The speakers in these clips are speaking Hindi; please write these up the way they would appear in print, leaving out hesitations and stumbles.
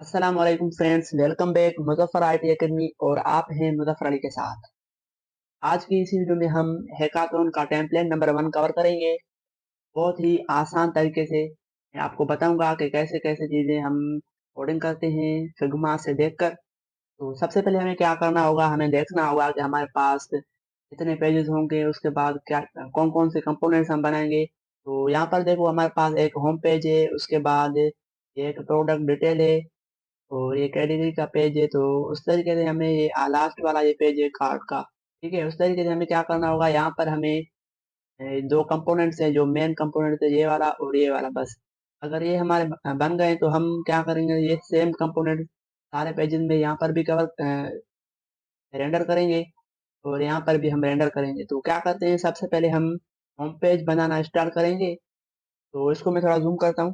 अस्सलाम वालेकुम friends, welcome back Muzaffar IT academy और आप हैं मुज़फ़्फ़र अली के साथ। आज की इस वीडियो में हम हैकाथॉन का टेम्पलेट नंबर 1 कवर करेंगे। बहुत ही आसान तरीके से मैं आपको बताऊंगा कि कैसे-कैसे चीज़ें हम कोडिंग करते हैं फिग्मा से देखकर। तो सबसे पहले हमें क्या करना होगा, हमें देखना होगा कि हमारे पास कितने पेजेस होंगे, उसके बाद क्या कौन-कौन से कंपोनेंट्स हम बनाएँगे। तो यहाँ पर देखो हमारे पास एक होम पेज है, उसके बाद एक प्रोडक्ट डिटेल है और ये कैटेगरी का पेज है। तो उस तरीके से हमें ये लास्ट वाला ये पेज है कार्ड का, ठीक है। उस तरीके से हमें क्या करना होगा, यहाँ पर हमें दो कंपोनेंट्स है, जो मेन कंपोनेंट है ये वाला और ये वाला। बस अगर ये हमारे बन गए तो हम क्या करेंगे, ये सेम कंपोनेंट सारे पेजेस में यहाँ पर भी कवर रेंडर करेंगे और यहाँ पर भी हम रेंडर करेंगे। तो क्या करते हैं, सबसे पहले हम होम पेज बनाना स्टार्ट करेंगे। तो इसको मैं थोड़ा जूम करता हूँ।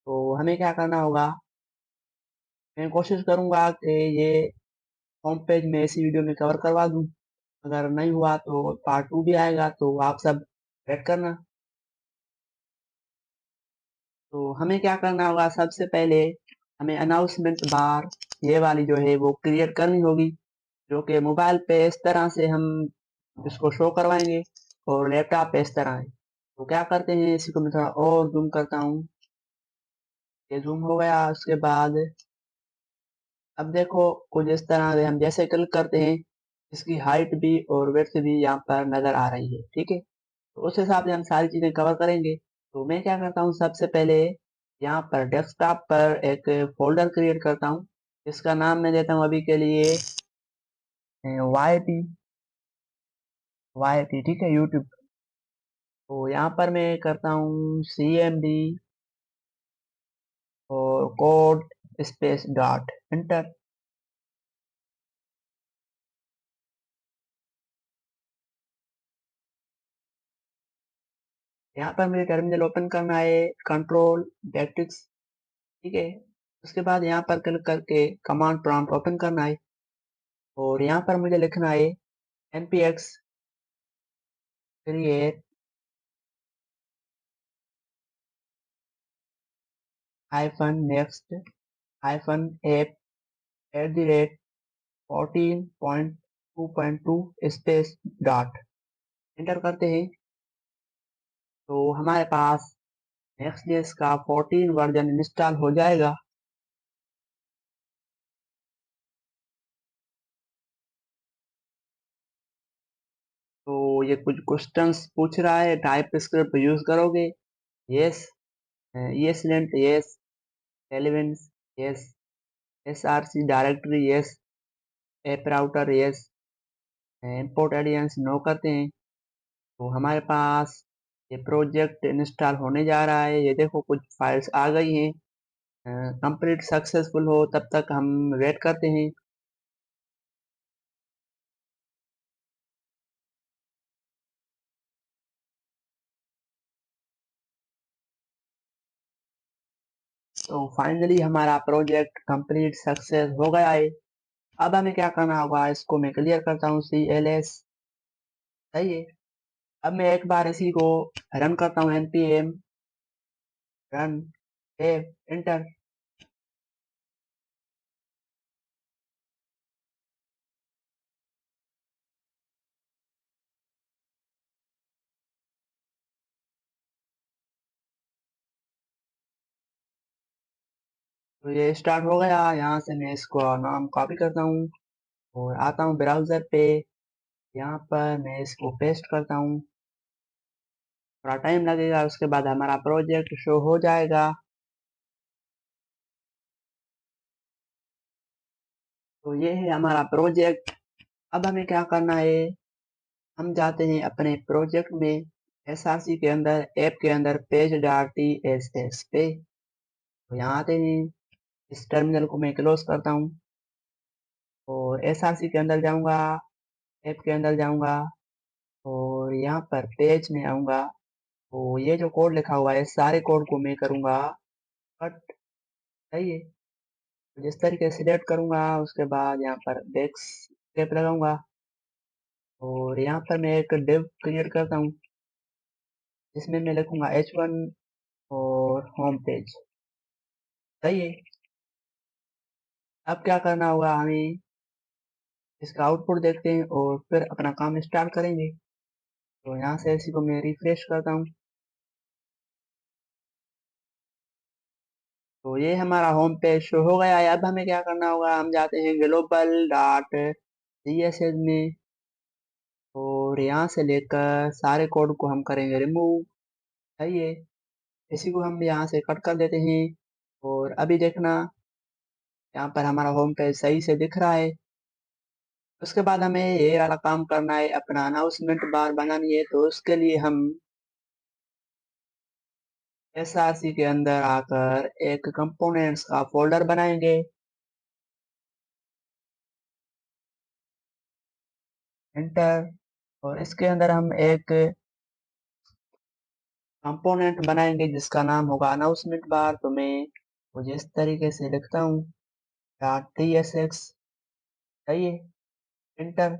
तो हमें क्या करना होगा, मैं कोशिश करूंगा कि ये होम पेज में इसी वीडियो में कवर करवा दूं। अगर नहीं हुआ तो पार्ट 2 भी आएगा, तो आप सब वेट करना। तो हमें क्या करना होगा, सबसे पहले हमें अनाउंसमेंट बार ये वाली जो है वो क्रिएट करनी होगी, जो कि मोबाइल पे इस तरह से हम इसको शो करवाएंगे और लैपटॉप पे इस तरह है। तो क्या करते हैं, इसी को मैं थोड़ा और जूम करता हूँ। ये जूम हो गया। उसके बाद अब देखो कुछ इस तरह से हम जैसे क्लिक करते हैं, इसकी हाइट भी और विड्थ भी यहाँ पर नजर आ रही है, ठीक है। तो उस हिसाब से हम सारी चीजें कवर करेंगे। तो मैं क्या करता हूँ, सबसे पहले यहाँ पर डेस्कटॉप पर एक फोल्डर क्रिएट करता हूँ। इसका नाम मैं देता हूँ अभी के लिए वाई टी, ठीक है, यूट्यूब। तो यहाँ पर मैं करता हूँ CMD और कोड स्पेस डॉट एंटर। यहाँ पर मुझे टर्मिनल ओपन करना है, कंट्रोल बैकटिक्स, ठीक है। उसके बाद यहाँ पर क्लिक करके कमांड प्रॉम्प्ट ओपन करना है और यहाँ पर मुझे लिखना है npx create next app @14.2.2 space dot enter करते हैं। तो हमारे पास नेक्स्ट.js का 14 वर्जन इंस्टॉल हो जाएगा। तो ये कुछ क्वेश्चंस पूछ रहा है, टाइप स्क्रिप्ट यूज करोगे? Yes, yes length yes, elements yes, SRC directory yes, app router yes, import एडियंस नो करते हैं। तो हमारे पास ये प्रोजेक्ट इंस्टॉल होने जा रहा है। ये देखो कुछ फाइल्स आ गई हैं। कंप्लीट सक्सेसफुल हो तब तक हम वेट करते हैं। तो फाइनली हमारा प्रोजेक्ट कंप्लीट सक्सेस हो गया है। अब हमें क्या करना होगा, इसको मैं क्लियर करता हूँ, CLS, सही है। अब मैं एक बार इसी को रन करता हूँ, npm रन सेव एंटर। तो ये स्टार्ट हो गया। यहाँ से मैं इसको नाम कॉपी करता हूँ और आता हूँ ब्राउजर पे। यहाँ पर मैं इसको पेस्ट करता हूँ। थोड़ा टाइम लगेगा, उसके बाद हमारा प्रोजेक्ट शो हो जाएगा। तो ये है हमारा प्रोजेक्ट। अब हमें क्या करना है, हम जाते हैं अपने प्रोजेक्ट में, SRC के अंदर, ऐप के अंदर पेज डॉट TSS पे। तो यहाँ आते हैं, इस टर्मिनल को मैं क्लोज करता हूँ और SRC के अंदर जाऊँगा, ऐप के अंदर जाऊँगा और यहाँ पर पेज में आऊँगा। तो ये जो कोड लिखा हुआ है, सारे कोड को मैं करूँगा कट, सही है। तो जिस तरीके से सिलेक्ट करूँगा, उसके बाद यहाँ पर बैक स्टेप लगाऊंगा और यहाँ पर मैं एक डिव क्रिएट करता हूँ, जिसमें मैं लिखूंगा H1 और होम पेज, सही है। अब क्या करना होगा हमें, इसका आउटपुट देखते हैं और फिर अपना काम स्टार्ट करेंगे। तो यहाँ से इसी को मैं रिफ्रेश करता हूँ। तो ये हमारा होम पेज शो हो गया है। अब हमें क्या करना होगा, हम जाते हैं ग्लोबल डॉट CSS में और यहाँ से लेकर सारे कोड को हम करेंगे रिमूव। सही है, इसी को हम यहाँ से कट कर देते हैं। और अभी देखना, यहाँ पर हमारा होम पेज सही से दिख रहा है। उसके बाद हमें ये वाला काम करना है, अपना अनाउंसमेंट बार बनानी है। तो उसके लिए हम SRC के अंदर आकर एक कंपोनेंट्स का फोल्डर बनाएंगे। एंटर। और इसके अंदर हम एक कंपोनेंट बनाएंगे जिसका नाम होगा अनाउंसमेंट बार। तो मैं मुझे इस तरीके से लिखता हूँ .tsx। सही है, एंटर।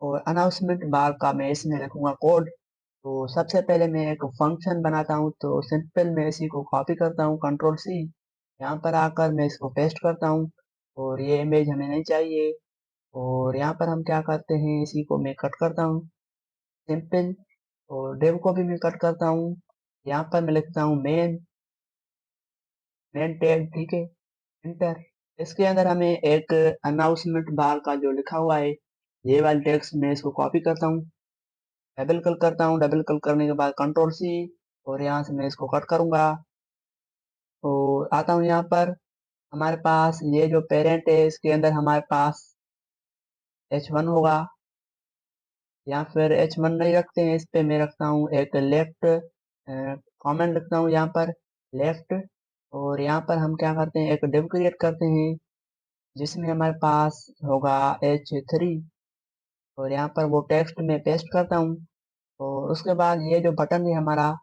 और अनाउंसमेंट बार का मैं इसमें लिखूंगा कोड। तो सबसे पहले मैं एक फंक्शन बनाता हूँ। तो सिंपल मैं इसी को कॉपी करता हूँ, Ctrl+C। यहाँ पर आकर मैं इसको पेस्ट करता हूँ और ये इमेज हमें नहीं चाहिए। और यहाँ पर हम क्या करते हैं, इसी को मैं कट करता हूँ सिंपल। और डेव को भी मैं कट करता हूँ। यहाँ पर मैं लिखता हूँ मेन टैग। ठीक है, एंटर। इसके अंदर हमें एक अनाउंसमेंट बार का जो लिखा हुआ है, ये वाला टेक्स्ट मैं इसको कॉपी करता हूँ, डबल क्लिक करता हूँ। डबल क्लिक करने के बाद Ctrl+C और यहाँ से मैं इसको कट करूंगा। और आता हूँ यहाँ पर, हमारे पास ये जो पेरेंट है इसके अंदर हमारे पास H1 होगा, या फिर H1 नहीं रखते हैं, इस पे मैं रखता हूँ एक लेफ्ट कमेंट लिखता हूँ यहाँ पर लेफ्ट। और यहाँ पर हम क्या करते हैं, एक डिव क्रिएट करते हैं जिसमें हमारे पास होगा H3। और यहाँ पर वो टेक्स्ट में पेस्ट करता हूँ। और उसके बाद ये जो बटन है हमारा,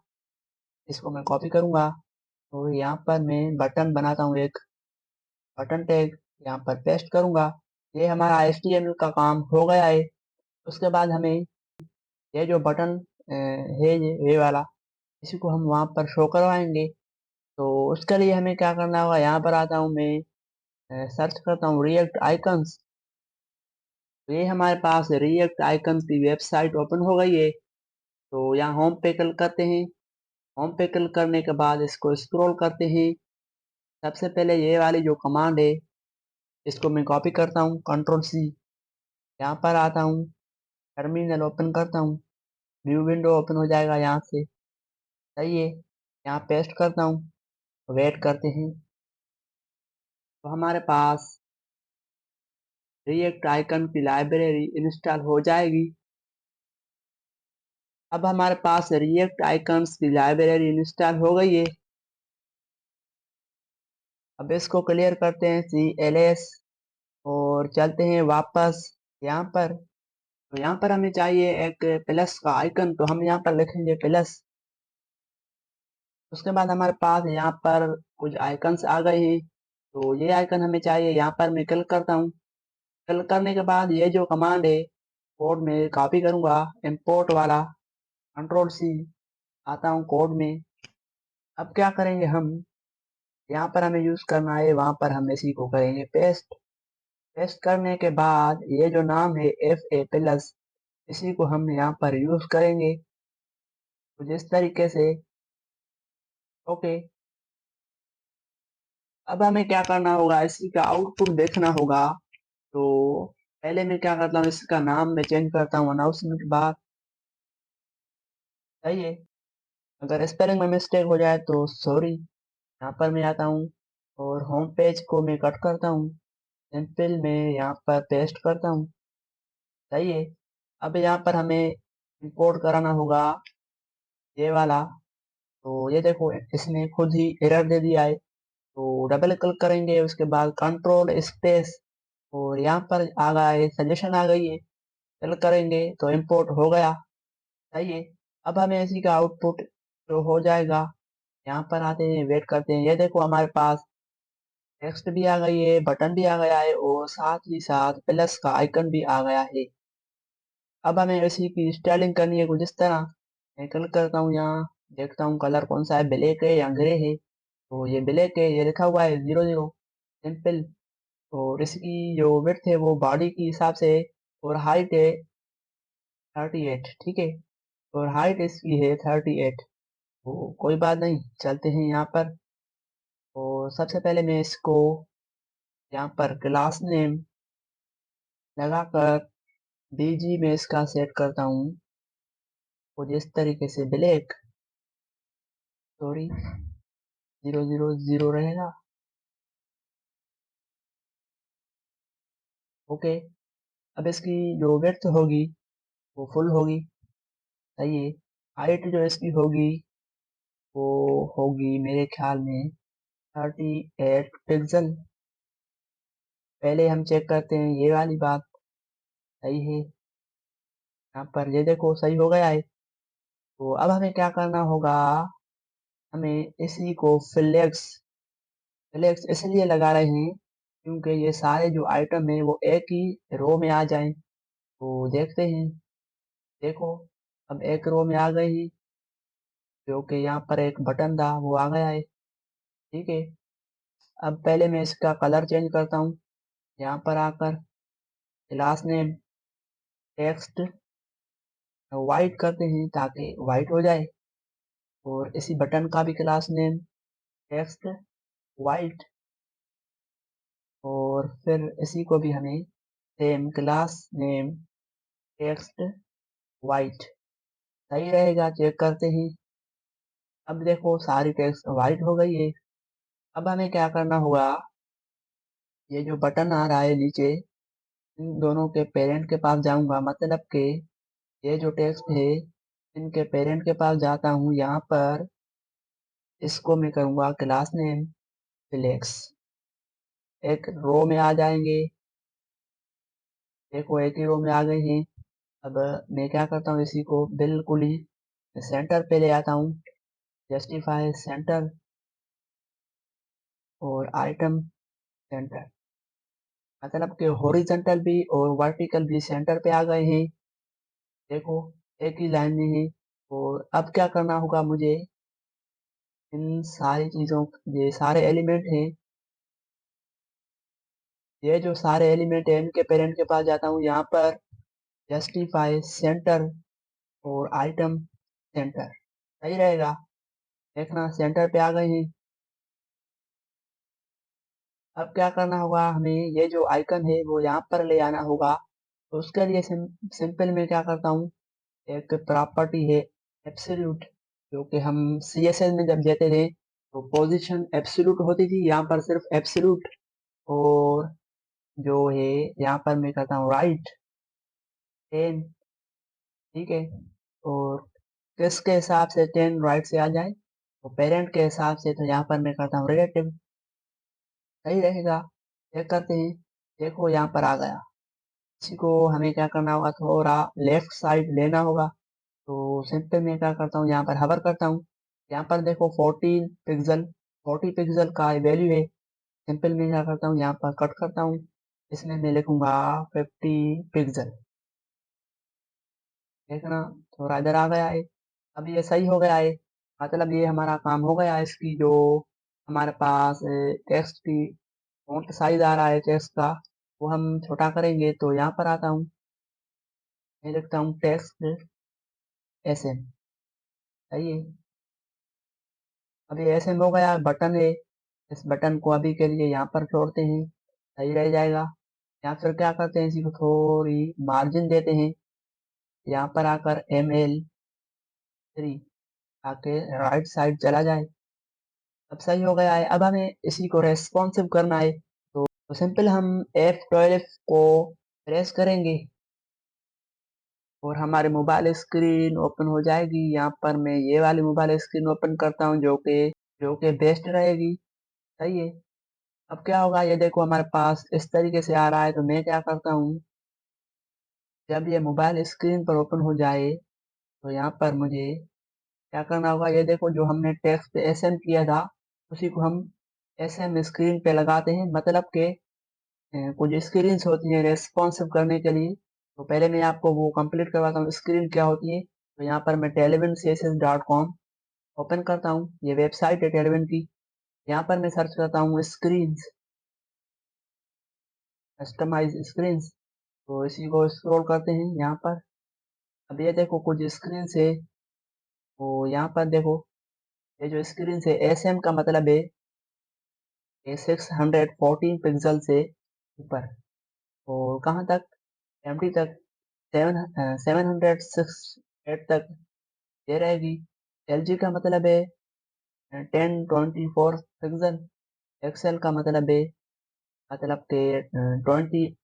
इसको मैं कॉपी करूंगा और यहाँ पर मैं बटन बनाता हूँ, एक बटन टैग यहाँ पर पेस्ट करूंगा। ये हमारा HTML का काम हो गया है। उसके बाद हमें ये जो बटन है, ये वाला, इसी को हम वहाँ पर शो करवाएंगे। तो उसके लिए हमें क्या करना होगा, यहाँ पर आता हूँ मैं, सर्च करता हूँ रिएक्ट आइकन्स। तो ये हमारे पास रिएक्ट आइकन्स की वेबसाइट ओपन हो गई है। तो यहाँ होम पे क्लिक करते हैं। होम पे क्लिक करने के बाद इसको स्क्रॉल करते हैं। सबसे पहले ये वाली जो कमांड है, इसको मैं कॉपी करता हूँ, Ctrl+C। यहाँ पर आता हूँ, टर्मिनल ओपन करता हूँ, न्यू विंडो ओपन हो जाएगा यहाँ से। सही है, यहाँ पेस्ट करता हूँ, वेट करते हैं। तो हमारे पास रिएक्ट आइकन की लाइब्रेरी इंस्टॉल हो जाएगी। अब हमारे पास रिएक्ट आइकन्स की लाइब्रेरी इंस्टॉल हो गई है। अब इसको क्लियर करते हैं CLS और चलते हैं वापस यहाँ पर। तो यहाँ पर हमें चाहिए एक प्लस का आइकन, तो हम यहाँ पर लिखेंगे प्लस। उसके बाद हमारे पास यहाँ पर कुछ आइकन्स आ गए हैं। तो ये आइकन हमें चाहिए, यहाँ पर मैं क्लिक करता हूँ। क्लिक करने के बाद ये जो कमांड है, कोड में कॉपी करूंगा, इंपोर्ट वाला, Ctrl+C। आता हूँ कोड में। अब क्या करेंगे हम, यहाँ पर हमें यूज करना है, वहां पर हम इसी को करेंगे पेस्ट। पेस्ट करने के बाद ये जो नाम है FA+, इसी को हम यहाँ पर यूज करेंगे कुछ इस तरीके से। ओके। अब हमें क्या करना होगा, इसी का आउटपुट देखना होगा। तो पहले मैं क्या करता हूँ, इसका नाम मैं चेंज करता हूँ अनाउंसमेंट बार। सही है, अगर स्पेलिंग में मिस्टेक हो जाए तो सॉरी। यहाँ पर मैं आता हूँ और होम पेज को मैं कट करता हूँ, सिंपल में यहाँ पर पेस्ट करता हूँ। सही है, अब यहाँ पर हमें इंपोर्ट कराना होगा ये वाला। तो ये देखो, इसने खुद ही एरर दे दिया है। तो डबल क्लिक करेंगे, उसके बाद कंट्रोल स्पेस और यहाँ पर आ गया है, सजेशन आ गई है। क्लिक करेंगे तो इंपोर्ट हो गया। सही है, अब हमें इसी का आउटपुट जो हो जाएगा। यहाँ पर आते हैं, वेट करते हैं। ये देखो हमारे पास टेक्स्ट भी आ गई है, बटन भी आ गया है और साथ ही साथ प्लस का आइकन भी आ गया है। अब हमें इसी की स्टाइलिंग करनी है कुछ इस तरह। मैं क्लिक करता हूँ, यहाँ देखता हूँ कलर कौन सा है, ब्लैक है या ग्रे है। तो ये ब्लैक है, ये लिखा हुआ है 00, सिंपल। और इसकी जो विड्थ है वो बॉडी के हिसाब से, और हाइट है 38, ठीक है। और हाइट इसकी है 38। तो कोई बात नहीं, चलते हैं यहाँ पर। और सबसे पहले मैं इसको यहाँ पर क्लास नेम लगाकर बीजी में इसका सेट करता हूँ, और इस तरीके से ब्लैक, सॉरी, 000 रहेगा। ओके। अब इसकी जो विड्थ होगी वो फुल होगी, सही है। हाइट जो इसकी होगी वो होगी मेरे ख्याल में 38 पिक्सल। पहले हम चेक करते हैं ये वाली बात, सही है। यहाँ पर ये देखो सही हो गया है। तो अब हमें क्या करना होगा, हमें इसी को फ्लेक्स फ्लेक्स इसलिए लगा रहे हैं क्योंकि ये सारे जो आइटम है वो एक ही रो में आ जाएं। तो देखते हैं, देखो अब एक रो में आ गए हैं, जो कि यहाँ पर एक बटन था वो आ गया है, ठीक है। अब पहले मैं इसका कलर चेंज करता हूँ, यहाँ पर आकर क्लास नेम टेक्स्ट वाइट करते हैं ताकि वाइट हो जाए, और इसी बटन का भी क्लास नेम टेक्स्ट वाइट, और फिर इसी को भी हमें same class name text white, सही रहेगा। चेक करते हैं। अब देखो सारी टेक्स्ट वाइट हो गई है। अब हमें क्या करना होगा, ये जो बटन आ रहा है नीचे, इन दोनों के पेरेंट के पास जाऊंगा, मतलब के ये जो टेक्स्ट है इनके पेरेंट के पास जाता हूँ। यहाँ पर इसको मैं करूँगा क्लास नेम फ्लेक्स, एक रो में आ जाएंगे। देखो एक ही रो में आ गए हैं। अब मैं क्या करता हूँ, इसी को बिल्कुल ही सेंटर पे ले आता हूँ, जस्टिफाई सेंटर, और आइटम सेंटर, मतलब कि हॉरिजॉन्टल भी और वर्टिकल भी सेंटर पे आ गए हैं। देखो एक ही लाइन में है। और अब क्या करना होगा मुझे, इन सारी चीज़ों, ये सारे एलिमेंट हैं, ये जो सारे एलिमेंट हैं इनके पेरेंट के पास जाता हूँ, यहाँ पर जस्टिफाई सेंटर और आइटम सेंटर, सही रहेगा। देखना सेंटर पे आ गए हैं। अब क्या करना होगा, हमें ये जो आइकन है वो यहाँ पर ले आना होगा। तो उसके लिए सिंपल में क्या करता हूँ, एक प्रॉपर्टी है एब्सोल्यूट, जो कि हम CSS में जब देते थे तो पोजीशन एब्सोल्यूट होती थी, यहाँ पर सिर्फ एब्सोल्यूट। और जो है यहाँ पर मैं करता हूँ राइट 10, ठीक है। और किसके हिसाब से 10 राइट से आ जाए, तो पेरेंट के हिसाब से, तो यहाँ पर मैं करता हूँ रिलेटिव, सही रहेगा। चेक करते हैं। देखो यहाँ पर आ गया। इसी को हमें क्या करना होगा, थोड़ा लेफ्ट साइड लेना होगा। तो सिंपल मैं क्या करता हूँ, यहाँ पर हवर करता हूँ। यहाँ पर देखो 14 पिक्सल, 40 पिक्सल का वैल्यू है। सिंपल मैं क्या करता हूँ, यहाँ पर कट करता हूँ, इसमें मैं लिखूंगा 50 पिक्सल। देखना थोड़ा इधर आ गया है। अब ये सही हो गया है, मतलब ये हमारा काम हो गया है। इसकी जो हमारे पास टेक्स्ट की फॉन्ट साइज आ रहा है टेक्स्ट का, वो हम छोटा करेंगे। तो यहाँ पर आता हूँ, मैं लिखता हूँ टेक्स्ट SM, सही है। अब ये SM हो गया। बटन है, इस बटन को अभी के लिए यहाँ पर छोड़ते हैं, सही रह जाएगा। या फिर क्या करते हैं, इसी को थोड़ी मार्जिन देते हैं, यहाँ पर आकर ML3, ताकि राइट साइड चला जाए। अब सही हो गया है। अब हमें इसी को रेस्पॉन्सिव करना है। तो सिंपल हम F12 को प्रेस करेंगे और हमारे मोबाइल स्क्रीन ओपन हो जाएगी। यहाँ पर मैं ये वाली मोबाइल स्क्रीन ओपन करता हूँ, जो कि बेस्ट रहेगी, सही है। अब क्या होगा, ये देखो हमारे पास इस तरीके से आ रहा है। तो मैं क्या करता हूँ, जब ये मोबाइल स्क्रीन पर ओपन हो जाए तो यहाँ पर मुझे क्या करना होगा, ये देखो जो हमने टेक्स्ट SM किया था उसी को हम SM स्क्रीन पे लगाते हैं, मतलब के कुछ स्क्रीन्स होती हैं रेस्पॉन्सिव करने के लिए। तो पहले मैं आपको वो कंप्लीट करवाता हूँ, स्क्रीन क्या होती है। तो यहाँ पर मैं tailwindcss.com ओपन करता हूँ, ये वेबसाइट है टेलविन की। यहाँ पर मैं सर्च करता हूँ स्क्रीन्स, कस्टमाइज स्क्रीन। तो इसी को स्क्रॉल करते हैं यहाँ पर। अब ये देखो कुछ स्क्रीन है। तो यहाँ पर देखो ये जो स्क्रीन है एस एम का मतलब है 614 पिक्सल से ऊपर। और कहाँ तक, एम डी तक 768 तक ये रहेगी। एल जी का मतलब है 1024 पिक्सल। एक्सएल का मतलब है मतलब के 20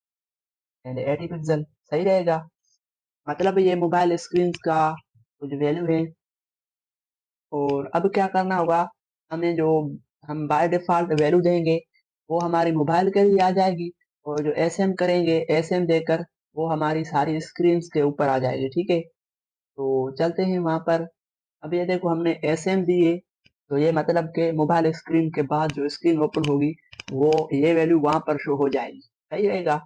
एंड 80 पिक्सल सही रहेगा। मतलब ये मोबाइल स्क्रीन का कुछ वैल्यू है। और अब क्या करना होगा, हमें जो हम बाय डिफॉल्ट वैल्यू देंगे वो हमारी मोबाइल के लिए आ जाएगी। और जो एस एम करेंगे एस एम देकर वो हमारी सारी स्क्रीन के ऊपर आ जाएगी। ठीक है, तो चलते हैं वहां पर। अब ये देखो हमने एस एम दिए, तो ये मतलब के मोबाइल स्क्रीन के बाद जो स्क्रीन ओपन होगी वो ये वैल्यू वहां पर शो हो जाएगी। सही रहेगा।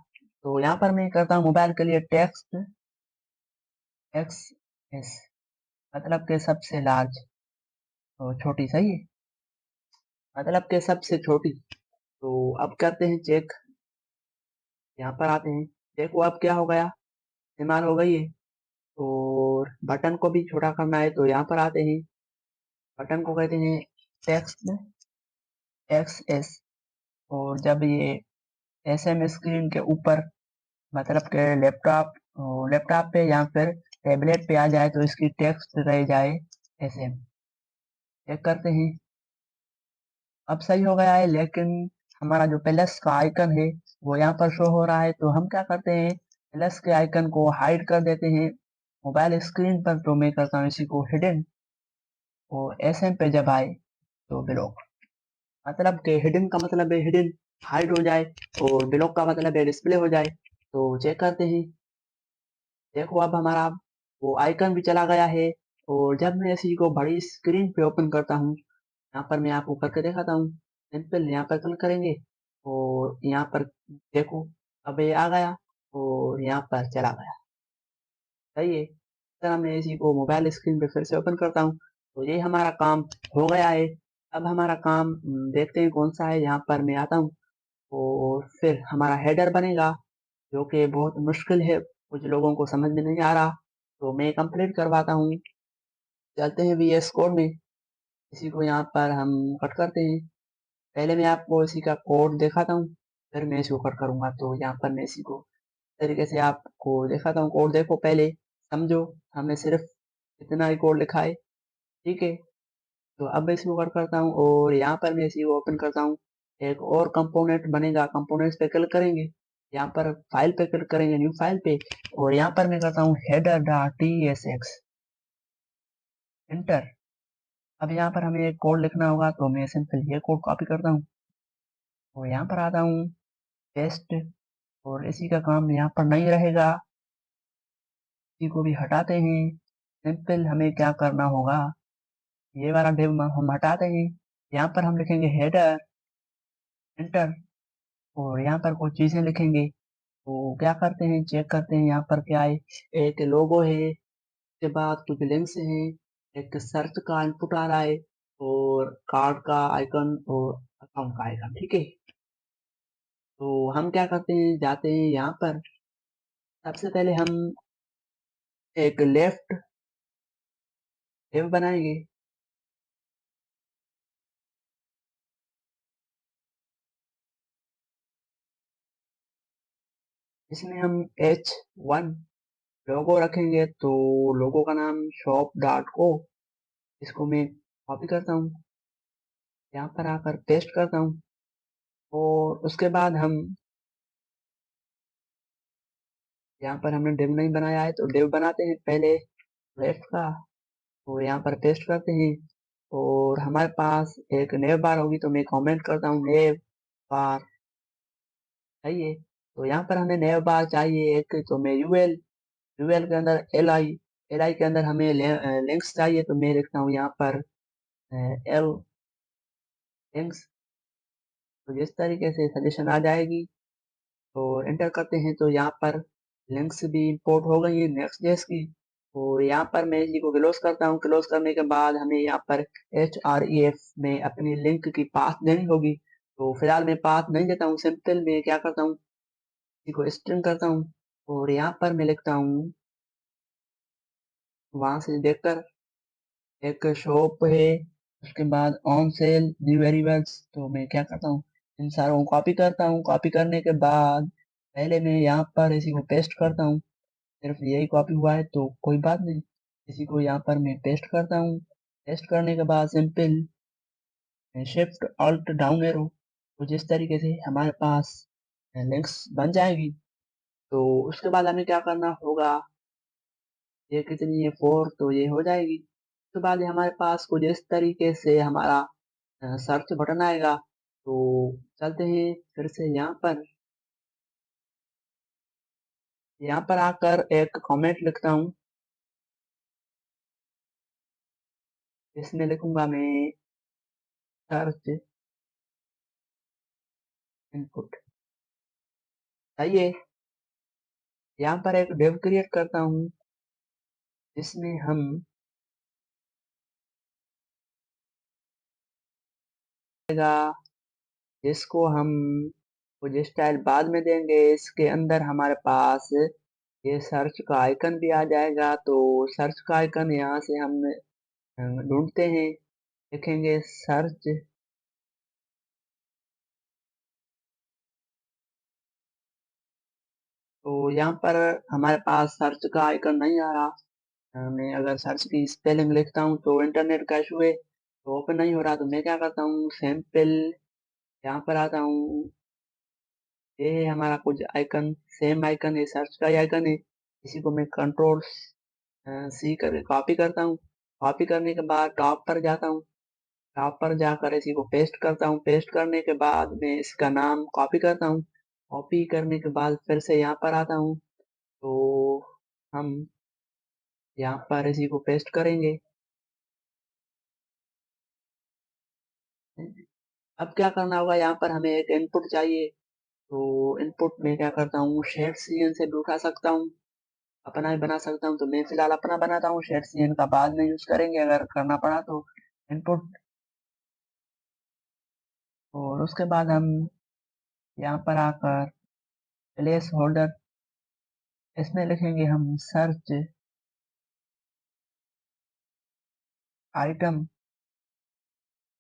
तो यहाँ पर मैं करता हूँ मोबाइल के लिए टेक्स्ट एक्स एस, मतलब के सबसे लार्ज, तो छोटी सही है, मतलब के सबसे छोटी। तो अब करते हैं चेक। यहाँ पर आते हैं, देखो अब क्या हो गया, इस्तेमाल हो गई है। और बटन को भी छोटा करना है तो यहाँ पर आते हैं, बटन को कहते हैं टेक्स्ट एक्स एस। और जब ये एस एम स्क्रीन के ऊपर मतलब के लैपटॉप पे या फिर टैबलेट पे आ जाए तो इसकी टेक्स्ट रह जाए एस एम। चेक करते हैं, अब सही हो गया है। लेकिन हमारा जो प्लस का आइकन है वो यहाँ पर शो हो रहा है। तो हम क्या करते हैं, प्लस के आइकन को हाइड कर देते हैं मोबाइल स्क्रीन पर। तो मैं करता हूँ इसी को हिडन, और एस एम पे जब आए तो ब्लॉक। मतलब के हिडन का मतलब है हिडन, हाइड हो जाए, और ब्लॉक का मतलब है डिस्प्ले हो जाए। तो चेक करते हैं, देखो अब हमारा वो आइकन भी चला गया है। और जब मैं इसी को बड़ी स्क्रीन पे ओपन करता हूँ, यहाँ पर मैं आपको करके दिखाता हूँ। सिंपल यहाँ पर क्लिक करेंगे और यहाँ पर देखो अब ये आ गया और यहाँ पर चला गया। सही है। तरह मैं इसी को मोबाइल स्क्रीन पे फिर से ओपन करता हूँ, तो ये हमारा काम हो गया है। अब हमारा काम देखते हैं कौन सा है। यहाँ पर मैं आता हूँ और फिर हमारा हेडर बनेगा, जो कि बहुत मुश्किल है, कुछ लोगों को समझ में नहीं आ रहा। तो मैं कंप्लीट करवाता हूँ। चलते हैं VS कोड में, इसी को यहाँ पर हम कट करते हैं। पहले मैं आपको इसी का कोड दिखाता हूँ, फिर मैं इसको कट करूंगा। तो यहाँ पर मैं इसी को तरीके से आपको दिखाता हूँ। कोड देखो पहले, समझो, हमने सिर्फ इतना ही कोड लिखा है। ठीक है, तो अब मैं इसको कट करता हूँ और यहाँ पर मैं इसी को ओपन करता हूँ। एक और कंपोनेंट बनेगा, कंपोनेंट्स पे क्लिक करेंगे, यहाँ पर फाइल पे क्लिक करेंगे, न्यू फाइल पे, और यहाँ पर मैं करता हूँ हेडर डॉट tsx, इंटर। अब यहाँ पर हमें एक कोड लिखना होगा, तो मैं सिंपल ये कोड कॉपी करता हूँ और यहाँ पर आता हूँ पेस्ट। और इसी का काम यहाँ पर नहीं रहेगा, इसी को भी हटाते हैं। सिंपल हमें क्या करना होगा, ये वाला डिव हम हटाते हैं। यहाँ पर हम लिखेंगे हेडर, एंटर, और यहाँ पर कुछ चीजें लिखेंगे। तो क्या करते हैं, चेक करते हैं यहाँ पर क्या है। एक लोगो है, उसके बाद कुछ लिंक्स हैं, एक सर्च का इनपुट आ रहा है, और कार्ड का आइकन और अकाउंट का आइकन। ठीक है, तो हम क्या करते हैं, जाते हैं यहाँ पर। सबसे पहले हम एक लेफ्ट डिव बनाएंगे। इसमें हम H1 लोगो रखेंगे। तो लोगो का नाम शॉप डॉट को, इसको मैं कॉपी करता हूँ, यहाँ पर आकर पेस्ट करता हूँ। और उसके बाद हम यहाँ पर हमने डिव नहीं बनाया है तो डिव बनाते हैं पहले लेफ्ट का, तो यहाँ पर पेस्ट करते हैं। और हमारे पास एक नेव बार होगी, तो मैं कमेंट करता हूँ नेव बार। सही है, तो यहाँ पर हमें नेव बार चाहिए एक, तो मैं यूएल के अंदर एल आई के अंदर हमें लिंक्स चाहिए, तो मैं लिखता हूँ यहाँ पर एल लिंक्स। तो जिस तरीके से सजेशन आ जाएगी, तो एंटर करते हैं, तो यहाँ पर लिंक्स भी इंपोर्ट हो गई है नेक्स्ट जेएस की। और यहाँ पर मैं इसी को क्लोज करता हूँ। क्लोज करने के बाद हमें यहाँ पर href में अपनी लिंक की पाथ देनी होगी। तो फिलहाल मैं पाथ नहीं देता हूँ, सिंपल मैं क्या करता हूँ, इसी को स्ट्रिंग करता हूँ और यहाँ पर मैं लिखता हूँ, वहां से देखकर एक शॉप है, उसके बाद ऑन सेल न्यू वेरिएबल्स। तो मैं क्या करता हूँ, इन सारों को कॉपी करता हूँ। कॉपी करने के बाद पहले मैं यहाँ पर इसी को पेस्ट करता हूँ। सिर्फ यही कॉपी हुआ है तो कोई बात नहीं, इसी को यहाँ पर मैं पेस्ट करता हूँ। पेस्ट करने के बाद simple shift alt down arrow, तो जिस तरीके से हमारे पास लिंक्स बन जाएगी। तो उसके बाद हमें क्या करना होगा, ये कितनी है 4, तो ये हो जाएगी। उसके बाद हमारे पास कुछ इस तरीके से हमारा सर्च बटन आएगा। तो चलते हैं फिर से यहाँ पर आकर एक कमेंट लिखता हूँ। इसमें लिखूंगा मैं सर्च इनपुट। आइए यहाँ पर एक डिव क्रिएट करता हूँ, जिसमें हम जिसको हम कुछ स्टाइल बाद में देंगे। इसके अंदर हमारे पास ये सर्च का आइकन भी आ जाएगा। तो सर्च का आइकन यहाँ से हम ढूंढते हैं, लिखेंगे सर्च। तो यहाँ पर हमारे पास सर्च का आइकन नहीं आ रहा। मैं अगर सर्च की स्पेलिंग लिखता हूँ तो इंटरनेट का इशू है, तो ओपन नहीं हो रहा। तो मैं क्या करता हूँ, सैंपल यहाँ पर आता हूँ। ये है हमारा कुछ आइकन, सेम आइकन है, सर्च का ही आइकन है। इसी को मैं कंट्रोल सी करके कॉपी करता हूँ। कॉपी करने के बाद टॉप पर जाता हूँ। टॉप पर जाकर इसी को पेस्ट करता हूँ। पेस्ट करने के बाद मैं इसका नाम कॉपी करता हूँ। कॉपी करने के बाद फिर से यहाँ पर आता हूँ। तो हम यहाँ पर इसी को पेस्ट करेंगे। अब क्या करना होगा, यहाँ पर हमें एक इनपुट चाहिए। तो इनपुट में क्या करता हूँ, शेड सीएन से भी उठा सकता हूँ, अपना भी बना सकता हूँ। तो मैं फिलहाल अपना बनाता हूँ, शेड सीएन का बाद में यूज करेंगे अगर करना पड़ा तो। इनपुट, और उसके बाद हम यहाँ पर आकर प्लेस होल्डर, इसमें लिखेंगे हम सर्च आइटम,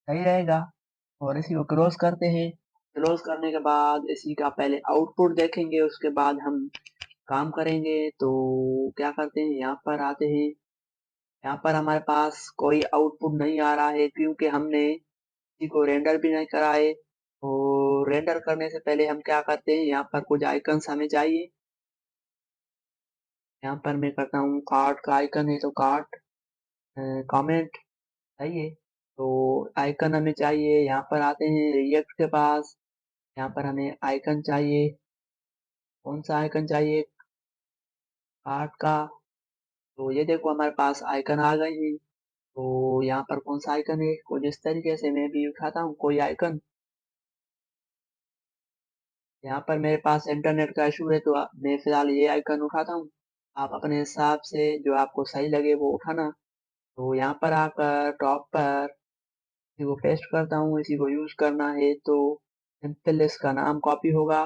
सही रहेगा। और इसी को क्लोज करते हैं। क्लोज करने के बाद इसी का पहले आउटपुट देखेंगे, उसके बाद हम काम करेंगे। तो क्या करते हैं, यहाँ पर आते हैं। यहाँ पर हमारे पास कोई आउटपुट नहीं आ रहा है, क्योंकि हमने इसी को रेंडर भी नहीं करा है। और रेंडर करने से पहले हम क्या करते हैं, यहाँ पर कुछ आइकन्स हमें चाहिए। यहाँ पर मैं करता हूँ, कार्ट का आइकन है तो कार्ट कमेंट, सही है। तो आइकन हमें चाहिए, यहाँ पर आते हैं रिएक्ट के पास। यहाँ पर हमें आइकन चाहिए। कौन सा आइकन चाहिए, कार्ट का। तो ये देखो हमारे पास आइकन आ गए हैं। तो यहाँ पर कौन सा आइकन है, कुछ इस तरीके से मैं भी उठाता हूँ कोई आइकन। यहाँ पर मेरे पास इंटरनेट का इशू है, तो मैं फिलहाल ये आइकन उठाता हूँ। आप अपने हिसाब से जो आपको सही लगे वो उठाना। तो यहाँ पर आकर टॉप पर इसी को पेस्ट करता हूँ, इसी को यूज करना है। तो सिंपल इसका नाम कॉपी होगा।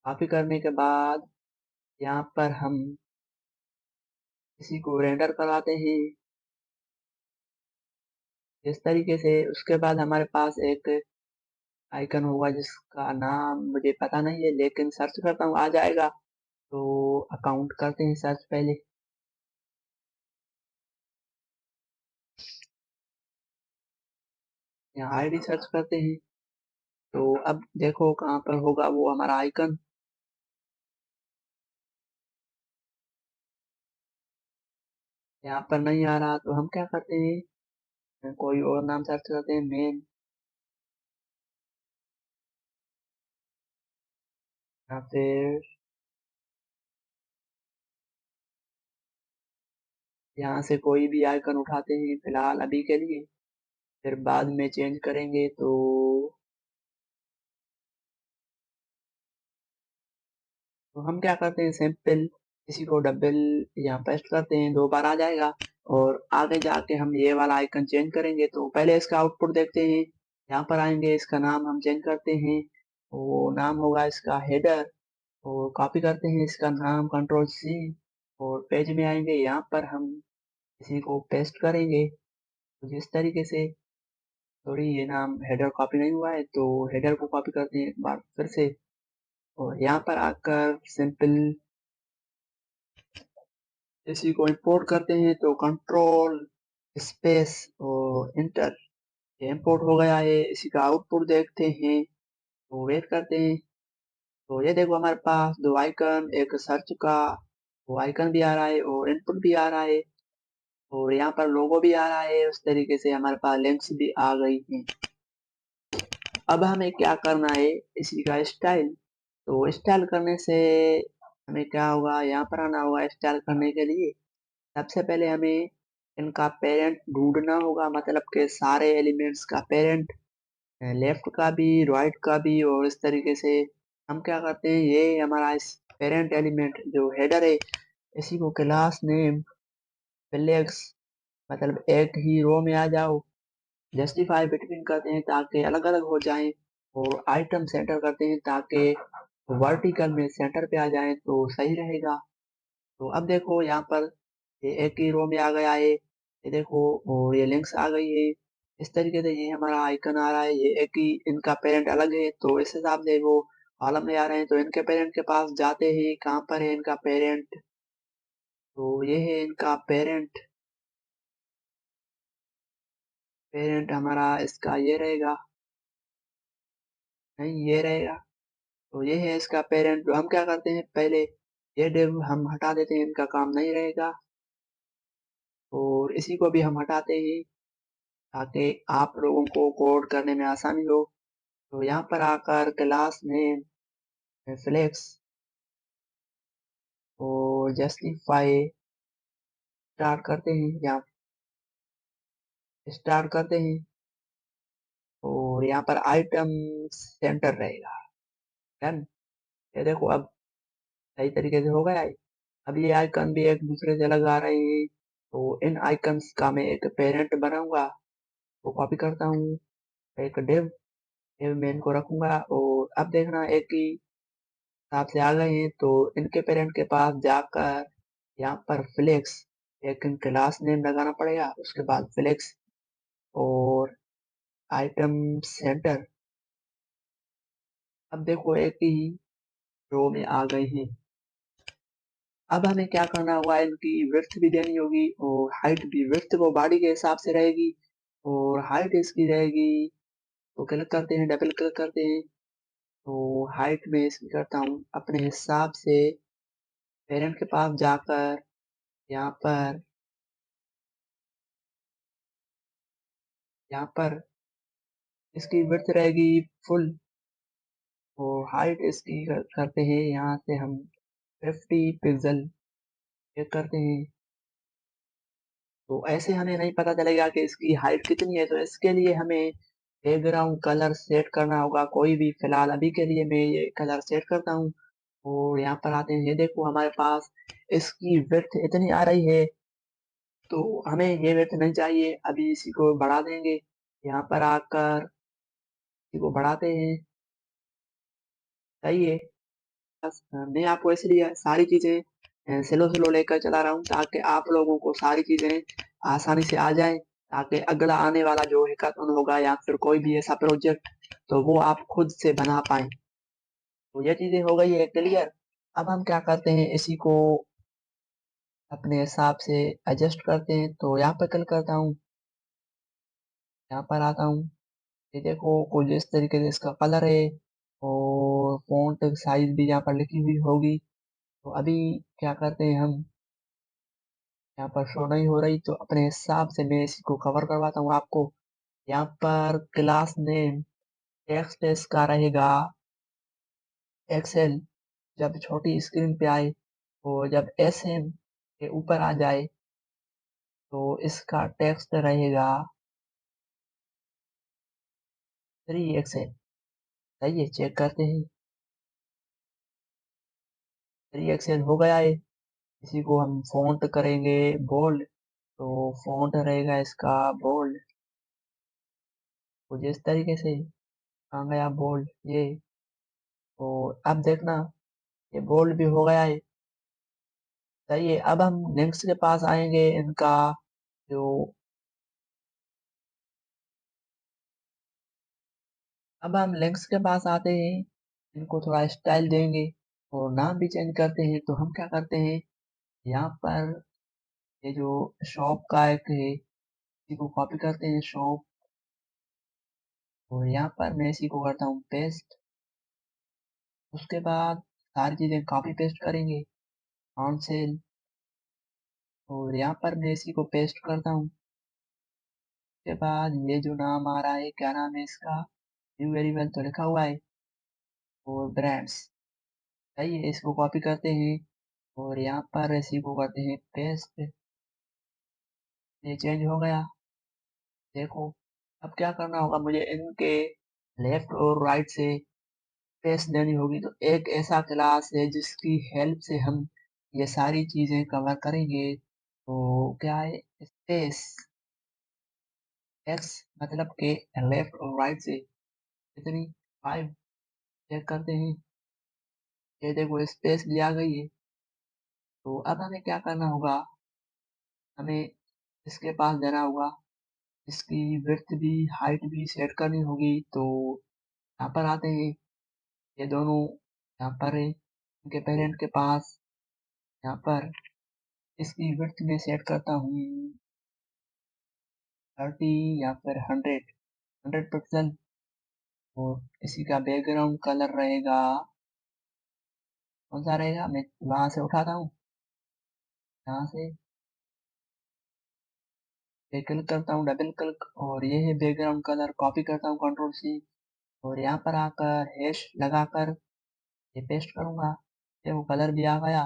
कॉपी करने के बाद यहाँ पर हम इसी को रेंडर कराते हैं इस तरीके से। उसके बाद हमारे पास एक आइकन होगा जिसका नाम मुझे पता नहीं है, लेकिन सर्च करता हूँ आ जाएगा। तो अकाउंट करते हैं सर्च पहले। यहाँ आईडी सर्च करते हैं। तो अब देखो कहाँ पर होगा वो हमारा आइकन। यहाँ पर नहीं आ रहा, तो हम क्या करते हैं, कोई और नाम सर्च करते हैं, मेन। या फिर यहाँ से कोई भी आइकन उठाते हैं फिलहाल अभी के लिए, फिर बाद में चेंज करेंगे। तो हम क्या करते हैं, सिंपल इसी को डबल यहाँ पेस्ट करते हैं, 2 बार आ जाएगा। और आगे जाके हम ये वाला आइकन चेंज करेंगे। तो पहले इसका आउटपुट देखते हैं। यहाँ पर आएंगे, इसका नाम हम चेंज करते हैं। वो नाम होगा इसका हेडर। और कॉपी करते हैं इसका नाम, कंट्रोल सी, और पेज में आएंगे। यहाँ पर हम इसी को पेस्ट करेंगे कुछ इस तरीके से। सॉरी, ये नाम हेडर कॉपी नहीं हुआ है, तो हेडर को कॉपी करते हैं एक बार फिर से। और यहाँ पर आकर सिंपल इसी को इंपोर्ट करते हैं, तो कंट्रोल स्पेस और इंटर, ये इंपोर्ट हो गया है। इसी का आउटपुट देखते हैं, तो वेट करते हैं। तो ये देखो हमारे पास दो आइकन, एक सर्च का वो आइकन भी आ रहा है और इनपुट भी आ रहा है, और यहाँ पर लोगो भी आ रहा है। उस तरीके से हमारे पास लिंक्स भी आ गई हैं। अब हमें क्या करना है, इसी का स्टाइल। तो स्टाइल करने से हमें क्या होगा, यहाँ पर आना होगा। स्टाइल करने के लिए सबसे पहले हमें इनका पेरेंट ढूंढना होगा, मतलब के सारे एलिमेंट्स का पेरेंट, लेफ्ट का भी राइट का भी। और इस तरीके से हम क्या करते हैं, ये हमारा इस पेरेंट एलिमेंट जो हेडर है, इसी को क्लास नेम फ्लेक्स, मतलब एक ही रो में आ जाओ, जस्टिफाई बिटवीन करते हैं ताकि अलग अलग हो जाएं, और आइटम सेंटर करते हैं ताकि वर्टिकल में सेंटर पे आ जाएं, तो सही रहेगा। तो अब देखो यहाँ पर ये एक ही रो में आ गया है, ये देखो, और ये लिंक्स आ गई है। इस तरीके से ये हमारा आइकन आ रहा है। ये एक ही, इनका पेरेंट अलग है, तो इस हिसाब से वो कॉलम में आ रहे हैं। तो इनके पेरेंट के पास जाते ही, कहाँ पर है इनका पेरेंट, तो ये है इनका पेरेंट। पेरेंट हमारा इसका ये रहेगा, नहीं ये रहेगा। तो ये है इसका पेरेंट। तो हम क्या करते हैं, पहले ये डिव हम हटा देते हैं, इनका काम नहीं रहेगा। और इसी को भी हम हटाते हैं ताकि आप लोगों को कोड करने में आसानी हो। तो यहाँ पर आकर क्लास नेम फ्लेक्स और जस्टिफाई स्टार्ट करते हैं, यहाँ स्टार्ट करते हैं। और यहाँ पर आइटम सेंटर रहेगा, डन। ये देखो अब सही तरीके से हो गया है। अब ये आइकन भी एक दूसरे से अलग आ रहे हैं, तो इन आइकन्स का मैं एक पेरेंट बनाऊंगा, वो कॉपी करता हूँ। एक डिव में इनको रखूंगा। और अब देखना एक ही हिसाब से आ गए हैं, तो इनके पेरेंट के पास जाकर यहाँ पर फ्लेक्स, एक क्लास नेम लगाना पड़ेगा, उसके बाद फ्लेक्स और आइटम सेंटर। अब देखो एक ही रो में आ गए हैं। अब हमें क्या करना होगा, इनकी विड्थ भी देनी होगी और हाइट भी। विड्थ वो बॉडी के हिसाब से रहेगी और हाइट इसकी रहेगी, तो क्लिक करते हैं, डबल क्लिक करते हैं। तो हाइट में इसकी करता हूँ अपने हिसाब से। पेरेंट के पास जाकर यहाँ पर, यहाँ पर इसकी विड्थ रहेगी फुल, और हाइट इसकी करते हैं यहाँ से हम 50 पिक्सल चेक करते हैं। तो ऐसे हमें नहीं पता चलेगा कि इसकी हाइट कितनी है, तो इसके लिए हमें बैकग्राउंड कलर सेट करना होगा कोई भी। फिलहाल अभी के लिए मैं ये कलर सेट करता हूँ। और यहाँ पर आते हैं, ये देखो हमारे पास इसकी विड्थ इतनी आ रही है, तो हमें ये विड्थ नहीं चाहिए। अभी इसी को बढ़ा देंगे, यहाँ पर आकर इसी को बढ़ाते हैं, सही है। बस मैं आपको इसलिए सारी चीजें स्लो स्लो लेकर चला रहा हूँ ताकि आप लोगों को सारी चीजें आसानी से आ जाएं, ताकि अगला आने वाला जो हैकाथॉन होगा या फिर कोई भी ऐसा प्रोजेक्ट, तो वो आप खुद से बना पाएं। तो ये चीजें हो गई है क्लियर। अब हम क्या करते हैं, इसी को अपने हिसाब से एडजस्ट करते हैं। तो यहाँ पर क्लिक करता हूँ, यहाँ पर आता हूँ, ये देखो कुछ इस तरीके से इसका कलर है, और फॉन्ट साइज भी यहाँ पर लिखी हुई होगी। तो अभी क्या करते हैं हम, यहाँ पर शो नहीं हो रही, तो अपने हिसाब से मैं इसको कवर करवाता हूँ आपको। यहाँ पर क्लास नेम टेक्स्ट इसका रहेगा एक्सेल। जब छोटी स्क्रीन पे आए और जब एस एम के ऊपर आ जाए, तो इसका टेक्स्ट रहेगा 3 एक्सेल। सही है, चेक करते हैं, 3 एक्सेल हो गया है। इसी को हम फॉन्ट करेंगे बोल्ड, तो फॉन्ट रहेगा इसका बोल्ड, कुछ इस तरीके से आ गया बोल्ड ये। तो अब देखना ये बोल्ड भी हो गया है। सही है। अब हम लिंक्स के पास आएंगे। इनका जो अब हम लिंक्स के पास आते हैं, इनको थोड़ा स्टाइल देंगे और नाम भी चेंज करते हैं। तो हम क्या करते हैं, यहाँ पर ये जो शॉप का एक है, इसी को कॉपी करते हैं शॉप, और यहाँ पर मैं इसी को करता हूँ पेस्ट। उसके बाद सारी चीजें कॉपी पेस्ट करेंगे ऑन सेल, और यहाँ पर मैं इसी को पेस्ट करता हूँ। उसके बाद ये जो नाम आ रहा है, क्या नाम है इसका, न्यू वेरिएबल तो लिखा हुआ है, और ब्रांड्स। सही है, इसको कॉपी करते हैं और यहाँ पर इसी को करते हैं पेस्ट। ये चेंज हो गया। देखो, अब क्या करना होगा, मुझे इनके लेफ्ट और राइट से स्पेस देनी होगी। तो एक ऐसा क्लास है जिसकी हेल्प से हम ये सारी चीजें कवर करेंगे। तो क्या है, स्पेस एक्स, मतलब के लेफ्ट और राइट से कितनी, 5। चेक करते हैं, ये देखो स्पेस दिया गई है। तो अब हमें क्या करना होगा, हमें इसके पास देना होगा, इसकी विड्थ भी हाइट भी सेट करनी होगी। तो यहाँ पर आते हैं, ये दोनों यहाँ पर है, इनके पेरेंट के पास। यहाँ पर इसकी विड्थ में सेट करता हूँ 30 या फिर 100 पिक्सल। और इसी का बैकग्राउंड कलर रहेगा, कौन सा रहेगा, मैं वहां से उठाता हूँ, यहाँ से क्लिक करता हूँ, डबल क्लिक, और ये है बैकग्राउंड कलर। कॉपी करता हूँ कंट्रोल C, और यहाँ पर आकर हैश लगाकर ये पेस्ट करूंगा। देखो कलर भी आ गया।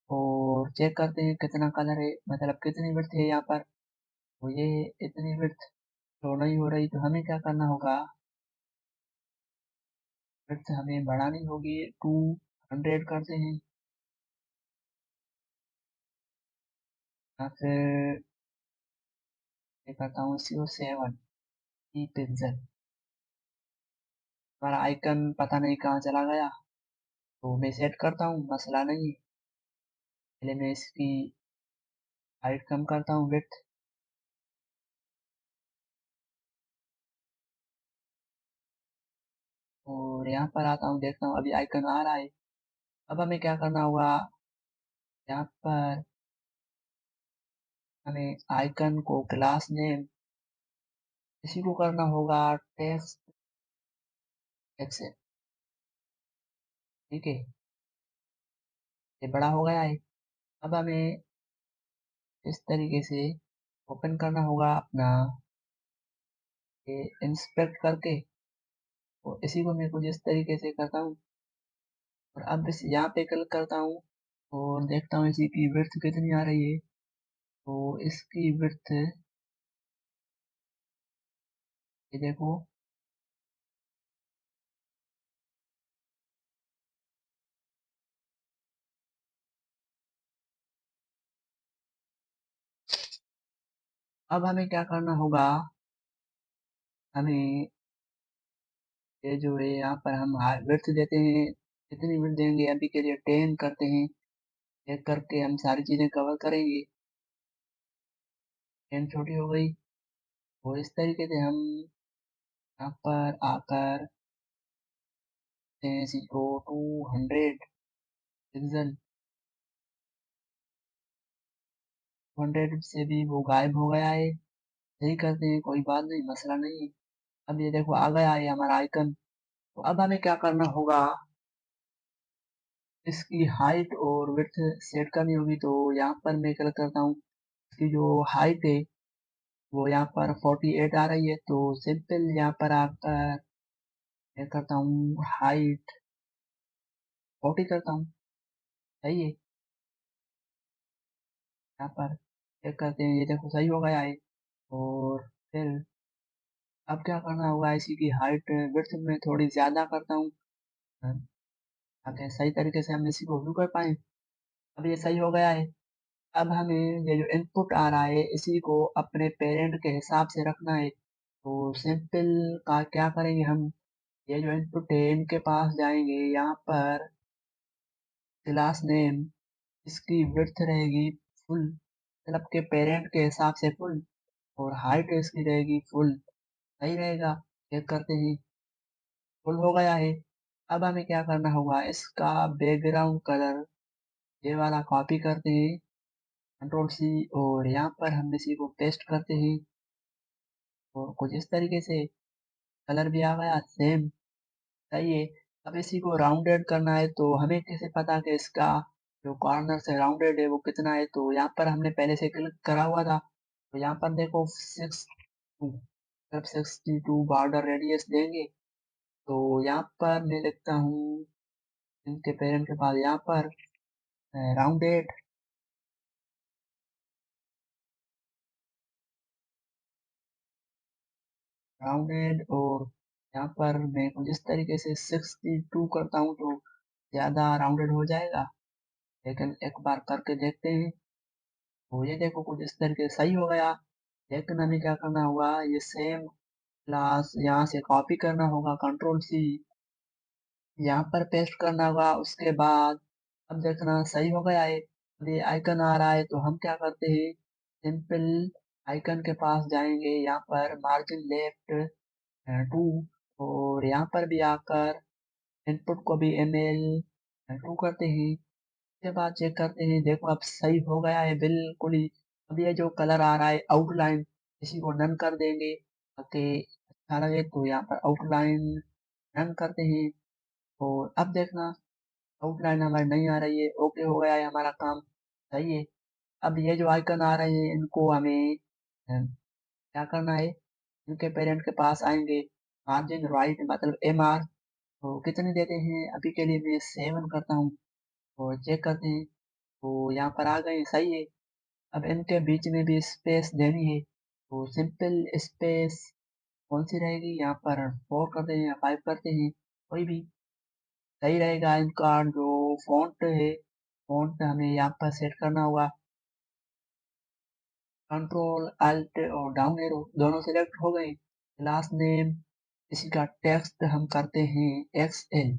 और चेक करते हैं कितना कलर है, मतलब कितनी विड्थ है यहाँ पर। तो ये इतनी विड्थ शो नहीं हो रही, तो हमें क्या करना होगा, विड्थ हमें बढ़ानी होगी। 200 करते हैं, या फिर ये करता हूँ 07 पिक्सल। हमारा आइकन पता नहीं कहाँ चला गया, तो मैं सेट करता हूँ, मसला नहीं। पहले मैं इसकी हाइट कम करता हूँ, विड्थ। और यहाँ पर आता हूँ, देखता हूँ अभी आइकन आ रहा है। अब हमें क्या करना होगा, यहाँ पर हमें आइकन को क्लास नेम इसी को करना होगा टेक्स्ट एक्सेल। ठीक है, ये बड़ा हो गया है। अब हमें इस तरीके से ओपन करना होगा अपना, ये इंस्पेक्ट करके, और इसी को मैं कुछ इस तरीके से करता हूँ। और अब इस यहाँ पे क्लिक करता हूँ और देखता हूँ इसी की विड्थ कितनी आ रही है। तो इसकी विड्थ, ये देखो, अब हमें क्या करना होगा, हमें ये जो है यहाँ पर हम विड्थ देते हैं, कितनी विड्थ देंगे, अभी के लिए 10 करते हैं। चेक करके हम सारी चीजें कवर करेंगे। 10 छोटी हो गई, और इस तरीके से हम यहाँ पर आकर इसी को 200 पिक्सल, 200 से भी वो गायब हो गया है। यही करते हैं, कोई बात नहीं, मसला नहीं। अब ये देखो आ गया है हमारा आइकन। तो अब हमें क्या करना होगा, इसकी हाइट और विड्थ सेट करनी होगी। तो यहाँ पर मैं क्या करता हूँ, इसकी जो हाइट है वो यहाँ पर 48 आ रही है। तो सिंपल यहाँ पर आकर मैं करता हूँ हाइट 40 करता हूँ। सही है, यहाँ पर चेक करते हैं, ये देखो सही हो गया है। और फिर अब क्या करना होगा, इसी की हाइट विड्थ में थोड़ी ज्यादा करता हूँ, ताकि सही तरीके से हम इसी को व्यू कर पाए। अब ये सही हो गया है। अब हमें ये जो इनपुट आ रहा है इसी को अपने पेरेंट के हिसाब से रखना है। तो सिंपल का क्या करेंगे हम, ये जो इनपुट है इनके पास जाएंगे, यहाँ पर क्लास नेम, इसकी विड्थ रहेगी फुल, मतलब के पेरेंट के हिसाब से फुल, और हाइट इसकी रहेगी फुल। सही रहेगा। चेक करते हैं, फुल हो गया है। अब हमें क्या करना होगा, इसका बैकग्राउंड कलर ये वाला कॉपी करते हैं, कंट्रोल सी, और यहाँ पर हम इसी को पेस्ट करते हैं, और कुछ इस तरीके से कलर भी आ गया सेम। सही है। अब इसी को राउंडेड करना है, तो हमें कैसे पता कि इसका जो कॉर्नर से राउंडेड है वो कितना है, तो यहाँ पर हमने पहले से क्लिक करा हुआ था, तो यहाँ पर देखो 62, जब 62 बॉर्डर रेडियस देंगे, तो यहाँ पर मैं लिखता हूँ इनके पेरेंट के पास, यहाँ पर राउंडेड, राउंडेड, और यहाँ पर मैं कुछ इस तरीके से 62 करता हूँ, तो ज़्यादा राउंडेड हो जाएगा। लेकिन एक बार करके देखते हैं, तो ये देखो कुछ इस तरीके से सही हो गया। लेकिन हमें क्या करना होगा, ये सेम क्लास यहाँ से कॉपी करना होगा, कंट्रोल सी, यहाँ पर पेस्ट करना होगा। उसके बाद अब देखना सही हो गया है। अब ये आइकन आ रहा है, तो हम क्या करते हैं, सिंपल आइकन के पास जाएंगे, यहाँ पर मार्जिन लेफ्ट 2, और यहाँ पर भी आकर इनपुट को भी ml 2 करते हैं। उसके बाद चेक करते हैं, देखो अब सही हो गया है बिल्कुल ही। अब ये जो कलर आ रहा है आउटलाइन, इसी को नन कर देंगे ताकि अच्छा लगे, तो यहाँ पर आउटलाइन नन करते हैं, और अब देखना आउटलाइन हमारी नहीं आ रही है, ओके हो गया है हमारा काम। सही है। अब ये जो आइकन आ रहे हैं इनको हमें क्या करना है, इनके पेरेंट के पास आएंगे, मार्जिन राइट मतलब mr, तो कितने देते हैं, अभी के लिए मैं 7 करता हूँ, और चेक करते हैं, तो यहाँ पर आ गए, सही है। अब इनके बीच में भी स्पेस देनी है, तो सिंपल स्पेस कौन सी रहेगी, यहाँ पर 4 करते हैं या 5 करते हैं, कोई भी सही रहेगा। इनका जो फॉन्ट है, फॉन्ट हमें यहाँ पर सेट करना होगा, कंट्रोल अल्ट और डाउन एरो दोनों सिलेक्ट हो गए। क्लास नेम, इसी का टेक्स्ट हम करते हैं एक्सएल,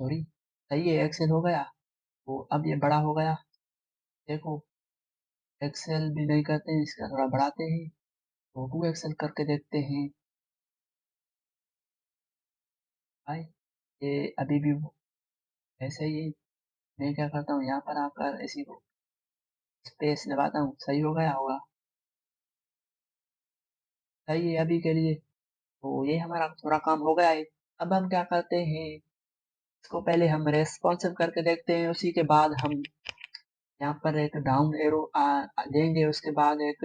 सॉरी, सही है, एक्सएल हो गया। तो अब ये बड़ा हो गया, देखो एक्सएल भी नहीं करते हैं, इसका थोड़ा बढ़ाते हैं, तो 2 एक्सएल करके देखते हैं। भाई ये अभी भी ऐसे ही है। मैं क्या करता हूँ, यहाँ पर आकर इसी को स्पेस दबाता हूँ, सही हो गया होगा। सही है अभी के लिए, तो ये हमारा थोड़ा काम हो गया है। अब हम क्या करते हैं, इसको पहले हम रेस्पॉन्सिव करके देखते हैं, उसी के बाद हम यहाँ पर एक डाउन एरो देंगे, उसके बाद एक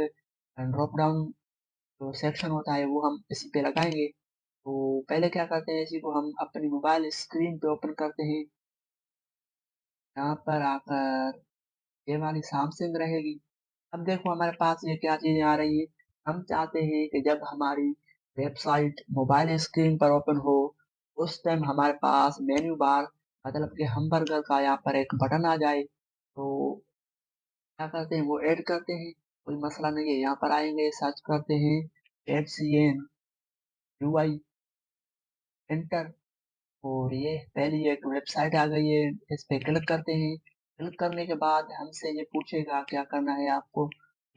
ड्रॉप डाउन जो सेक्शन होता है वो हम इसी पे लगाएंगे। तो पहले क्या करते हैं, इसी को हम अपनी मोबाइल स्क्रीन पे ओपन करते हैं, यहाँ पर आकर ये वाली सैमसंग रहेगी। अब देखो हमारे पास ये क्या चीजें आ रही है, हम चाहते हैं कि जब हमारी वेबसाइट मोबाइल स्क्रीन पर ओपन हो, उस टाइम हमारे पास मेन्यू बार मतलब कि हमबर्गर का यहाँ पर एक बटन आ जाए, तो क्या करते हैं वो ऐड करते हैं, कोई मसला नहीं है। यहाँ पर आएंगे, सर्च करते हैं HCN UI, एंटर, और ये पहली एक वेबसाइट आ गई है, इस पे क्लिक करते हैं। क्लिक करने के बाद हमसे ये पूछेगा क्या करना है आपको,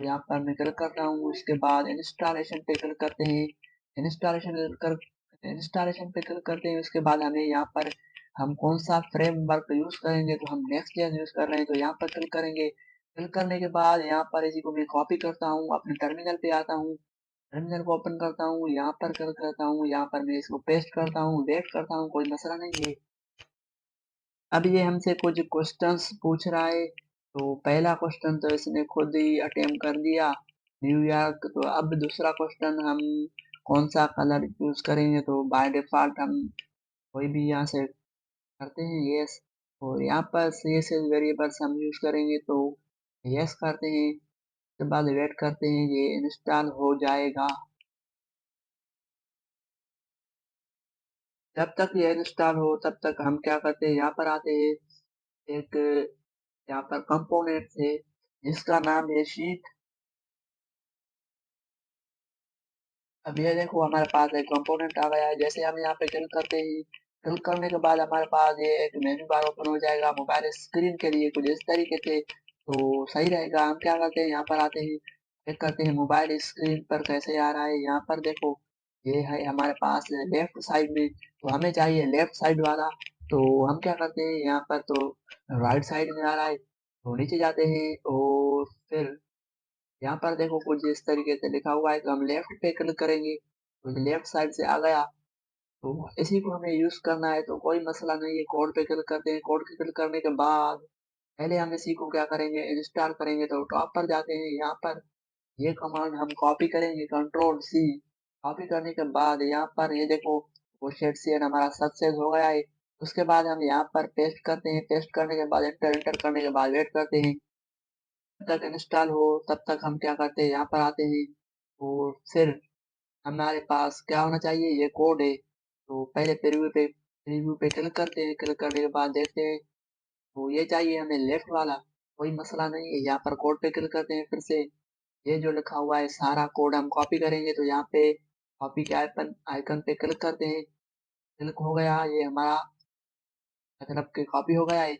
तो यहाँ पर मैं क्लिक करता हूँ। उसके बाद इंस्टॉलेशन पे क्लिक करते हैं, इंस्टॉलेशन कर इंस्टॉलेशन पे क्लिक करते हैं। उसके बाद हमें यहाँ पर हम कौन सा फ्रेमवर्क यूज करेंगे, तो हम नेक्स्ट जेएस यूज कर रहे हैं, तो यहाँ पर क्लिक करेंगे। क्लिक करने के बाद यहाँ पर इसी को मैं कॉपी करता हूँ, अपने टर्मिनल पे आता हूँ, टर्मिनल को ओपन करता हूँ, यहाँ पर क्लिक करता हूँ, यहाँ पर मैं इसको पेस्ट करता हूँ, वेट करता हूँ, कोई मसला नहीं है। अब ये हमसे कुछ क्वेश्चंस पूछ रहा है, तो पहला क्वेश्चन तो इसने खुद ही अटेम्प्ट कर दिया, न्यूयॉर्क। तो अब दूसरा क्वेश्चन हम कौन सा कलर यूज करेंगे, तो बाय डिफॉल्ट हम कोई भी यहाँ से करते हैं यस, और यहाँ पर CSS वेरिएबल्स हम यूज करेंगे, तो यस करते हैं। उसके बाद वेट करते हैं, ये इंस्टॉल हो जाएगा। जब तक ये इंस्टॉल हो तब तक हम क्या करते हैं, यहाँ पर आते हैं, एक यहाँ पर कंपोनेंट है जिसका नाम है शीट। अब ये देखो हमारे पास एक कंपोनेंट आ गया है, जैसे हम यहाँ पे क्लिक करते हैं, क्लिक करने के बाद हमारे पास ये एक मेन्यू बार ओपन हो जाएगा मोबाइल स्क्रीन के लिए कुछ इस तरीके से। तो सही रहेगा। हम क्या करते हैं, यहाँ पर आते हैं, चेक करते हैं मोबाइल स्क्रीन पर कैसे आ रहा है। यहाँ पर देखो ये है हमारे पास लेफ्ट साइड में, तो हमें चाहिए लेफ्ट साइड वाला। तो हम क्या करते हैं, यहाँ पर तो राइट साइड में आ रहा है, तो नीचे जाते हैं और फिर यहाँ पर देखो कुछ इस तरीके से लिखा हुआ है, तो हम लेफ्ट पे क्लिक करेंगे तो लेफ्ट साइड से आ गया। तो इसी को हमें यूज करना है, तो कोई मसला नहीं है। कोड पे क्लिक करते हैं, कोड पे क्लिक करने के बाद पहले हम इसी को क्या करेंगे, इंस्टॉल करेंगे। तो टॉप पर जाते हैं, यहाँ पर ये कमांड हम कॉपी करेंगे, कंट्रोल सी। कॉपी करने के बाद यहाँ पर ये देखो वो शेड से हमारा सक्सेस हो गया है। उसके बाद हम यहाँ पर पेस्ट करते हैं, पेस्ट करने के बाद एंटर, एंटर करने के बाद वेट करते हैं तब तक इंस्टॉल हो। तब तक हम क्या करते हैं, यहाँ पर आते हैं और फिर हमारे पास क्या होना चाहिए, ये कोड है। तो पहले प्रीव्यू पे क्लिक करते हैं, क्लिक करने के बाद देखते हैं, तो ये चाहिए हमें लेफ्ट वाला। कोई मसला नहीं है, यहाँ पर कोड पे क्लिक करते हैं फिर से। ये जो लिखा हुआ है सारा कोड हम कॉपी करेंगे, तो यहाँ पे कॉपी के आइकन आइकन पे क्लिक करते हैं। क्लिक हो गया, ये हमारा मतलब कि कॉपी हो गया है।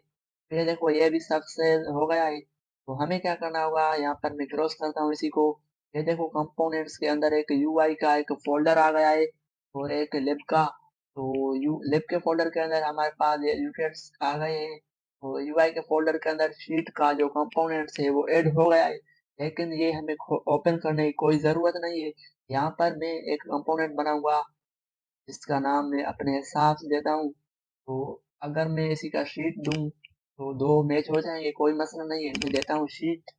फिर देखो ये भी सक्सेस हो गया है। तो हमें क्या करना होगा, यहाँ पर मैं क्रॉस करता हूँ इसी को। ये देखो कंपोनेंट्स के अंदर एक यूआई का एक फोल्डर आ गया है और एक लिब का। तो लिब के फोल्डर के अंदर हमारे पास ये यूटेट्स आ गए हैं। तो यूआई के फोल्डर के अंदर शीट का जो कंपोनेंट्स है वो ऐड हो गया है, लेकिन ये हमें ओपन करने की कोई जरूरत नहीं है। यहाँ पर मैं एक कंपोनेंट बनाऊंगा जिसका नाम मैं अपने हिसाब से देता हूँ। तो अगर मैं इसी का शीट दूं तो दो मैच हो जाएंगे, कोई मसला नहीं है। मैं देता हूँ sheet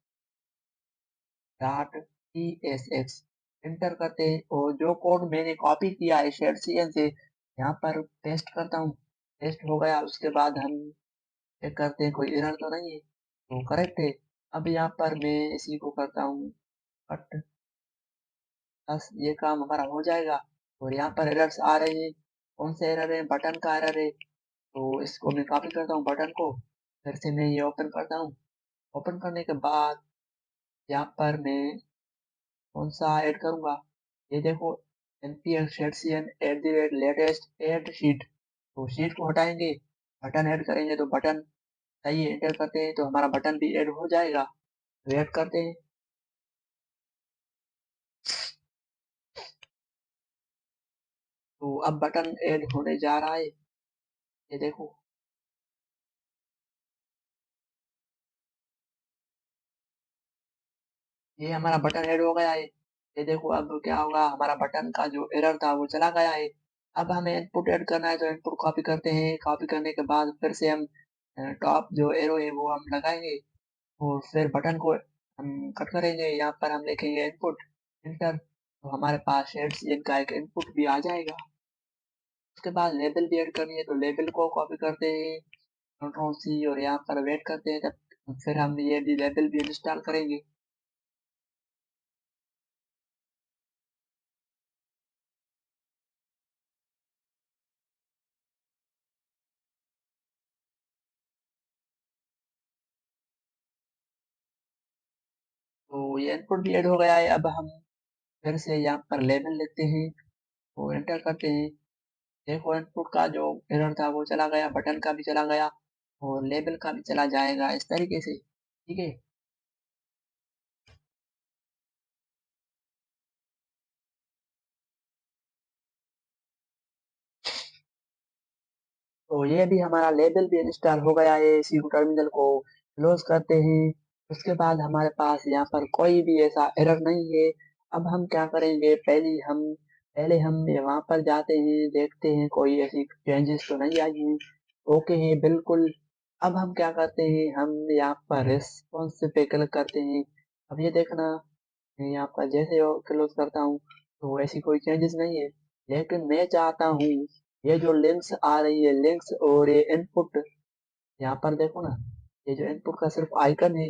dot T S x, enter करते हैं और जो कोड मैंने कॉपी किया है शेड सीएन से यहाँ पर पेस्ट करता हूँ। पेस्ट हो गया, उसके बाद हम चेक करते हैं कोई एरर तो नहीं है, तो करेक्ट है। अब यहाँ पर मैं इसी को करता हूँ कट, बस ये काम हमारा हो जाएगा। और यहाँ पर एरर्स आ रहे हैं, कौन से एरर है, बटन का एरर है। तो इसको मैं कॉपी करता हूँ बटन को, फिर से मैं ये ओपन करता हूँ। ओपन करने के बाद यहाँ पर मैं कौन सा ऐड करूँगा, ये देखो npm setcn @latest add sheet. तो शीट को हटाएंगे, बटन ऐड करेंगे तो बटन सही है, एंटर करते हैं तो हमारा बटन भी ऐड हो जाएगा। वेट करते हैं। तो अब बटन ऐड होने जा रहा है, ये देखो। ये हमारा बटन ऐड हो गया है। ये देखो अब क्या होगा, हमारा बटन का जो एरर था वो चला गया है। अब हमें इनपुट ऐड करना है, तो इनपुट कॉपी करते हैं। कॉपी करने के बाद फिर से हम टॉप जो एरो है वो हम लगाएंगे और फिर बटन को हम कट करेंगे। यहाँ पर हम लिखेंगे इनपुट, इंटर, तो हमारे पास शेड्स इनका एक इनपुट भी आ जाएगा। उसके बाद लेबल भी ऐड करनी है, तो लेबल को कॉपी करते हैं, कंट्रोल सी, और यहाँ पर वेट करते हैं तब फिर हम ये भी लेबल भी इंस्टॉल करेंगे। तो ये इनपुट भी ऐड हो गया है। अब हम फिर से यहाँ पर लेबल लिखते हैं और एंटर करते हैं। देखो इनपुट का जो एरर था वो चला गया, बटन का भी चला गया और लेबल का भी चला जाएगा इस तरीके से, ठीक है। तो ये भी हमारा लेबल भी इंस्टॉल हो गया है। इसी को टर्मिनल को क्लोज करते हैं। उसके बाद हमारे पास यहाँ पर कोई भी ऐसा एरर नहीं है। अब हम क्या करेंगे, पहले हम वहाँ पर जाते हैं, देखते हैं कोई ऐसी चेंजेस तो नहीं आई हैं। ओके है बिल्कुल। अब हम क्या करते हैं, हम यहाँ पर रेस्पॉन्स पे क्लिक करते हैं। अब ये देखना, मैं यहाँ पर जैसे क्लोज करता हूँ तो ऐसी कोई चेंजेस नहीं है, लेकिन मैं चाहता हूँ ये जो लिंक्स आ रही है, लिंक्स और ये इनपुट, यहाँ पर देखो ना, ये जो इनपुट का सिर्फ आइकन है।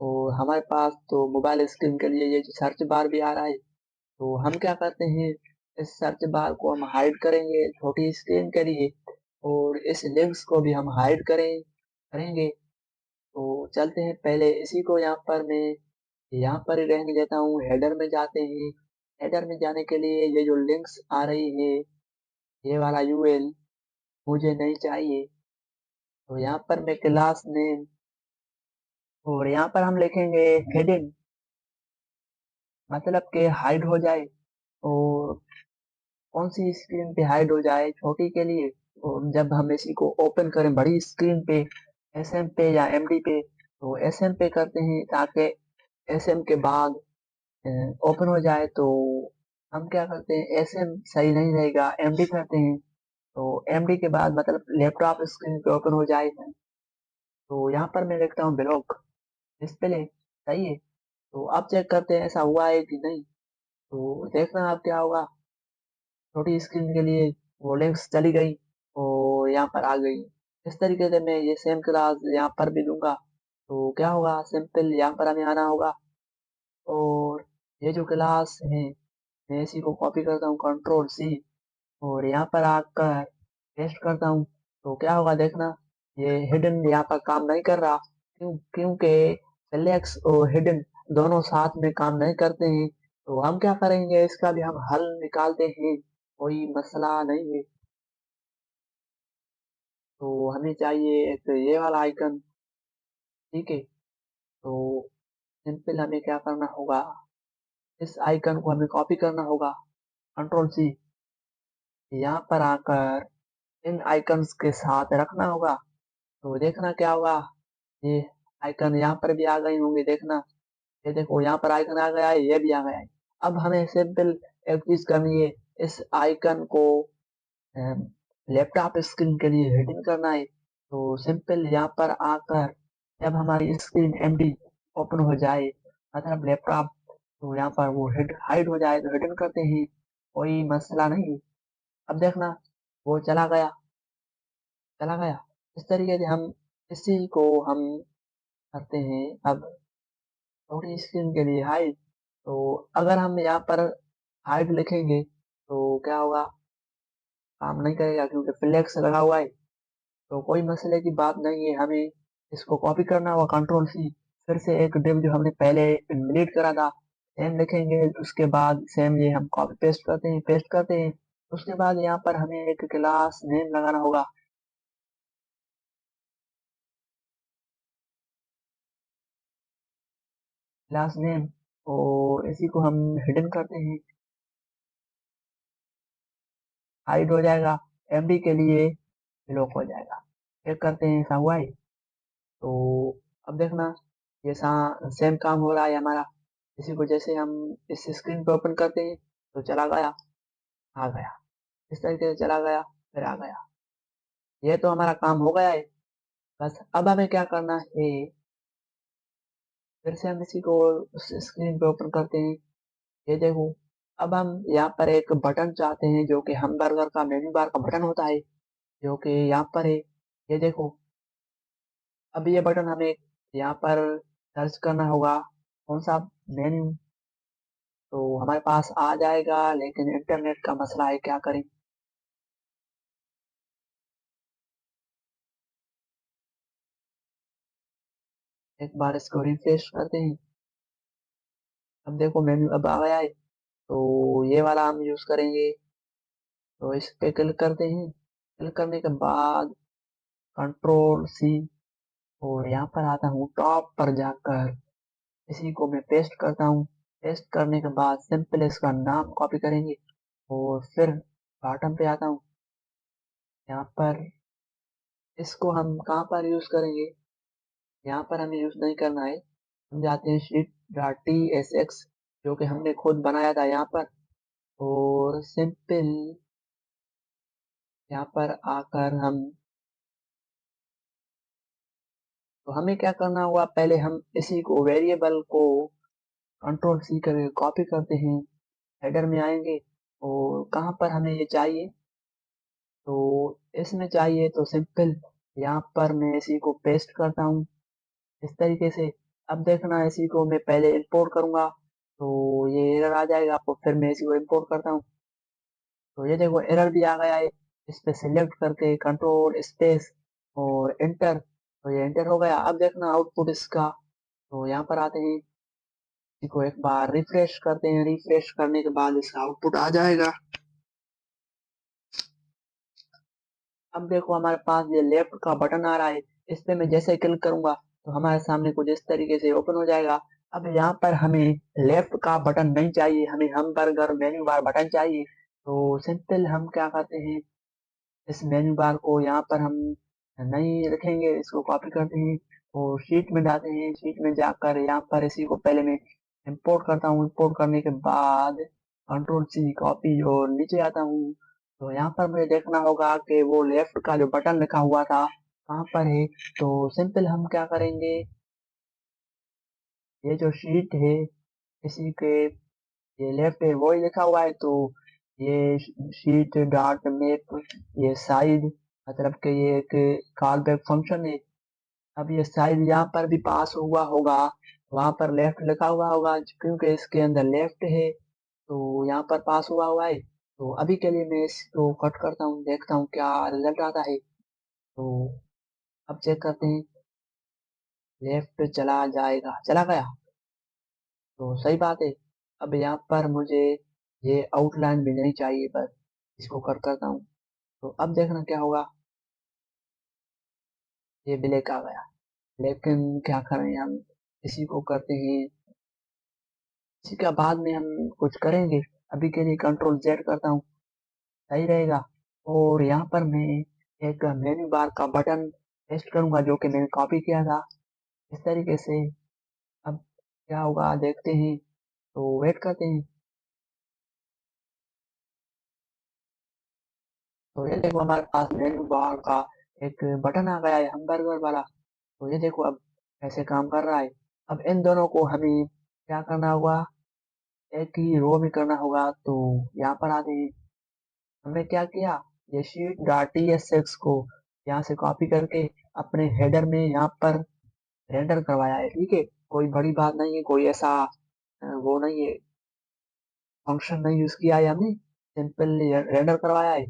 और हमारे पास तो मोबाइल स्क्रीन के लिए ये जो सर्च बार भी आ रहा है, तो हम क्या करते हैं, इस सर्च बार को हम हाइड करेंगे छोटी स्क्रीन के लिए, और इस लिंक्स को भी हम हाइड करेंगे। तो चलते हैं, पहले इसी को यहाँ पर ही रहने देता हूँ। हेडर में जाते हैं। हेडर में जाने के लिए ये जो लिंक्स आ रही है, ये वाला यूएल, मुझे नहीं चाहिए। तो यहाँ पर मैं क्लास नेम और यहाँ पर हम लिखेंगे हिडन, मतलब कि हाइड हो जाए। और कौन सी स्क्रीन पे हाइड हो जाए, छोटी के लिए। और जब हम इसी को ओपन करें बड़ी स्क्रीन पे, एसएम पे या एमडी पे, तो एसएम पे करते हैं ताकि एसएम के बाद ओपन हो जाए। तो हम क्या करते हैं, एसएम सही नहीं रहेगा, एमडी करते हैं। तो एमडी के बाद मतलब लैपटॉप स्क्रीन पे ओपन हो जाए। तो यहाँ पर मैं लिखता हूँ ब्लॉक डिस्प्ले, सही है। तो अब चेक करते हैं ऐसा हुआ है कि नहीं। तो देखना अब क्या होगा, छोटी स्क्रीन के लिए वो लिंक्स चली गई और यहाँ पर आ गई। इस तरीके से मैं ये सेम क्लास यहाँ पर भी दूंगा। तो क्या होगा, सिंपल यहाँ पर हमें आना होगा और ये जो क्लास है मैं इसी को कॉपी करता हूँ, कंट्रोल सी, और यहाँ पर आकर पेस्ट करता हूँ। तो क्या होगा देखना, ये हिडन यहाँ पर काम नहीं कर रहा। क्योंकि सेलेक्ट और हिडन दोनों साथ में काम नहीं करते हैं। तो हम क्या करेंगे, इसका भी हम हल निकालते हैं, कोई मसला नहीं है। तो हमें चाहिए एक ये वाला आइकन, ठीक है। तो सिंपल हमें क्या करना होगा, इस आइकन को हमें कॉपी करना होगा, कंट्रोल सी, यहाँ पर आकर इन आइकन्स के साथ रखना होगा। तो देखना क्या होगा, ये आइकन यहाँ पर भी आ गए होंगे, देखना। ये देखो यहाँ पर आइकन आ गया है, ये भी आ गया है। अब हमें सिंपल एक चीज करनी है, इस आइकन को लैपटॉप स्क्रीन के लिए हेडिंग करना है। तो सिंपल यहाँ पर आकर जब हमारी स्क्रीन एमडी ओपन हो जाए, मतलब लैपटॉप, तो यहाँ पर वो हेड हाइड हो जाए तो हेडिंग करते हैं, कोई मसला नहीं। अब देखना वो चला गया, चला गया। इस तरीके से हम इसी को हम करते हैं। अब थोड़ी स्क्रीन के लिए हाइड, तो अगर हम यहाँ पर हाइड लिखेंगे तो क्या होगा, काम नहीं करेगा क्योंकि फ्लेक्स लगा हुआ है। तो कोई मसले की बात नहीं है, हमें इसको कॉपी करना होगा, कंट्रोल सी, फिर से एक डिव जो हमने पहले डिलीट करा था सेम लिखेंगे। उसके बाद सेम ये हम कॉपी पेस्ट करते हैं, पेस्ट करते हैं। उसके बाद यहाँ पर हमें एक क्लास नेम लगाना होगा, क्लास नेम, और इसी को हम हिडन करते हैं, हाइड हो जाएगा, एमडी के लिए लॉक हो जाएगा। चेक करते हैं ऐसा हुआ है। तो अब देखना ये सेम काम हो रहा है हमारा। इसी को जैसे हम इस स्क्रीन पे ओपन करते हैं तो चला गया, आ गया, इस तरीके से चला गया, फिर आ गया। ये तो हमारा काम हो गया है। बस अब हमें क्या करना है, फिर से हम इसी को उस स्क्रीन पे ओपन करते हैं। ये देखो, अब हम यहाँ पर एक बटन चाहते हैं जो कि हमबर्गर का मेन्यू बार का बटन होता है, जो कि यहाँ पर है। ये देखो, अब ये बटन हमें यहाँ पर सर्च करना होगा, कौन सा मेन्यू। तो हमारे पास आ जाएगा, लेकिन इंटरनेट का मसला है, क्या करें। एक बार इसको रिफ्रेश करते हैं। अब देखो मेन्यू अब आ गया है, तो ये वाला हम यूज करेंगे। तो इस पे क्लिक करते हैं, क्लिक करने के बाद कंट्रोल सी, और यहाँ पर आता हूँ टॉप पर जाकर इसी को मैं पेस्ट करता हूँ। पेस्ट करने के बाद सिंपल इसका नाम कॉपी करेंगे और फिर बॉटम पे आता हूँ। यहाँ पर इसको हम कहाँ पर यूज करेंगे, यहाँ पर हमें यूज नहीं करना है। हम जाते हैं sheet dot T S x, जो कि हमने खुद बनाया था यहाँ पर। और सिंपल यहाँ पर आकर हम, तो हमें क्या करना होगा, पहले हम इसी को वेरिएबल को कंट्रोल सी करके कॉपी करते हैं, हेडर में आएंगे और कहाँ पर हमें ये चाहिए, तो इसमें चाहिए। तो सिंपल यहाँ पर मैं इसी को पेस्ट करता हूँ इस तरीके से। अब देखना इसी को मैं पहले इंपोर्ट करूंगा तो ये एरर आ जाएगा, आपको फिर मैं इसी को इंपोर्ट करता हूँ। तो ये देखो एरर भी आ गया है। इस पे सिलेक्ट करके कंट्रोल स्पेस और एंटर, तो ये एंटर हो गया। अब देखना आउटपुट इसका, तो यहाँ पर आते हैं, इसी को एक बार रिफ्रेश करते हैं, रिफ्रेश करने के बाद इसका आउटपुट आ जाएगा। अब देखो हमारे पास ये लेफ्ट का बटन आ रहा है, इस पे मैं जैसे क्लिक करूंगा तो हमारे सामने कुछ इस तरीके से ओपन हो जाएगा। अब यहाँ पर हमें लेफ्ट का बटन नहीं चाहिए, हमें हमबर्गर मेन्यू बार बटन चाहिए। तो सिंपल हम क्या करते हैं, इस मेन्यू बार को यहाँ पर हम नहीं रखेंगे, इसको कॉपी करते हैं और शीट में डालते हैं। शीट में जाकर यहाँ पर इसी को पहले मैं इंपोर्ट करता हूँ। इंपोर्ट करने के बाद कंट्रोल सी कॉपी और नीचे आता हूँ। तो यहाँ पर मुझे देखना होगा कि वो लेफ्ट का जो बटन लिखा हुआ था कहाँ पर है। तो सिंपल हम क्या करेंगे, ये जो शीट है इसी के ये लेफ्ट है वही लिखा हुआ है। तो ये शीट डॉट मैप ये साइज मतलब कि ये एक कॉल बैक फंक्शन है। अब ये साइज यहाँ पर भी पास हुआ होगा, वहां पर लेफ्ट लिखा हुआ होगा क्योंकि इसके अंदर लेफ्ट है तो यहाँ पर पास हुआ हुआ है। तो अभी के लिए मैं इसको कट करता हूँ, देखता हूँ क्या रिजल्ट आता है। तो अब चेक करते हैं, लेफ्ट चला जाएगा, चला गया तो सही बात है। अब यहाँ पर मुझे ये आउटलाइन भी नहीं चाहिए, बस इसको कट करता हूँ। तो अब देखना क्या होगा, ये ब्लैक आ गया। लेकिन क्या करें, हम इसी को करते हैं, इसी के बाद में हम कुछ करेंगे। अभी के लिए कंट्रोल जेड करता हूँ, सही रहेगा। और यहाँ पर मैं एक मेन्यू बार का बटन पेस्ट करूंगा जो कि मैंने कॉपी किया था इस तरीके से। अब क्या होगा देखते हैं, तो वेट करते हैं। तो ये देखो हमारे पास मेन्यू बार का एक बटन आ गया है हमबर्गर वाला। तो ये देखो अब कैसे काम कर रहा है। अब इन दोनों को हमें क्या करना होगा, एक ही रो में करना होगा। तो यहाँ पर आते हैं, हमने क्या किया, ये शीट डॉट टीएसएक्स को यहाँ से कॉपी करके अपने हेडर में यहाँ पर रेंडर करवाया है। ठीक है, कोई बड़ी बात नहीं है, कोई ऐसा वो नहीं है, फंक्शन नहीं यूज किया है हमने, सिंपल रेंडर करवाया है।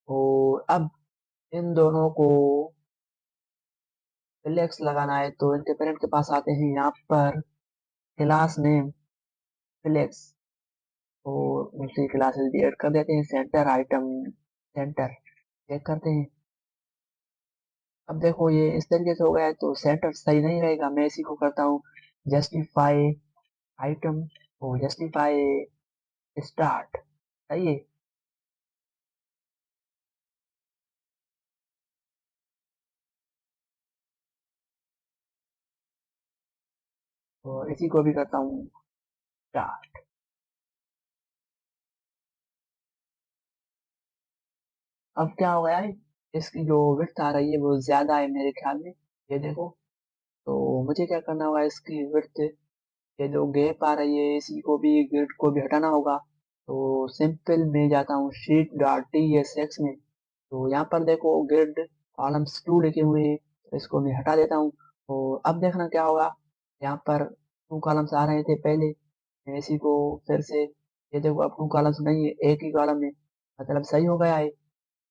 और अब इन दोनों को फ्लेक्स लगाना है तो इनके पेरेंट के पास आते हैं, यहाँ पर क्लास नेम फ्लेक्स और उसी क्लासेस भी ऐड कर देते हैं, सेंटर आइटम सेंटर चेक करते हैं। अब देखो ये इस तरीके से हो गया है तो सेंटर सही नहीं रहेगा, मैं इसी को करता हूँ जस्टिफाई आइटम और जस्टिफाई स्टार्ट, सही है। और इसी को भी करता हूँ स्टार्ट। अब क्या हो गया है, इसकी जो विड्थ आ रही है वो ज्यादा है मेरे ख्याल में, ये देखो। तो मुझे क्या करना होगा, इसकी विड्थ ये जो गैप आ रही है इसी को भी ग्रिड को भी हटाना होगा। तो सिंपल मैं जाता हूँ sheet dot T S x में। तो यहाँ पर देखो ग्रिड कॉलम्स 2 लिखे हुए हैं, तो इसको मैं हटा देता हूँ। और अब देखना क्या होगा, यहाँ पर 2 कॉलम्स आ रहे थे पहले, मैं इसी को फिर से, ये देखो अब 2 कॉलम्स नहीं है, एक ही कॉलम है, मतलब सही हो गया है।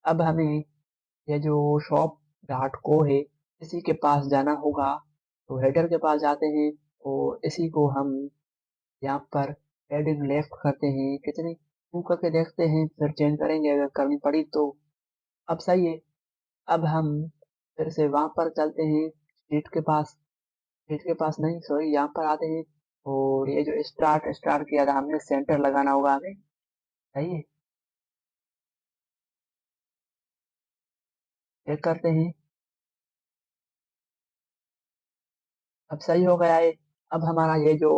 अब हमें ये जो शॉप डॉट को है इसी के पास जाना होगा। तो हेडर के पास जाते हैं और इसी को हम यहाँ पर हेडिंग लेफ्ट करते हैं, कितनी 2 करके देखते हैं, फिर चेंज करेंगे अगर करनी पड़ी तो। अब सही है। अब हम फिर से वहां पर चलते हैं शीट के पास, शीट के पास नहीं सॉरी यहाँ पर आते हैं। और ये जो स्टार्ट स्टार्ट किया था हमने, सेंटर लगाना होगा हमें, सही है। चेक करते हैं, अब सही हो गया है। अब हमारा ये जो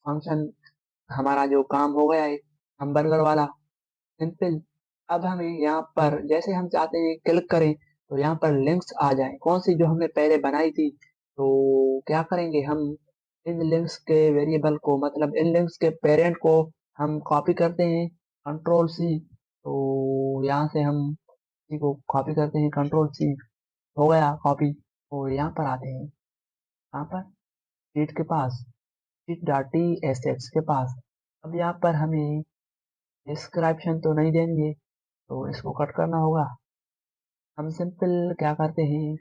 फंक्शन, हमारा जो काम हो गया है हमबर्गर वाला, सिंपल। अब हमें यहाँ पर जैसे हम चाहते हैं क्लिक करें तो यहाँ पर लिंक्स आ जाए, कौन सी जो हमने पहले बनाई थी। तो क्या करेंगे हम, इन लिंक्स के वेरिएबल को मतलब इन लिंक्स के पेरेंट को हम कॉपी करते हैं, कंट्रोल सी। तो यहाँ से हम इसी को कॉपी करते हैं, कंट्रोल सी, हो गया कॉपी। और यहाँ पर आते हैं, यहाँ पर शीट के पास, sheet dot T S X के पास। अब यहाँ पर हमें डिस्क्रिप्शन तो नहीं देंगे तो इसको कट करना होगा। हम सिंपल क्या करते हैं,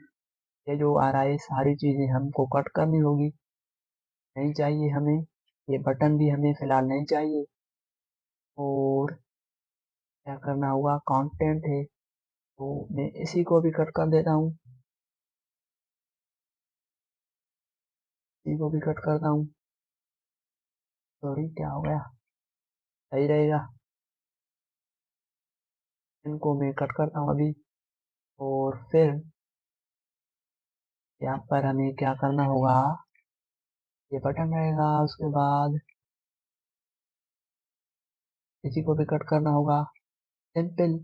ये जो आ रहा है सारी चीजें हमको कट करनी होगी, नहीं चाहिए हमें, ये बटन भी हमें फिलहाल नहीं चाहिए। और क्या करना होगा, कंटेंट है तो मैं इसी को भी कट कर देता हूँ, इसी को भी कट करता हूँ। सॉरी, क्या हो गया, सही रहेगा। इनको मैं कट करता हूँ अभी। और फिर यहाँ पर हमें क्या करना होगा, ये बटन रहेगा, उसके बाद इसी को भी कट करना होगा। सिंपल,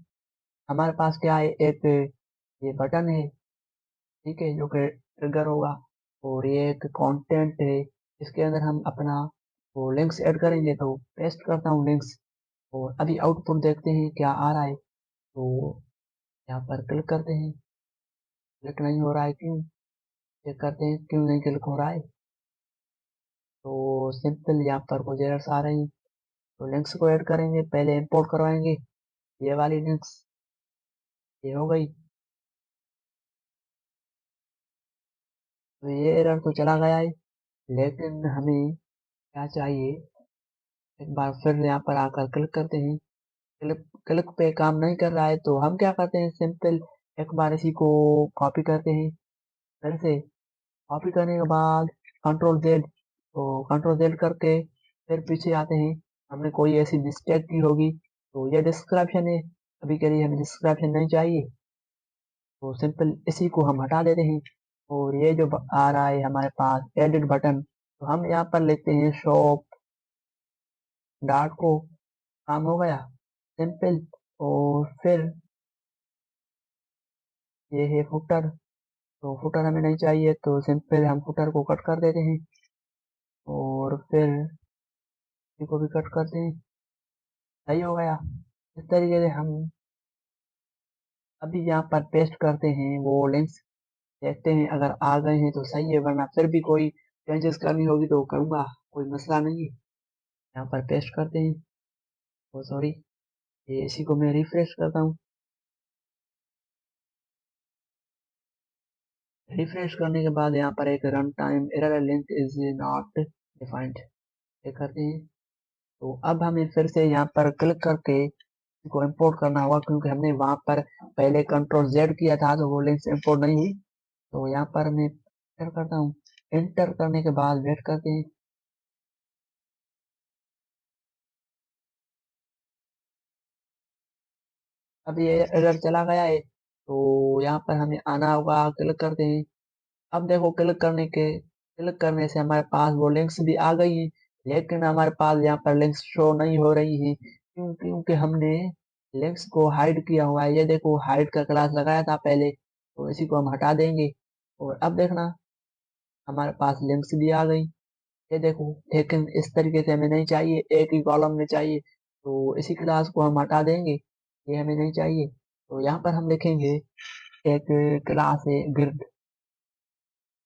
हमारे पास क्या है, एक ये बटन है, ठीक है, जो कि ट्रिगर होगा। और ये एक कंटेंट है, इसके अंदर हम अपना वो लिंक्स ऐड करेंगे। तो पेस्ट करता हूँ लिंक्स, और अभी आउटपुट देखते हैं क्या आ रहा है। तो यहाँ पर क्लिक करते हैं, क्लिक नहीं हो रहा है, क्यों, चेक करते हैं क्यों नहीं क्लिक हो रहा है। तो सिंपल यहाँ पर कुछ एरर्स आ रहे हैं। तो लिंक्स को ऐड करेंगे, पहले इंपोर्ट करवाएंगे ये वाली लिंक्स, ये हो गई। तो ये एरर तो चला गया है, लेकिन हमें क्या चाहिए, एक बार फिर यहाँ पर आकर क्लिक करते हैं। क्लिक क्लिक पे काम नहीं कर रहा है, तो हम क्या करते हैं, सिंपल एक बार इसी को कॉपी करते हैं। फिर से कॉपी करने के बाद कंट्रोल जेड, तो कंट्रोल जेड करके फिर पीछे आते हैं। हमने कोई ऐसी मिस्टेक की होगी, तो ये डिस्क्रिप्शन है, अभी के लिए हमें डिस्क्रिप्शन नहीं चाहिए। तो सिंपल इसी को हम हटा देते हैं। और ये जो आ रहा है हमारे पास एडिट बटन, तो हम यहाँ पर लेते हैं शॉप डार्ट को, काम हो गया, सिंपल। और फिर ये है फुटर, तो फुटर हमें नहीं चाहिए, तो सिंपल हम फुटर को कट कर देते हैं। और फिर इसी को भी कट करते हैं, सही हो गया। इस तरीके से हम अभी यहाँ पर पेस्ट करते हैं वो लिंक्स, देखते हैं अगर आ गए हैं तो सही है, वरना फिर भी कोई चेंजेस करनी होगी तो करूँगा, कोई मसला नहीं है। यहाँ पर पेस्ट करते हैं। ओ सॉरी, ये इसी को मैं रिफ्रेश करता हूँ। रिफ्रेश करने के बाद यहाँ पर एक run time error link is not defined, ये करते हैं। तो अब हमें फिर से यहाँ पर क्लिक करके इसको इंपोर्ट करना होगा, क्योंकि हमने वहां पर पहले कंट्रोल जेड किया था तो वो लिंक्स इंपोर्ट नहीं हुई। तो यहाँ पर मैं एंटर करता हूँ, एंटर करने के बाद वेट करते हैं। अब ये एरर चला गया है, तो यहाँ पर हमें आना होगा, क्लिक करते हैं। अब देखो क्लिक करने से हमारे पास वो लिंक्स भी आ गई हैं, लेकिन हमारे पास यहाँ पर लिंक्स शो नहीं हो रही है, क्योंकि हमने लिंक्स को हाइड किया हुआ है। ये देखो हाइड का क्लास लगाया था पहले, तो इसी को हम हटा देंगे। और अब देखना, हमारे पास लिंक्स भी आ गई, ये देखो। लेकिन इस तरीके से हमें नहीं चाहिए, एक ही कॉलम में चाहिए, तो इसी क्लास को हम हटा देंगे, ये हमें नहीं चाहिए। तो यहाँ पर हम लिखेंगे, एक क्लास है ग्रिड,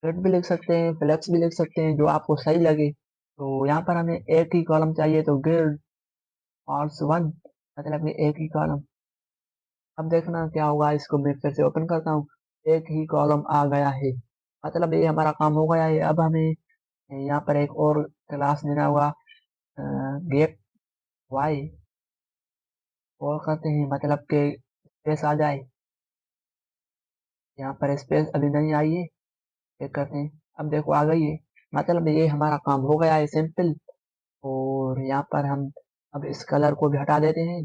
ग्रिड भी लिख सकते हैं, फ्लेक्स भी लिख सकते हैं, जो आपको सही लगे। तो यहाँ पर हमें एक ही कॉलम चाहिए, तो ग्रिड और वन, मतलब कि एक ही कॉलम। अब देखना क्या होगा, इसको मैं फिर से ओपन करता हूँ, एक ही कॉलम आ गया है, मतलब ये हमारा काम हो गया है। अब हमें यहाँ पर एक और क्लास देना होगा, गेट वाई, और करते हैं, मतलब कि स्पेस आ जाए। यहाँ पर स्पेस अभी नहीं आई है, चेक करते हैं। अब देखो आ गई है, मतलब ये हमारा काम हो गया है, सिंपल। और यहाँ पर हम अब इस कलर को भी हटा देते हैं,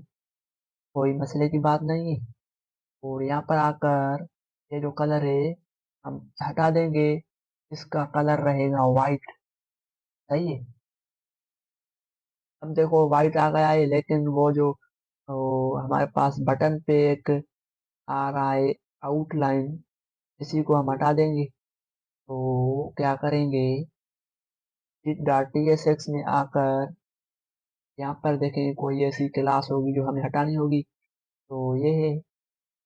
कोई मसले की बात नहीं है। और यहाँ पर आकर ये जो कलर है हम हटा देंगे, इसका कलर रहेगा वाइट, सही है। अब देखो वाइट आ गया है, लेकिन वो जो हमारे पास बटन पे एक आ रहा है आउटलाइन, इसी को हम हटा देंगे। तो क्या करेंगे, डॉट टीएसएक्स में आकर यहाँ पर देखें कोई ऐसी क्लास होगी जो हमें हटानी होगी, तो ये है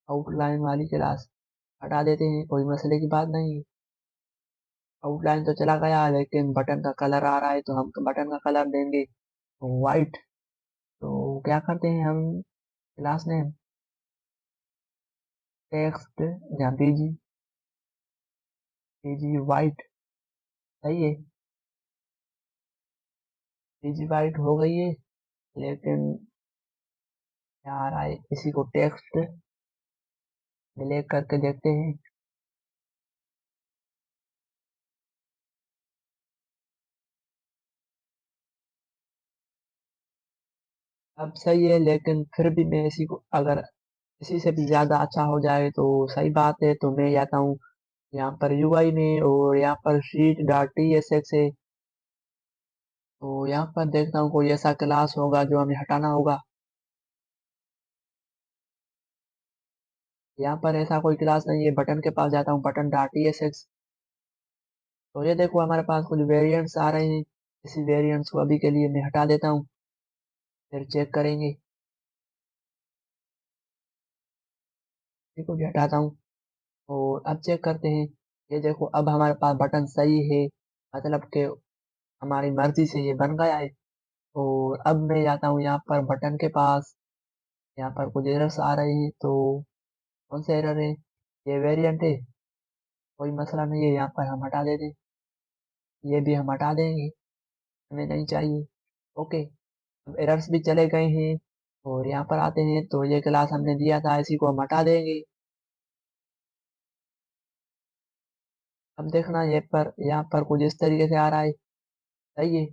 आउटलाइन वाली क्लास, हटा देते हैं, कोई मसले की बात नहीं है। आउटलाइन तो चला गया, लेकिन बटन का कलर आ रहा है, तो हम बटन का कलर देंगे वाइट। तो क्या करते हैं हम, क्लास नेम टेक्स्ट या बीजी, बीजी वाइट, सही है, बीजी वाइट हो गई है। लेकिन क्या आ रहा है, इसी को टेक्स्ट डिलीट करके देखते हैं। अब सही है, लेकिन फिर भी मैं इसी को अगर इसी से भी ज़्यादा अच्छा हो जाए तो सही बात है। तो मैं जाता हूँ यहाँ पर यूआई में और यहाँ पर sheet dot T S x है। तो यहाँ पर देखता हूँ कोई ऐसा क्लास होगा जो हमें हटाना होगा। यहाँ पर ऐसा कोई क्लास नहीं है। बटन के पास जाता हूँ, button dot T S X. तो ये देखो हमारे पास कुछ वेरिएंट्स आ रहे हैं। इसी वेरिएंट्स को अभी के लिए मैं हटा देता हूँ, फिर चेक करेंगे। इसी को भी हटाता हूँ और अब चेक करते हैं। ये देखो अब हमारे पास बटन सही है, मतलब कि हमारी मर्जी से ये बन गया है। और अब मैं जाता हूँ यहाँ पर बटन के पास। यहाँ पर कुछ एरर्स आ रहे हैं, तो कौन से एरर है? ये वेरिएंट है, कोई मसला नहीं है, यहाँ पर हम हटा देते हैं। ये भी हम हटा देंगे, हमें नहीं चाहिए। ओके, अब एरर्स भी चले गए हैं। और यहाँ पर आते हैं, तो ये क्लास हमने दिया था, इसी को हम हटा देंगे। अब देखना ये पर यहाँ पर कुछ इस तरीके से आ रहा है, सही है।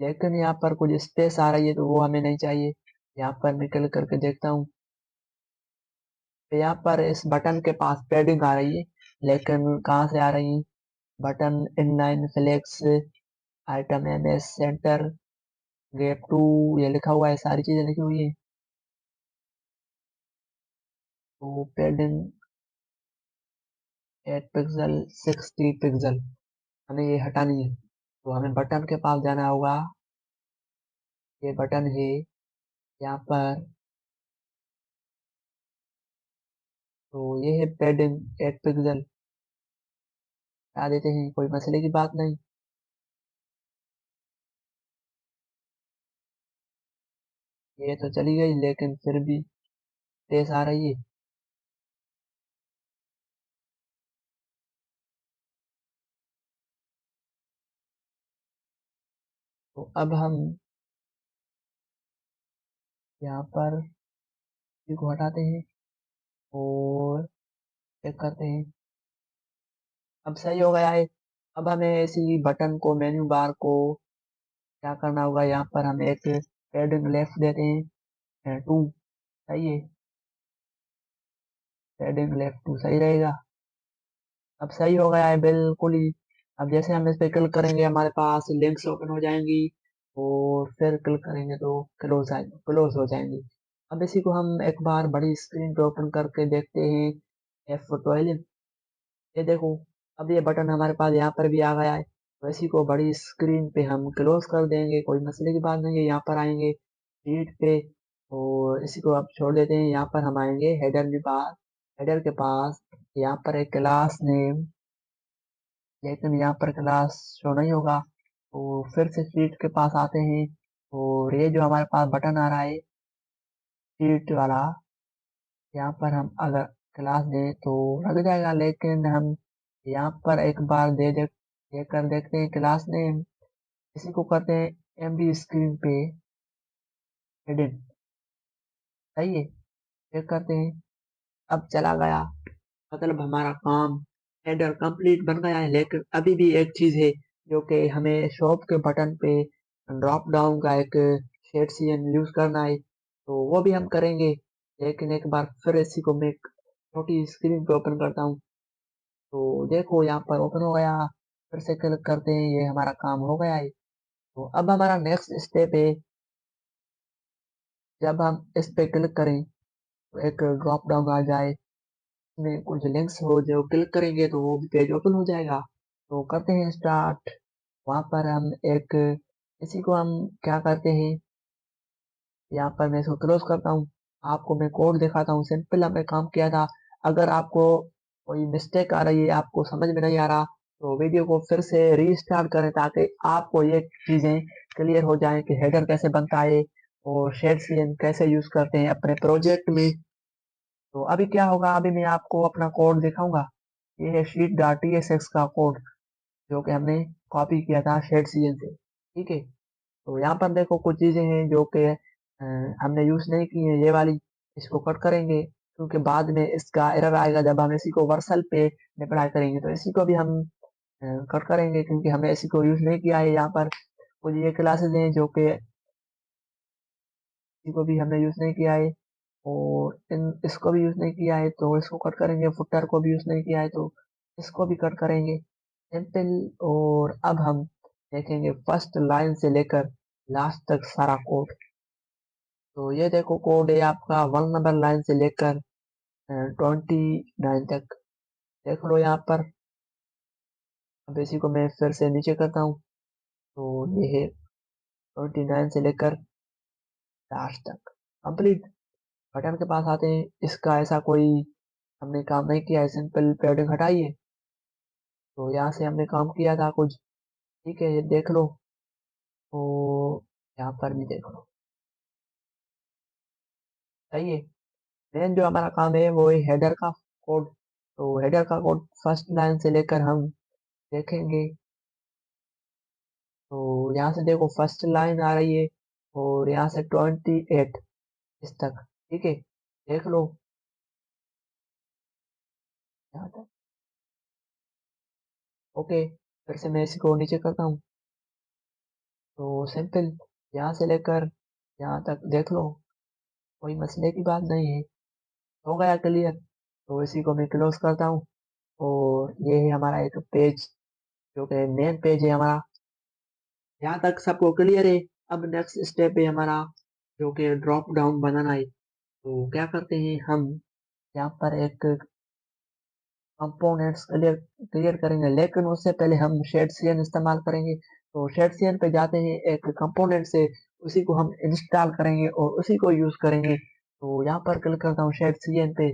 लेकिन यहाँ पर कुछ स्पेस आ रही है, तो वो हमें नहीं चाहिए। यहाँ पर मैं क्लिक करके देखता हूँ, तो यहाँ पर इस बटन के पास पैडिंग आ रही है। लेकिन कहाँ से आ रही है? Button inline flex, items center, gap two, ये लिखा हुआ है, सारी चीजें लिखी हुई है। तो पैडिंग 8 पिक्सल, 60 पिक्सल, हमें ये हटानी है। तो हमें बटन के पास जाना होगा। ये बटन है यहाँ पर। तो ये है पैडिंग 8 पिक्सल, हटा देते हैं, कोई मसले की बात नहीं। ये तो चली गई, लेकिन फिर भी स्पेस आ रही है। तो अब हम यहाँ पर इसी को हटाते हैं और चेक करते हैं। अब सही हो गया है। अब हमें इसी बटन को, मेन्यू बार को क्या करना होगा? यहाँ पर हम एक पैडिंग लेफ्ट देते हैं, 2, सही है। पैडिंग लेफ्ट 2 सही रहेगा। अब सही हो गया है बिल्कुल ही। अब जैसे हम इस पे क्लिक करेंगे, हमारे पास लिंक्स ओपन हो जाएंगी और फिर क्लिक करेंगे तो क्लोज हो जाएंगी। अब इसी को हम एक बार बड़ी स्क्रीन पे ओपन करके देखते हैं, F12। ये देखो अब ये बटन हमारे पास यहाँ पर भी आ गया है। तो इसी को बड़ी स्क्रीन पे हम क्लोज कर देंगे, कोई मसले की बात नहीं है। यहाँ पर आएंगे शीट पे और इसी को आप छोड़ देते हैं। यहाँ पर हम आएंगे हेडर के पास। हेडर के पास यहाँ पर एक क्लास नेम, लेकिन यहाँ पर क्लास शो नहीं होगा। तो फिर से शीट के पास आते हैं और ये जो हमारे पास बटन आ रहा है शीट वाला, यहाँ पर हम अगर क्लास दें तो लग जाएगा। लेकिन हम यहाँ पर एक बार दे कर देखते हैं क्लास नेम। इसी को करते हैं एमडी स्क्रीन पे हिडन, सही है। चेक करते हैं, अब चला गया, मतलब हमारा काम हेडर कंप्लीट बन गया है। लेकिन अभी भी एक चीज है जो कि हमें शॉप के बटन पे ड्रॉप डाउन का एक शेड सीएन यूज करना है, तो वो भी हम करेंगे। लेकिन एक बार फिर इसी को मैं छोटी स्क्रीन पे ओपन करता हूँ। तो देखो यहाँ पर ओपन हो गया, फिर से क्लिक करते हैं, ये हमारा काम हो गया है। तो अब हमारा नेक्स्ट स्टेप है, जब हम इस पे क्लिक करें तो एक ड्रॉप डाउन आ जाए, में कुछ लिंक्स हो, जो क्लिक करेंगे तो वो पेज ओपन हो जाएगा। तो करते हैं स्टार्ट। वहां पर हम एक, इसी को हम क्या करते हैं, यहाँ पर मैं इसको क्लोज करता हूँ। आपको मैं कोड दिखाता हूँ, सिंपल हमने काम किया था। अगर आपको कोई मिस्टेक आ रही है, आपको समझ में नहीं आ रहा, तो वीडियो को फिर से रीस्टार्ट करें ताकि आपको ये चीजें क्लियर हो जाएं कि हेडर कैसे बनता है और शेड सीन कैसे यूज करते हैं अपने प्रोजेक्ट में। तो अभी क्या होगा, अभी मैं आपको अपना कोड दिखाऊंगा। ये है शीट डॉट टीएसएक्स का कोड, जो कि हमने कॉपी किया था शेड सीजन से, ठीक है। तो यहाँ पर देखो कुछ चीजें हैं जो कि हमने यूज नहीं की है, ये वाली, इसको कट करेंगे। क्योंकि बाद में इसका एरर आएगा जब हम इसी को वर्सल पे अप्लाई करेंगे। तो इसी को भी हम कट करेंगे क्योंकि हमने इसी को यूज नहीं किया है। यहाँ पर कुछ ये क्लासेस हैं जो कि इसी को भी हमने यूज नहीं किया है, और इसको भी यूज नहीं किया है, तो इसको कट करेंगे। फुटर को भी यूज नहीं किया है, तो इसको भी कट करेंगे। सिंपल। और अब हम देखेंगे फर्स्ट लाइन से लेकर लास्ट तक सारा कोड। तो ये देखो कोड है आपका 1 नंबर लाइन से लेकर 29 तक। देख लो यहाँ पर। अब इसी को मैं फिर से नीचे करता हूँ। तो ये है 29 से लेकर लास्ट तक कंप्लीट। बटन के पास आते हैं। इसका ऐसा कोई हमने काम नहीं किया है, सिंपल पैडिंग हटाइए। तो यहाँ से हमने काम किया था कुछ, ठीक है, ये देख लो। तो यहाँ पर भी देख लो, सही है। मेन जो हमारा काम है वो है हेडर का कोड। तो हेडर का कोड फर्स्ट लाइन से लेकर हम देखेंगे। तो यहाँ से देखो फर्स्ट लाइन आ रही है, और यहाँ से 28 इस तक, ठीक है, देख लो यहाँ तक। ओके, फिर से मैं इसी को नीचे करता हूँ। तो सिंपल यहाँ से लेकर यहाँ तक देख लो, कोई मसले की बात नहीं है। हो गया क्लियर। तो इसी को मैं क्लोज करता हूँ। और ये है हमारा एक पेज, जो कि मेन पेज है हमारा। यहाँ तक सबको क्लियर है। अब नेक्स्ट स्टेप है हमारा, जो कि ड्रॉप डाउन बनाना है। तो क्या करते हैं हम, यहाँ पर एक कंपोनेंट्स क्लियर क्लियर करेंगे, लेकिन उससे पहले हम शेड सीएन इस्तेमाल करेंगे। तो शेड सीएन पे जाते हैं, एक कंपोनेंट से उसी को हम इंस्टॉल करेंगे और उसी को यूज करेंगे। तो यहाँ पर क्लिक करता हूँ शेड सीएन पे।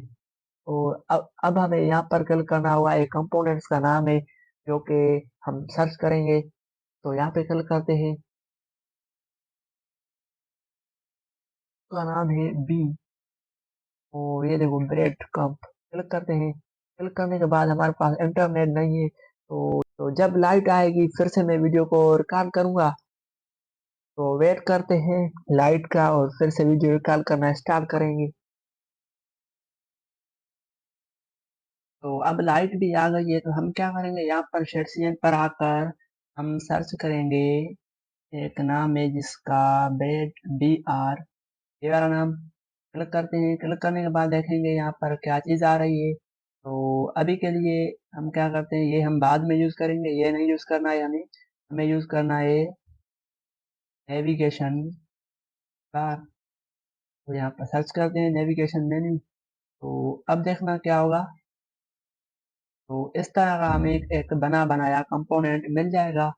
और अब हमें यहाँ पर क्लिक करना होगा, एक कंपोनेंट्स का नाम है जो कि हम सर्च करेंगे। तो यहाँ पे क्लिक करते हैं, उसका नाम है बी। और ये देखो ब्रेड कम्प, क्लिक करते हैं। क्लिक करने के बाद हमारे पास इंटरनेट नहीं है। तो जब लाइट आएगी फिर से मैं वीडियो को रिकॉर्ड करूंगा। तो वेट करते हैं लाइट का, और फिर से वीडियो रिकॉर्ड करना स्टार्ट करेंगे। तो अब लाइट भी आ गई है, तो हम क्या करेंगे, यहाँ पर शेड्स पर आकर हम सर्च करेंगे। एक नाम है जिसका बेड BR, ये वाला नाम क्लिक करते हैं। क्लिक करने के बाद देखेंगे यहाँ पर क्या चीज़ आ रही है। तो अभी के लिए हम क्या करते हैं, ये हम बाद में यूज़ करेंगे, ये नहीं यूज़ करना है हमें। हमें यूज़ करना है नेविगेशन बार। तो यहाँ पर सर्च करते हैं नेविगेशन मेन्यू। तो अब देखना क्या होगा। तो इस तरह का हमें एक बना बनाया कंपोनेंट मिल जाएगा।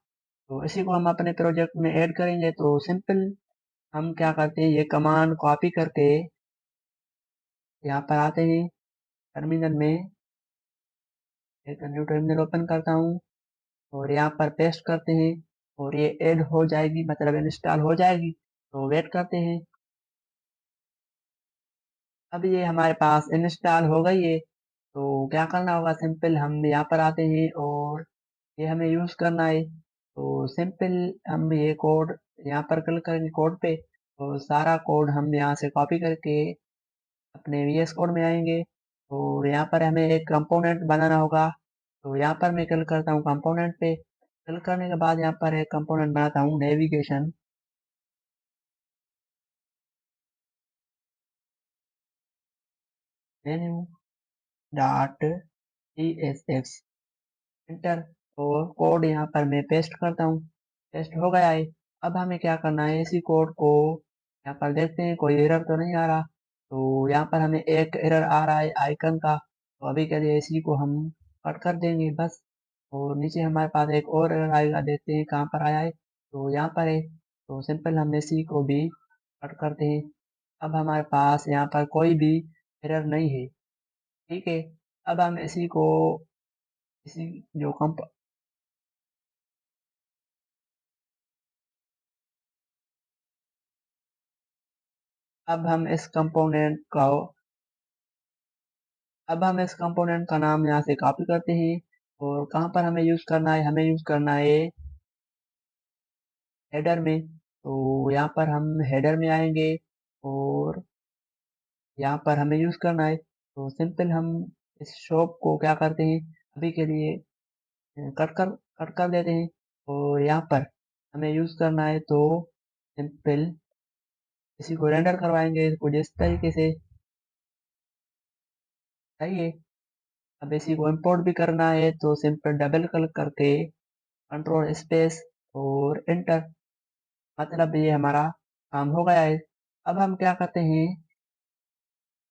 तो इसी को हम अपने प्रोजेक्ट में ऐड करेंगे। तो सिंपल हम क्या करते हैं, ये कमांड कॉपी करके यहाँ पर आते हैं टर्मिनल में। एक न्यू टर्मिनल ओपन करता हूँ और यहाँ पर पेस्ट करते हैं, और ये ऐड हो जाएगी, मतलब इंस्टॉल हो जाएगी। तो वेट करते हैं। अब ये हमारे पास इंस्टॉल हो गई है। तो क्या करना होगा, सिंपल हम यहाँ पर आते हैं और ये हमें यूज करना है। तो सिंपल हम ये कोड यहाँ पर क्लिक करेंगे कोड पे, तो सारा कोड हम यहाँ से कॉपी करके अपने VS कोड में आएंगे। तो यहाँ पर हमें एक कंपोनेंट बनाना होगा। तो यहाँ पर मैं क्लिक करता हूँ कंपोनेंट पे। क्लिक करने के बाद यहाँ पर एक कंपोनेंट बनाता हूँ navigation menu dot CSS inter. और कोड यहाँ पर मैं पेस्ट करता हूँ। पेस्ट हो गया है। अब हमें क्या करना है, इसी कोड को यहाँ पर देखते हैं कोई एरर तो नहीं आ रहा। तो यहाँ पर हमें एक एरर आ रहा है आइकन का। तो अभी के लिए इसी को हम कट कर देंगे बस। और नीचे हमारे पास एक और एरर आएगा, देखते हैं कहाँ पर आया है। तो यहाँ पर है। तो सिंपल हम इसी को भी कट करते हैं। अब हमारे पास यहाँ पर कोई भी एरर नहीं है, ठीक है। अब हम इसी को इसी जो कंप अब हम इस कंपोनेंट का अब हम इस कंपोनेंट का नाम यहाँ से कॉपी करते हैं। और कहाँ पर हमें यूज करना है, हमें यूज करना है हेडर में। तो यहाँ पर हम हेडर में आएंगे, और यहाँ पर हमें यूज करना है तो सिंपल हम इस शॉप को क्या करते हैं, अभी के लिए कट कर देते हैं। और यहाँ पर हमें यूज़ करना है तो सिंपल इसी को रेंडर करवाएंगे कुछ इस तरीके से। सही है। अब इसी को इंपोर्ट भी करना है तो सिंपल डबल क्लिक करके कंट्रोल स्पेस और एंटर, मतलब ये हमारा काम हो गया है। अब हम क्या करते हैं,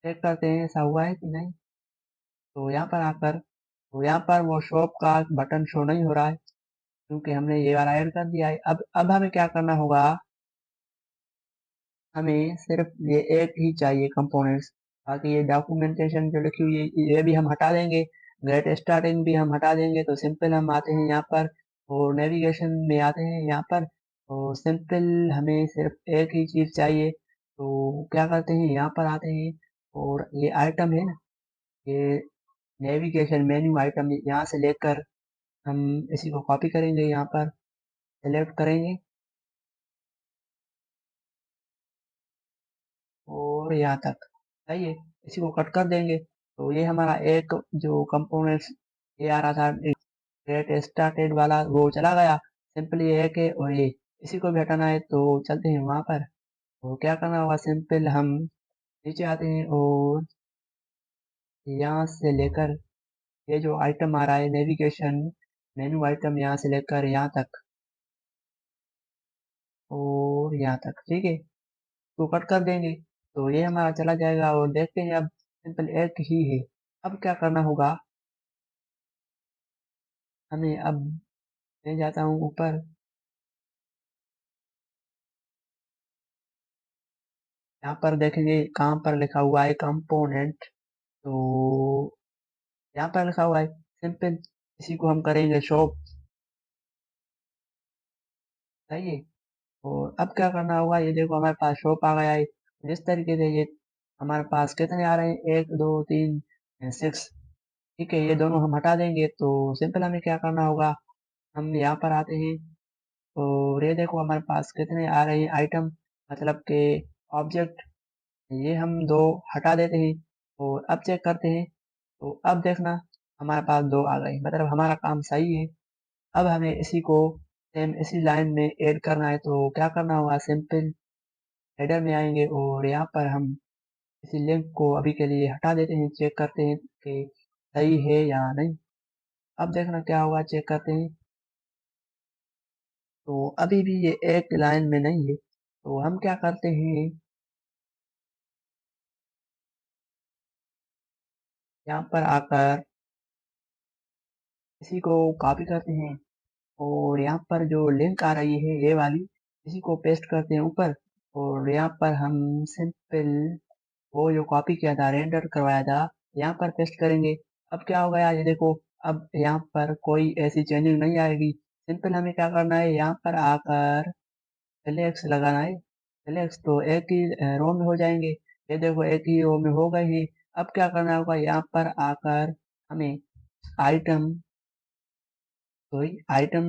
चेक करते हैं ऐसा हुआ है कि नहीं। तो यहाँ पर आकर तो यहाँ पर वो शॉप का बटन शो नहीं हो रहा है क्योंकि हमने ये वाला ऐड कर दिया है। अब हमें क्या करना होगा, हमें सिर्फ ये एक ही चाहिए कंपोनेंट्स। बाकी ये डॉक्यूमेंटेशन जो लिखी हुई है ये भी हम हटा देंगे, गेट स्टार्टिंग भी हम हटा देंगे। तो सिंपल हम आते हैं यहाँ पर और नेविगेशन में आते हैं यहाँ पर। और सिंपल हमें सिर्फ एक ही चीज़ चाहिए, तो क्या करते हैं यहाँ पर आते हैं और ये आइटम है ना, ये नेविगेशन मेन्यू आइटम यहाँ से लेकर हम इसी को कॉपी करेंगे, यहाँ पर सेलेक्ट करेंगे और यहाँ तक। सही है। इसी को कट कर देंगे तो ये हमारा एक जो कंपोनेंट्स ये आ रहा था गेट स्टार्टेड वाला वो चला गया। सिंपली ये एक है और ये इसी को भी हटाना है तो चलते हैं वहां पर। तो क्या करना होगा, सिंपल हम नीचे आते हैं और यहाँ से लेकर ये जो आइटम आ रहा है नेविगेशन मेनू आइटम यहाँ से लेकर यहाँ तक और यहाँ तक, ठीक है। तो कट कर देंगे तो ये हमारा चला जाएगा और देखते हैं अब सिंपल एक ही है। अब क्या करना होगा हमें, अब मैं जाता हूँ ऊपर, यहाँ पर देखेंगे कहाँ पर लिखा हुआ है कंपोनेंट। तो यहाँ पर लिखा हुआ है सिंपल, इसी को हम करेंगे शॉप। सही है। और अब क्या करना होगा, ये देखो हमारे पास शॉप आ गया है। जिस तरीके से ये हमारे पास कितने आ रहे हैं, एक दो तीन सिक्स, ठीक है। ये दोनों हम हटा देंगे तो सिंपल हमें क्या करना होगा, हम यहाँ पर आते हैं और ये देखो हमारे पास कितने आ रहे हैं आइटम, मतलब के ऑब्जेक्ट, ये हम दो हटा देते हैं और अब चेक करते हैं। तो अब देखना हमारे पास दो आ गए, मतलब हमारा काम सही है। अब हमें इसी को सेम इसी लाइन में ऐड करना है तो क्या करना होगा, सिंपल हेडर में आएंगे और यहाँ पर हम इसी लिंक को अभी के लिए हटा देते हैं, चेक करते हैं कि सही है या नहीं। अब देखना क्या होगा, चेक करते हैं तो अभी भी ये एक लाइन में नहीं है। तो हम क्या करते हैं, यहाँ पर आकर इसी को कॉपी करते हैं और यहाँ पर जो लिंक आ रही है ये वाली, इसी को पेस्ट करते हैं ऊपर। और यहाँ पर हम सिंपल वो जो कॉपी किया था रेंडर करवाया था यहाँ पर पेस्ट करेंगे। अब क्या होगा यार, ये देखो अब यहाँ पर कोई ऐसी चेंजिंग नहीं आएगी। सिंपल हमें क्या करना है, यहाँ पर आकर फ्लेक्स लगाना है। फ्लेक्स तो एक ही रो में हो जाएंगे, ये देखो एक ही रो में हो गए हैं। अब क्या करना होगा, यहाँ पर आकर हमें आइटम तो आइटम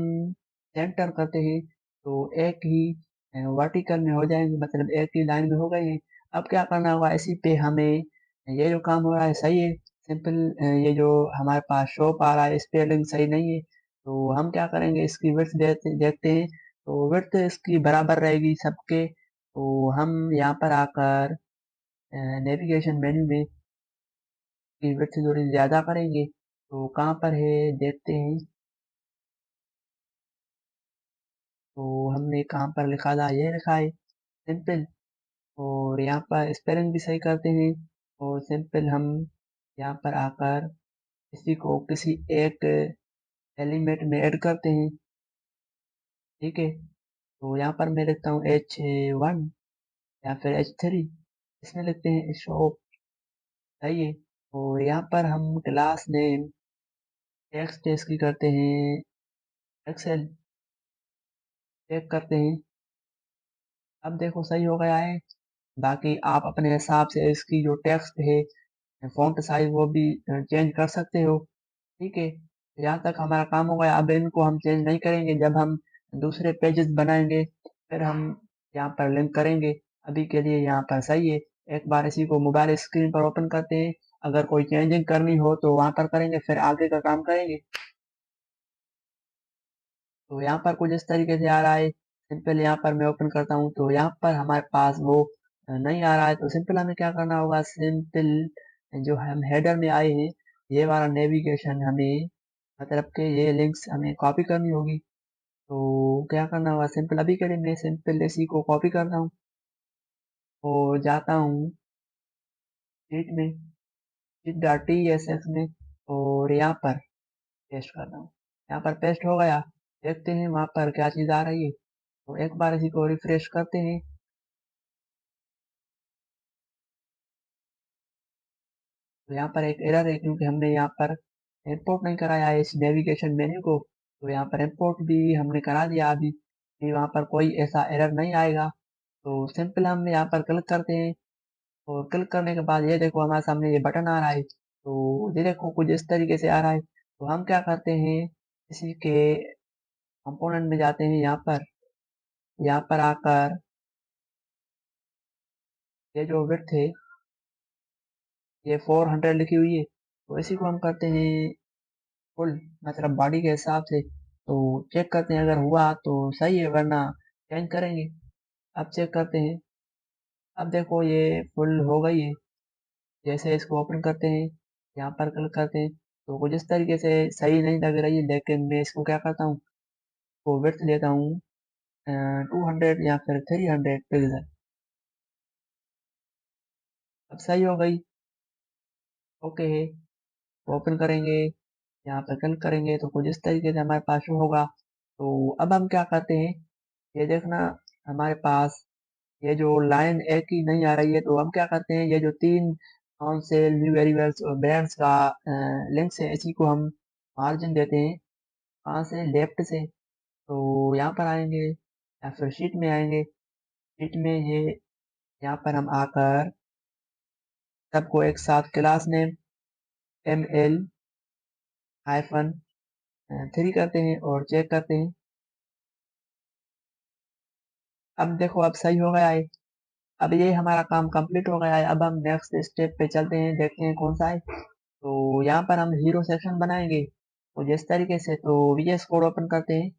सेंटर करते हैं तो एक ही वर्टिकल में हो जाएंगे, मतलब एक ही लाइन में हो गए हैं। अब क्या करना होगा, इसी पे हमें ये जो काम हो रहा है सही है। सिंपल ये जो हमारे पास शॉप आ रहा है स्पेलिंग सही नहीं है तो हम क्या करेंगे, इसकी विड्थ देखते हैं। तो विड्थ इसकी बराबर रहेगी सबके। तो हम यहाँ पर आकर नेविगेशन मेन्यू में इसकी विड्थ थोड़ी ज़्यादा करेंगे। तो कहाँ पर है देखते हैं। तो हमने कहाँ पर लिखा था, ये लिखा है सिंपल। और यहाँ पर स्पेलिंग भी सही करते हैं और सिंपल हम यहाँ पर आकर इसी को किसी एक एलिमेंट में ऐड करते हैं, ठीक है। तो यहाँ पर मैं लिखता हूँ H1 या फिर H3, इसमें लिखते हैं शॉप। सही है। और यहाँ पर हम क्लास नेम टेक्स्ट इसकी करते हैं एक्सेल, चेक करते हैं। अब देखो सही हो गया है। बाकी आप अपने हिसाब से इसकी जो टेक्स्ट है फॉन्ट साइज वो भी चेंज कर सकते हो, ठीक है। यहाँ तक हमारा काम हो गया। अब इनको हम चेंज नहीं करेंगे, जब हम दूसरे पेजेस बनाएंगे फिर हम यहाँ पर लिंक करेंगे। अभी के लिए यहाँ पर सही है। एक बार इसी को मोबाइल स्क्रीन पर ओपन करते हैं अगर कोई चेंजिंग करनी हो तो वहां पर करेंगे, फिर आगे का काम करेंगे। तो यहाँ पर कुछ इस तरीके से आ रहा है। सिंपल यहाँ पर मैं ओपन करता हूँ तो यहाँ पर हमारे पास वो नहीं आ रहा है। तो सिंपल हमें क्या करना होगा, सिंपल जो हम हेडर में आए हैं ये वाला नेविगेशन हमें, मतलब कि ये लिंक्स हमें कॉपी करनी होगी। तो क्या करना होगा, सिंपल अभी के लिए मैं सिंपल इसी को कॉपी करता हूँ और जाता हूँ शीट में, sheet dot T S x में, और यहाँ पर पेस्ट करता हूँ। यहाँ पर पेस्ट हो गया। देखते हैं वहाँ पर क्या चीज़ आ रही है। तो एक बार इसी को रिफ्रेश करते हैं। तो यहाँ पर एक एरर है क्योंकि हमने यहाँ पर इंपोर्ट नहीं कराया है इस नेविगेशन मेन्यू को। तो यहाँ पर इंपोर्ट भी हमने करा दिया अभी, कि वहाँ पर कोई ऐसा एरर नहीं आएगा। तो सिंपल हम यहाँ पर क्लिक करते हैं, और क्लिक करने के बाद ये देखो हमारे सामने ये बटन आ रहा है। तो ये देखो कुछ इस तरीके से आ रहा है। तो हम क्या करते हैं, इसी के कंपोनेंट में जाते हैं, यहाँ पर आकर ये जो विड्थ है ये 400 लिखी हुई है, तो इसी को हम करते हैं फुल, मतलब बॉडी के हिसाब से। तो चेक करते हैं, अगर हुआ तो सही है, वरना चेंज करेंगे। अब चेक करते हैं। अब देखो ये फुल हो गई है। जैसे इसको ओपन करते हैं, यहाँ पर क्लिक करते हैं, तो कुछ इस तरीके से सही नहीं लग रही है। लेकिन मैं इसको क्या करता हूँ, वो विड्थ लेता हूँ 200 या फिर 300 पिक्सल। अब सही हो गई। ओके है। ओपन करेंगे, यहाँ पर क्लिक करेंगे तो कुछ इस तरीके से हमारे पास शो होगा। तो अब हम क्या करते हैं, ये देखना, हमारे पास ये जो लाइन एक ही नहीं आ रही है। तो हम क्या करते हैं, ये जो तीन कौन से न्यू वेरिएबल्स और ब्रांड्स का लिंक्स है, इसी को हम मार्जिन देते हैं। कहाँ से, लेफ्ट से। तो यहाँ पर आएंगे या फिर शीट में आएंगे, शीट में ये यहाँ पर हम आकर सबको एक साथ क्लास नेम ML-3 करते हैं और चेक करते हैं। अब देखो अब सही हो गया है। अब ये हमारा काम कंप्लीट हो गया है। अब हम नेक्स्ट स्टेप पे चलते हैं, देखते हैं कौन सा है। तो यहाँ पर हम हीरो सेक्शन बनाएंगे, तो जिस तरीके से, तो VS कोड ओपन करते हैं।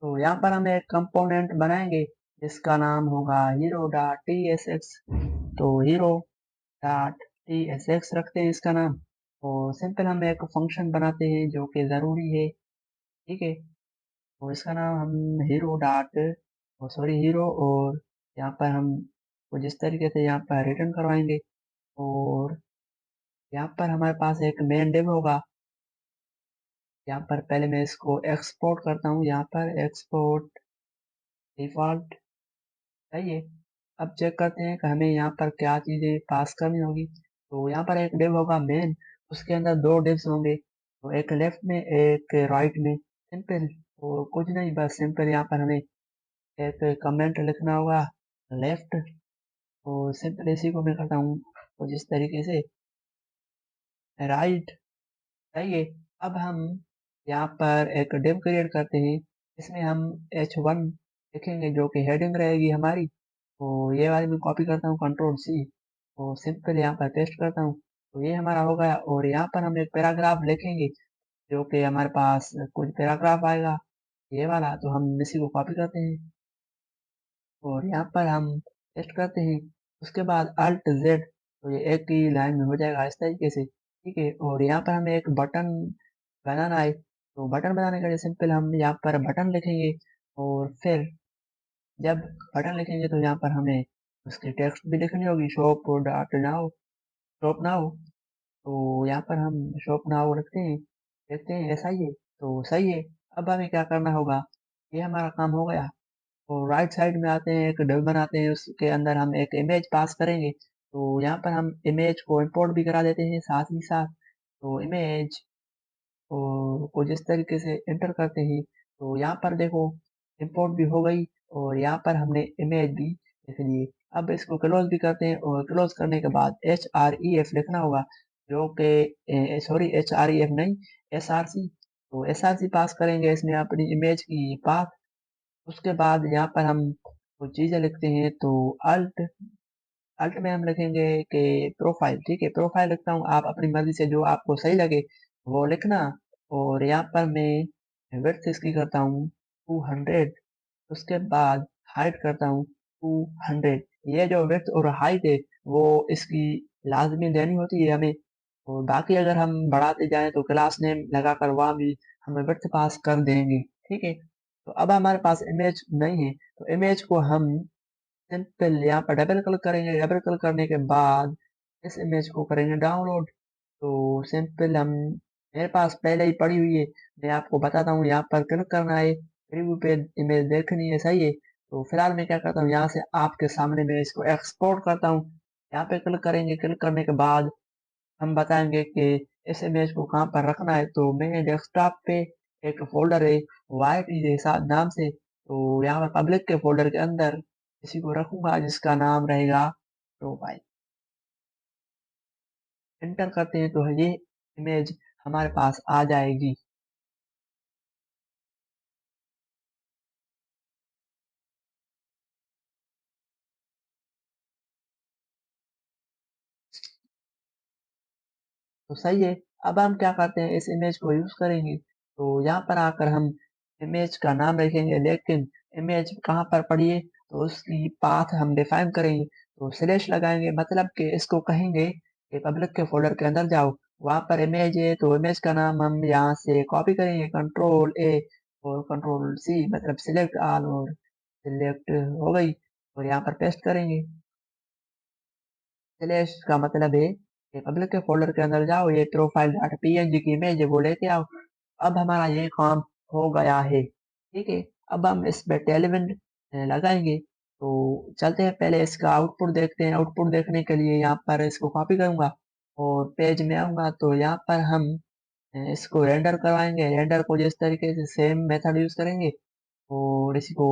तो यहाँ पर हम एक कंपोनेंट बनाएंगे जिसका नाम होगा hero dot T S X. तो hero dot T S X रखते हैं इसका नाम। और सिंपल हम एक फंक्शन बनाते हैं जो कि ज़रूरी है, ठीक है। तो इसका नाम हम हीरो डॉट, सॉरी हीरो, और यहाँ पर हम को जिस तरीके से यहाँ पर रिटर्न करवाएंगे। और यहाँ पर हमारे पास एक मेन डिव होगा। यहाँ पर पहले मैं इसको एक्सपोर्ट करता हूँ, यहाँ पर एक्सपोर्ट डिफॉल्ट, सही है। अब चेक करते हैं कि हमें यहाँ पर क्या चीज़ें पास करनी होगी। तो यहाँ पर एक डिव होगा मेन, उसके अंदर दो डिव्स होंगे, तो एक लेफ्ट में एक राइट में। सिंपल, तो कुछ नहीं, बस सिंपल यहाँ पर हमें एक कमेंट लिखना होगा लेफ्ट। और सिंपल इसी को मैं करता हूँ तो जिस तरीके से राइट, सही है। अब हम यहाँ पर एक डिव क्रिएट करते हैं, इसमें हम H1 लिखेंगे जो कि हेडिंग रहेगी हमारी। तो ये वाली मैं कॉपी करता हूँ, कंट्रोल C, और सिंपल यहाँ पर पेस्ट करता हूँ। तो ये हमारा हो गया। और यहाँ पर हम एक पैराग्राफ लिखेंगे जो कि हमारे पास कुछ पैराग्राफ आएगा, ये वाला। तो हम इसी को कॉपी करते हैं और यहाँ पर हम पेस्ट करते हैं। उसके बाद Alt Z, तो ये एक ही लाइन में हो जाएगा इस तरीके से, ठीक है। और यहाँ पर हमें एक बटन बनाना है, तो बटन बनाने के लिए सिंपल हम यहाँ पर बटन लिखेंगे। और फिर जब बटन लिखेंगे तो यहाँ पर हमें उसकी टेक्स्ट भी लिखनी होगी, shop dot now, shop now. तो यहाँ पर हम शॉप नाउ रखते हैं, देखते हैं ऐसा ही है, तो सही है। अब हमें क्या करना होगा, ये हमारा काम हो गया। तो राइट साइड में आते हैं, एक डिव बनाते हैं, उसके अंदर हम एक इमेज पास करेंगे। तो यहाँ पर हम इमेज को इंपोर्ट भी करा देते हैं साथ ही साथ। तो इमेज को जिस तरीके से एंटर करते हैं, तो यहाँ पर देखो इंपोर्ट भी हो गई, और यहाँ पर हमने इमेज भी लिख ली। अब इसको क्लोज भी करते हैं, और क्लोज करने के बाद HREF लिखना होगा, जो कि सॉरी HREF नहीं, SRC। तो src पास करेंगे इसमें अपनी इमेज की पाथ। उसके बाद यहाँ पर हम कुछ चीजें लिखते हैं, तो अल्ट अल्ट में हम लिखेंगे कि प्रोफाइल। ठीक है, प्रोफाइल लिखता हूँ, आप अपनी मर्जी से जो आपको सही लगे वो लिखना। और यहाँ पर मैं विड्थ इसकी करता हूँ 200। उसके बाद हाइट करता हूँ 200। ये जो विड्थ और हाइट है वो इसकी लाजमी देनी होती है हमें। और बाकी अगर हम बढ़ाते जाएं तो क्लास नेम लगाकर वहाँ भी हमें विड्थ पास कर देंगे। ठीक है, तो अब हमारे पास इमेज नहीं है, तो इमेज को हम सिंपल यहाँ पर डबल क्लिक करेंगे। डबल क्लिक करने के बाद इस इमेज को करेंगे डाउनलोड। तो सिंपल हम मेरे पास पहले ही पड़ी हुई है, मैं आपको बताता हूँ। यहाँ पर क्लिक करना है, प्रीव्यू पे इमेज देखनी है, सही है। तो फिलहाल मैं क्या करता हूँ, यहाँ से आपके सामने मैं इसको एक्सपोर्ट करता हूँ। यहाँ पे क्लिक करेंगे, क्लिक करने के बाद हम बताएंगे कि इस इमेज को कहाँ पर रखना है। तो मेरे डेस्कटॉप पे एक फोल्डर है वाइट जैसा नाम से, तो यहाँ पर पब्लिक के फोल्डर के अंदर इसी को रखूंगा जिसका नाम रहेगा प्रोफाइल। एंटर करते हैं तो ये इमेज हमारे पास आ जाएगी। तो सही है। अब हम क्या करते हैं, इस इमेज को यूज करेंगे। तो यहाँ पर आकर हम इमेज का नाम रखेंगे, लेकिन इमेज कहाँ पर पड़ी है तो उसकी पाथ हम डिफाइन करेंगे। तो स्लैश लगाएंगे, मतलब कि इसको कहेंगे कि पब्लिक के फोल्डर के अंदर जाओ, वहां पर इमेज है, तो इमेज का नाम हम यहाँ से कॉपी करेंगे, कंट्रोल A और कंट्रोल C, मतलब सिलेक्ट ऑल, और सिलेक्ट हो गई, और यहाँ पर पेस्ट करेंगे। चलिए, इसका मतलब है कि पब्लिक के फोल्डर के अंदर जाओ, ये प्रोफाइल डॉट png की इमेज है वो लेके आओ। अब हमारा ये काम हो गया है। ठीक है, अब हम इस पे टेलीविजन लगाएंगे। तो चलते हैं, पहले इसका आउटपुट देखते हैं। आउटपुट देखने के लिए यहाँ पर इसको कॉपी करूंगा और पेज में आऊंगा। तो यहाँ पर हम इसको रेंडर करवाएंगे। रेंडर को जिस तरीके से सेम मेथड यूज करेंगे, और इसी को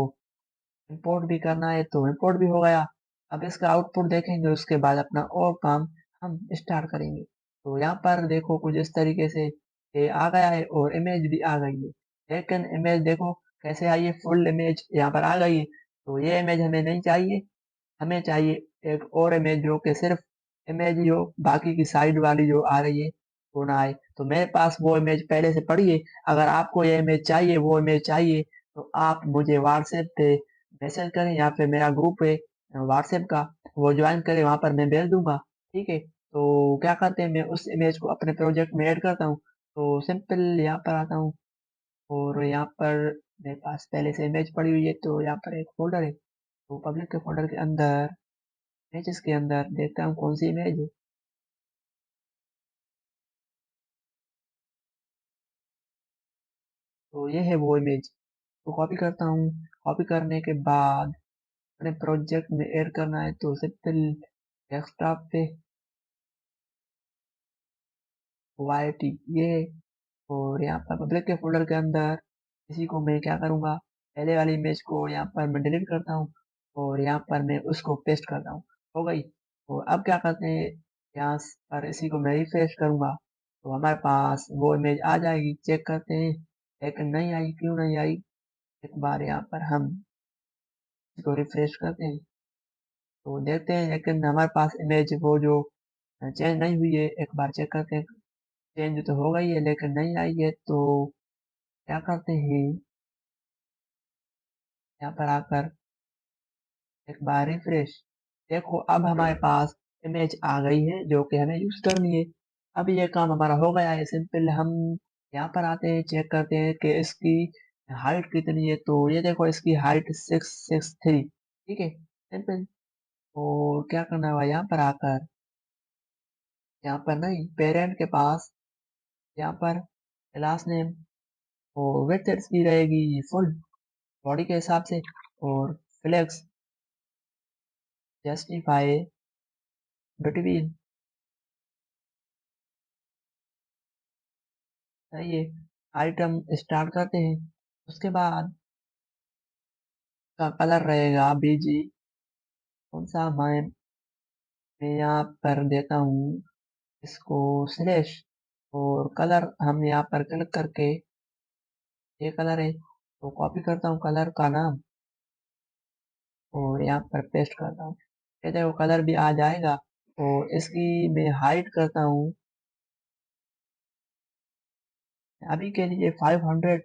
इंपोर्ट भी करना है तो इंपोर्ट भी हो गया। अब इसका आउटपुट देखेंगे, उसके बाद अपना और काम हम स्टार्ट करेंगे। तो यहाँ पर देखो कुछ इस तरीके से ये आ गया है और इमेज भी आ गई है। लेकिन इमेज देखो कैसे आई है, फुल इमेज यहाँ पर आ गई है। तो ये इमेज हमें नहीं चाहिए, हमें चाहिए एक और इमेज जो कि सिर्फ इमेज ही हो, बाकी की साइड वाली जो आ रही है वो ना आए। तो मेरे पास वो इमेज पहले से पड़ी है। अगर आपको ये इमेज चाहिए, वो इमेज चाहिए, तो आप मुझे व्हाट्सएप पे मैसेज करें, या फिर मेरा ग्रुप है व्हाट्सएप का, वो ज्वाइन करें, वहां पर मैं भेज दूंगा। ठीक है, तो क्या करते हैं, मैं उस इमेज को अपने प्रोजेक्ट में ऐड करता हूँ। तो सिंपल यहाँ पर आता हूँ, और यहाँ पर मेरे पास पहले से इमेज पड़ी हुई है, तो यहाँ पर एक फोल्डर है। तो पब्लिक के फोल्डर के अंदर इमेजेस के अंदर देखता हूँ कौन सी इमेज है। तो ये है वो इमेज। तो कॉपी करता हूँ। कॉपी करने के बाद अपने प्रोजेक्ट में ऐड करना है, तो सिंपल डेस्कटॉप पे वाई टी ये, और यहाँ पर पब्लिक के फोल्डर के अंदर इसी को मैं क्या करूँगा, पहले वाली इमेज को यहाँ पर मैं डिलीट करता हूँ, और यहाँ पर मैं उसको पेस्ट करता हूँ। हो गई। और अब क्या करते हैं, यहाँ पर इसी को मैं रिफ्रेश करूँगा, तो हमारे पास वो इमेज आ जाएगी। चेक करते हैं, लेकिन नहीं आई, क्यों नहीं आई। एक बार यहाँ पर हम इसको रिफ्रेश करते हैं तो देखते हैं, लेकिन हमारे पास इमेज वो जो चेंज नहीं हुई है। एक बार चेक करते हैं, चेंज तो हो गई है लेकिन नहीं आई है। तो क्या करते हैं, यहाँ पर आकर एक बार रिफ्रेश, देखो अब हमारे पास इमेज आ गई है जो कि हमें यूज करनी है। अब ये काम हमारा हो गया है। सिंपल हम यहाँ पर आते हैं, चेक करते हैं कि इसकी हाइट कितनी है। तो ये देखो इसकी हाइट 663। ठीक है, सिंपल। और क्या करना है, यहाँ पर आकर, यहाँ पर नहीं, पेरेंट के पास, यहाँ पर क्लास नेम और विड्थ इसकी रहेगी फुल बॉडी के हिसाब से, और फ्लेक्स जस्टिफाई बिटवीन, सही है। आइटम स्टार्ट करते हैं। उसके बाद का कलर रहेगा बीजी, कौन सा मैं यहाँ पर देता हूँ इसको स्लैश, और कलर हम यहाँ पर क्लिक करके ये कलर है, तो कॉपी करता हूँ कलर का नाम और यहाँ पर पेस्ट करता हूँ। ये देखो कलर भी आ जाएगा और इसकी मैं हाइट करता हूँ अभी के लिए 500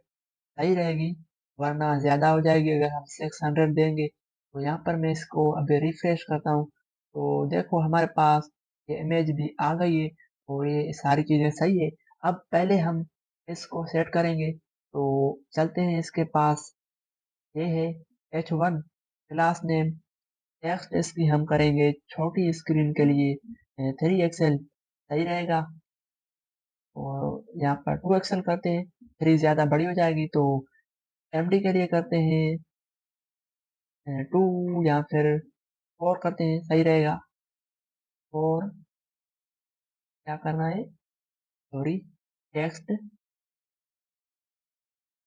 सही रहेगी, वरना ज़्यादा हो जाएगी अगर हम 600 देंगे। तो यहाँ पर मैं इसको अभी रिफ्रेश करता हूँ, तो देखो हमारे पास ये इमेज भी आ गई है और ये सारी चीज़ें सही है। अब पहले हम इसको सेट करेंगे, तो चलते हैं इसके पास। ये है H1 क्लास नेम। टेक्स्ट इसकी हम करेंगे छोटी स्क्रीन के लिए 3 XL सही रहेगा, और यहाँ पर 2 XL करते हैं, 3 ज़्यादा बड़ी हो जाएगी। तो MD के लिए करते हैं 2 या फिर 4 करते हैं सही रहेगा। और क्या करना है, सॉरी, टेक्स्ट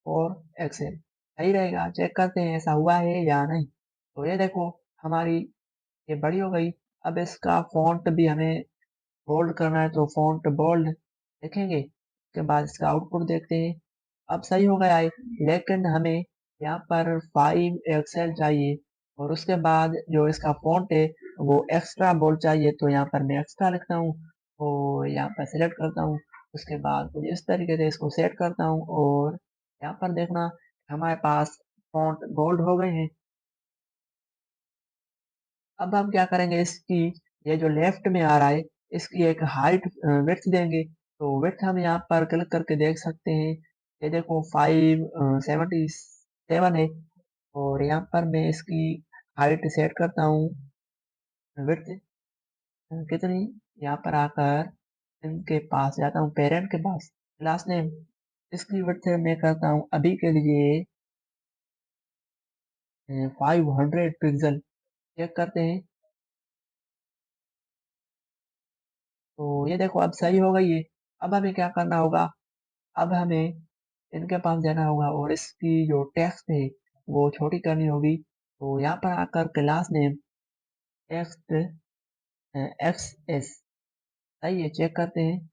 और एक्सेल सही रहेगा। चेक करते हैं ऐसा हुआ है या नहीं। तो ये देखो हमारी ये बड़ी हो गई। अब इसका फॉन्ट भी हमें बोल्ड करना है, तो फॉन्ट बोल्ड देखेंगे, उसके बाद इसका आउटपुट देखते हैं। अब सही हो गया है, लेकिन हमें यहाँ पर 5 XL चाहिए और उसके बाद जो इसका फॉन्ट है वो एक्स्ट्रा बोल्ड चाहिए। तो यहाँ पर मैं एक्स्ट्रा लिखता हूँ और यहाँ पर सिलेक्ट करता हूँ। उसके बाद कुछ इस तरीके से इसको सेट करता हूँ और यहाँ पर देखना हमारे पास फॉन्ट बोल्ड हो गए हैं। अब हम क्या करेंगे, इसकी ये जो लेफ्ट में आ रहा है इसकी एक हाइट विड्थ देंगे। तो विड्थ हम यहाँ पर क्लिक करके देख सकते हैं, ये देखो 577 है। और यहाँ पर मैं इसकी हाइट सेट करता हूँ, विड्थ कितनी, यहाँ पर आकर इनके पास जाता हूँ, पेरेंट के पास, क्लास नेम, इसकी विड्थ मैं करता हूँ अभी के लिए 500 पिक्सल। चेक करते हैं, तो ये देखो अब सही हो गई है। अब हमें क्या करना होगा, अब हमें इनके पास जाना होगा और इसकी जो टेक्स्ट है वो छोटी करनी होगी। तो यहाँ पर आकर क्लास नेम टेक्स्ट XS सही है, चेक करते हैं।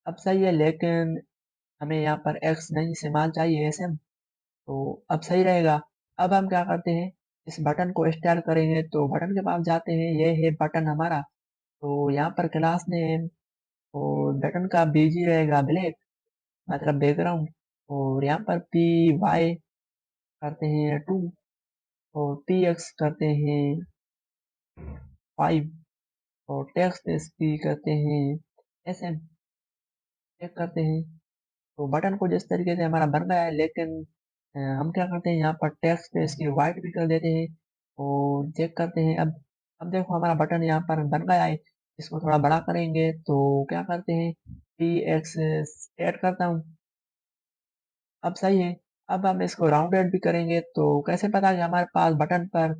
अब सही है, लेकिन हमें यहाँ पर X नहीं इस्तेमाल चाहिए SM, तो अब सही रहेगा। अब हम क्या करते हैं, इस बटन को स्टाइल करेंगे, तो बटन के पास जाते हैं, ये है बटन हमारा। तो यहाँ पर क्लास नेम और बटन का बीजी रहेगा ब्लैक, मतलब बैकग्राउंड। और यहाँ पर PY करते हैं 2 और PX करते हैं 5 और टेक्स्ट इसकी करते हैं SM। चेक करते हैं, तो बटन को जिस तरीके से हमारा बन गया है, लेकिन हम क्या करते हैं, यहाँ पर टेक्स्ट पे इसकी वाइट भी कर देते हैं और चेक करते हैं। अब देखो हमारा बटन यहाँ पर बन गया है, इसको थोड़ा बड़ा करेंगे, तो क्या करते हैं, PX ऐड करता हूँ। अब सही है। अब हम इसको राउंडेड भी करेंगे, तो कैसे पता कि हमारे पास बटन पर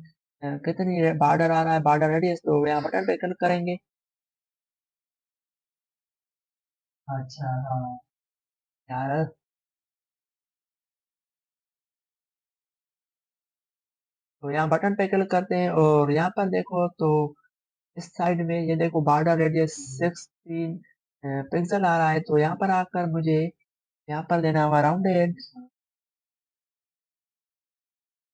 कितनी बॉर्डर आ रहा है, बॉर्डर रेडियस, तो यहाँ बटन पे क्लिक करेंगे। अच्छा हाँ यार, तो यहाँ बटन पे क्लिक करते हैं और यहाँ पर देखो, तो इस साइड में ये देखो बॉर्डर रेडियस 16 पिक्सल आ रहा है। तो यहाँ पर आकर मुझे यहाँ पर देना होगा राउंडेड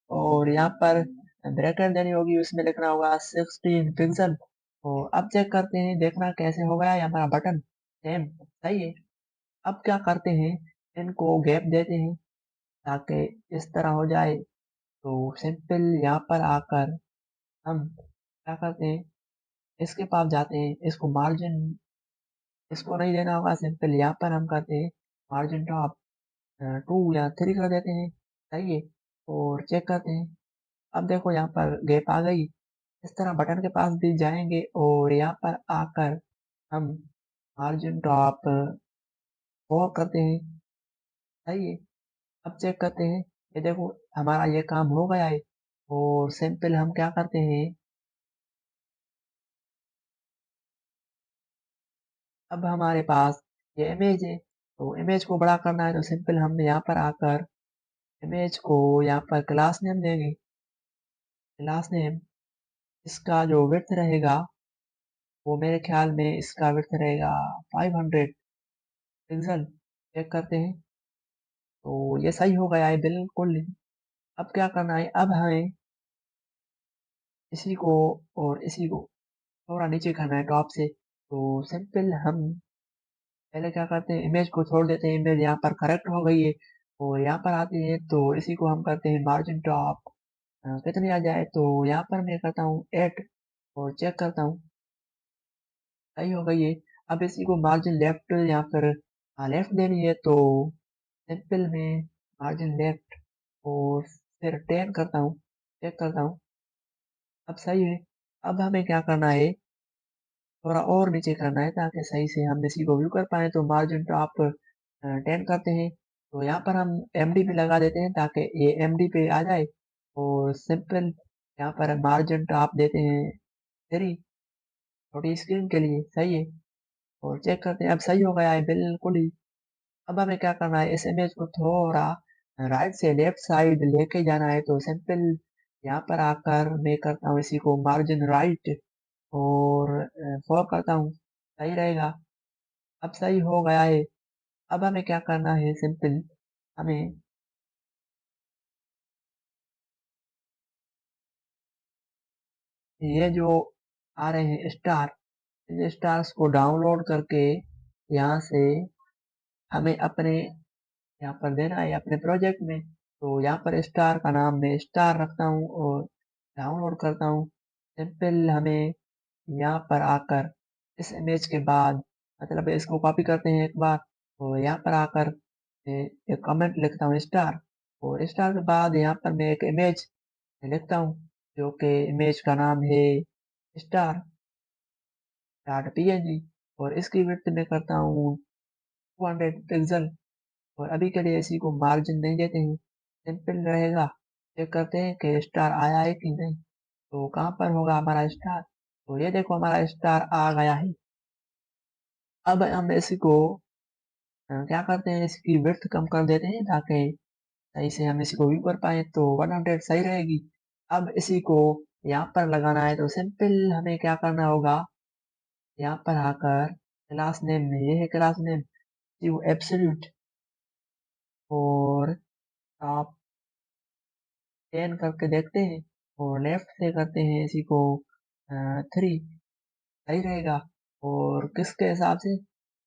और यहाँ पर ब्रैकेट देनी होगी, उसमें लिखना होगा 16 पिक्सल। तो अब चेक करते हैं, देखना कैसे हो गया है हमारा बटन सेम सही है। अब क्या करते हैं, इनको गैप देते हैं ताकि इस तरह हो जाए। तो सिंपल यहाँ पर आकर हम क्या करते हैं, इसके पास जाते हैं, इसको मार्जिन इसको नहीं देना होगा, सिंपल यहाँ पर हम करते हैं मार्जिन टॉप 2 या 3 कर देते हैं सही है। और चेक करते हैं, अब देखो यहाँ पर गैप आ गई। इस तरह बटन के पास भी जाएंगे और यहाँ पर आकर हम मार्जिन टॉप 4 करते हैं सही है। अब चेक करते हैं, ये देखो हमारा ये काम हो गया है। और सिंपल हम क्या करते हैं, अब हमारे पास ये इमेज है, तो इमेज को बड़ा करना है, तो सिंपल हम यहाँ पर आकर इमेज को यहाँ पर क्लास नेम देंगे। क्लास नेम, इसका जो विड्थ रहेगा वो मेरे ख्याल में इसका विड्थ रहेगा 500 पिक्सल। चेक करते हैं, तो ये सही हो गया है बिल्कुल। अब क्या करना है, अब हमें इसी को और इसी को थोड़ा नीचे करना है टॉप से। तो सिंपल हम पहले क्या करते हैं, इमेज को छोड़ देते हैं, इमेज यहाँ पर करेक्ट हो गई है। और यहाँ पर आते हैं तो इसी को हम करते हैं मार्जिन टॉप कितनी आ जाए, तो यहाँ पर मैं करता हूँ 8 और चेक करता हूँ सही हो गई है। अब इसी को मार्जिन लेफ्ट या फिर लेफ्ट देनी है, तो सिंपल में मार्जिन लेफ्ट और फिर 10 करता हूँ, चेक करता हूँ अब सही है। अब हमें क्या करना है, थोड़ा और नीचे करना है ताकि सही से हम इसी को व्यू कर पाए। तो मार्जिन टॉप 10 करते हैं, तो यहाँ पर हम एमडी पे लगा देते हैं ताकि ये एमडी पे आ जाए। और सिंपल यहाँ पर मार्जिन टॉप देते हैं 3 छोटी स्क्रीन के लिए, सही है। और चेक करते हैं अब सही हो गया है बिल्कुल ही। अब हमें क्या करना है, इस इमेज को थोड़ा राइट से लेफ्ट साइड लेके जाना है। तो सिंपल यहाँ पर आकर मैं करता हूँ इसी को मार्जिन राइट और 4 करता हूँ, सही रहेगा। अब सही हो गया है। अब हमें क्या करना है, सिंपल हमें ये जो आ रहे हैं स्टार, इन स्टार्स को डाउनलोड करके यहाँ से हमें अपने यहाँ पर देना है अपने प्रोजेक्ट में। तो यहाँ पर स्टार का नाम मैं स्टार रखता हूँ और डाउनलोड करता हूँ। सिंपल हमें यहाँ पर आकर इस इमेज के बाद मतलब इसको कॉपी करते हैं एक बार, तो यहाँ पर आकर मैं एक कमेंट लिखता हूँ स्टार, और स्टार के बाद यहाँ पर मैं एक इमेज लिखता हूँ जो कि इमेज का नाम है स्टार डॉट png। और इसकी विड्थ में करता हूँ 200 पिक्सल। और अभी के लिए इसी को मार्जिन नहीं देते हैं, सिंपल रहेगा। चेक करते हैं कि स्टार आया है कि नहीं। तो कहाँ पर होगा हमारा स्टार, तो ये देखो हमारा स्टार आ गया है। अब हम इसी को क्या करते हैं, इसकी विड्थ कम कर देते हैं ताकि सही से हम इसी को व्यू कर पाए। तो 100 सही रहेगी। अब इसी को यहाँ पर लगाना है, तो सिंपल हमें क्या करना होगा, यहाँ पर आकर क्लास नेम में ये है क्लास नेम यू एब्सोल्यूट और टॉप 10 करके देखते हैं। और लेफ्ट से करते हैं इसी को 3, सही रहेगा। और किसके हिसाब से,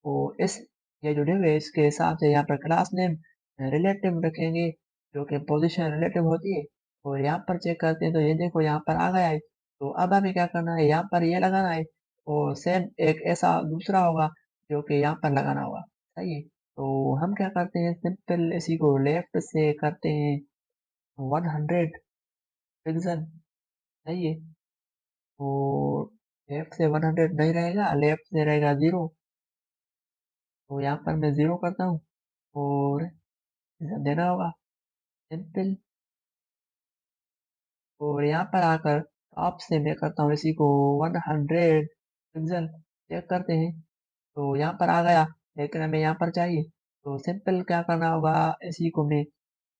वो इस ये जो डिव है इसके हिसाब से यहाँ पर क्लास नेम रिलेटिव रखेंगे जो कि पोजीशन रिलेटिव होती है। और यहाँ पर चेक करते हैं तो ये देखो यहाँ पर आ गया है। तो अब हमें क्या करना है, यहाँ पर ये लगाना है और सेम एक ऐसा दूसरा होगा जो कि यहाँ पर लगाना होगा, सही है। तो हम क्या करते हैं, सिंपल इसी को लेफ्ट से करते हैं 100 पिक्सल, सही है। और लेफ्ट से 100 नहीं रहेगा, लेफ्ट से रहेगा 0। तो यहाँ पर मैं 0 करता हूँ और इसे देना होगा सिंपल। और यहाँ पर आकर टॉप से मैं करता हूँ इसी को 100 पिक्सल, चेक करते हैं। तो यहाँ पर आ गया, लेकिन हमें यहाँ पर चाहिए। तो सिंपल क्या करना होगा, इसी को मैं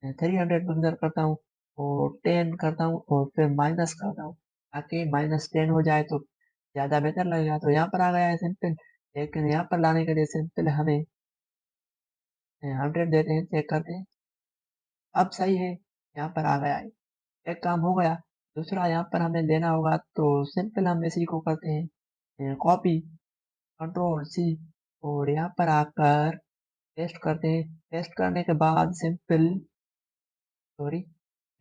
300 पिक्सल करता हूँ और 10 करता हूँ और फिर माइनस करता हूँ ताकि -10 हो जाए तो ज़्यादा बेहतर लगेगा। तो यहाँ पर आ गया है सिंपल। लेकिन यहाँ पर लाने के लिए सिंपल हमें 100 देते हैं, चेक करते हैं अब सही है, यहाँ पर आ गया है। एक काम हो गया। दूसरा यहाँ पर हमें देना होगा, तो सिंपल हम इसी को करते हैं कॉपी कंट्रोल सी और यहाँ पर आकर पेस्ट करते हैं। पेस्ट करने के बाद सिंपल, सॉरी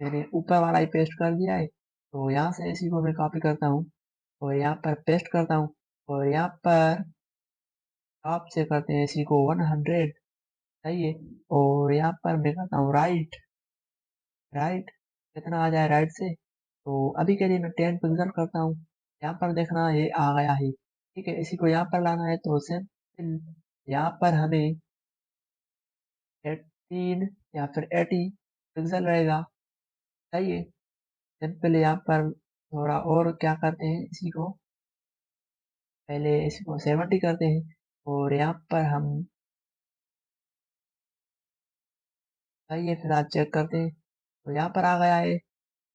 मैंने ऊपर वाला ही पेस्ट कर दिया है। तो यहाँ से इसी को मैं कॉपी करता हूँ और यहाँ पर पेस्ट करता हूँ। और यहाँ पर टॉप से करते हैं इसी को 100, सही है। और यहाँ पर मैं करता हूँ राइट, राइट कितना आ जाए राइट से, तो अभी के लिए मैं 10 पिक्सल करता हूँ। यहाँ पर देखना ये आ गया है, ठीक है। इसी को यहाँ पर लाना है तो सिंपल यहाँ पर हमें 18 या फिर 80 पिक्सल रहेगा, सही है। सिंपल यहाँ पर थोड़ा और क्या करते हैं, इसी को पहले इसी को 70 करते हैं और यहाँ पर हम सही है फिलहाल चेक करते हैं। तो यहाँ पर आ गया है,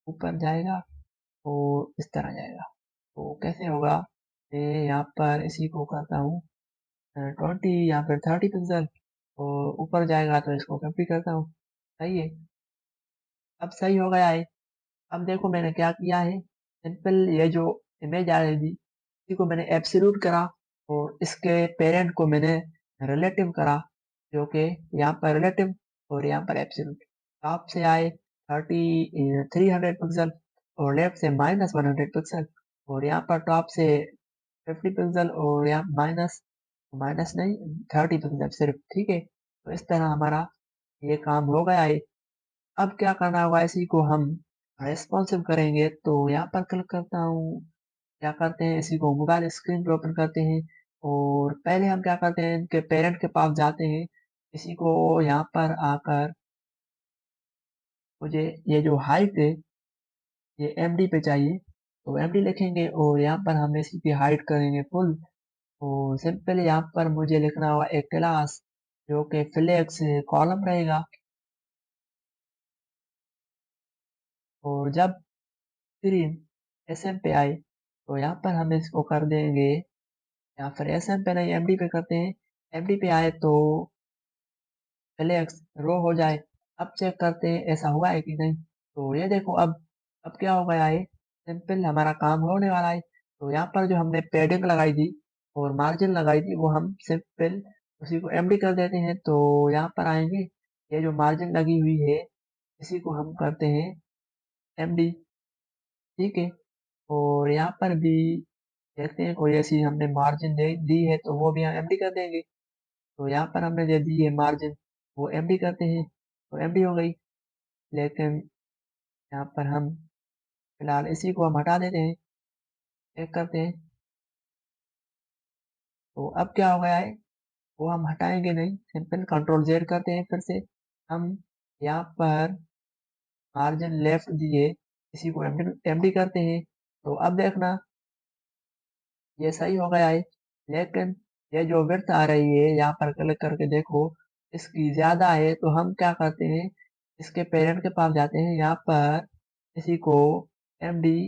ऊपर जाएगा और इस तरह जाएगा। तो कैसे होगा, मैं यहाँ पर इसी को करता हूँ 20 या फिर 30 पिक्सल। और ऊपर जाएगा तो इसको 50 करता हूँ। सही है, अब सही हो गया है। अब देखो मैंने क्या किया है, सिंपल ये जो इमेज आ रही थी इसी को मैंने एब्सोल्यूट करा और इसके पेरेंट को मैंने रिलेटिव करा, जो कि यहाँ पर रिलेटिव और यहाँ पर एब्सोल्यूट। टॉप से आए 300 पिक्सल और लेफ्ट से -100 पिक्सल, और यहाँ पर टॉप से 50 पिक्सल और यहाँ माइनस माइनस नहीं 30 पिक्सल सिर्फ। ठीक है, तो इस तरह हमारा ये काम हो गया है। अब क्या करना होगा, इसी को हम रेस्पॉन्सिव करेंगे, तो यहाँ पर क्लिक करता हूँ। क्या करते हैं, इसी को मोबाइल स्क्रीन पे ओपन करते हैं और पहले हम क्या करते हैं, इनके पेरेंट के पास जाते हैं। इसी को यहाँ पर आकर मुझे ये जो हाइट है ये एमडी पे चाहिए, तो एमडी लिखेंगे और यहाँ पर हम इसी की हाइट करेंगे फुल। और सिंपल यहाँ पर मुझे लिखना होगा एक क्लास जो कि फ्लेक्स कॉलम रहेगा। और जब स्क्रीन एस एम पे आए तो यहाँ पर हम इसको कर देंगे, या फिर एस एम पे नहीं एमडी पे करते हैं। एमडी पे आए तो फ्लेक्स रो हो जाए। अब चेक करते हैं ऐसा हुआ है कि नहीं। तो ये देखो अब क्या हो गया है, सिंपल हमारा काम होने वाला है। तो यहाँ पर जो हमने पैडिंग लगाई थी और मार्जिन लगाई थी वो हम सिंपल उसी को एमडी कर देते हैं। तो यहाँ पर आएंगे, ये जो मार्जिन लगी हुई है इसी को हम करते हैं एमडी। ठीक है, और यहाँ पर भी देखते हैं कोई ऐसी हमने मार्जिन दे दी है तो वो भी हम एमडी कर देंगे। तो यहाँ पर हमने दे दी है मार्जिन, वो एमडी करते हैं तो एमडी हो गई। लेकिन यहाँ पर हम फिलहाल इसी को हम हटा देते हैं, चेक करते हैं। तो अब क्या हो गया है, वो हम हटाएंगे नहीं, सिंपल कंट्रोल जेड करते हैं। फिर से हम यहाँ पर मार्जिन लेफ्ट दिए, इसी को एमडी करते हैं। तो अब देखना ये सही हो गया है। लेकिन ये जो विड्थ आ रही है यहाँ पर क्लिक करके देखो इसकी ज्यादा है, तो हम क्या करते हैं, इसके पेरेंट के पास जाते हैं, यहाँ पर इसी को एमडी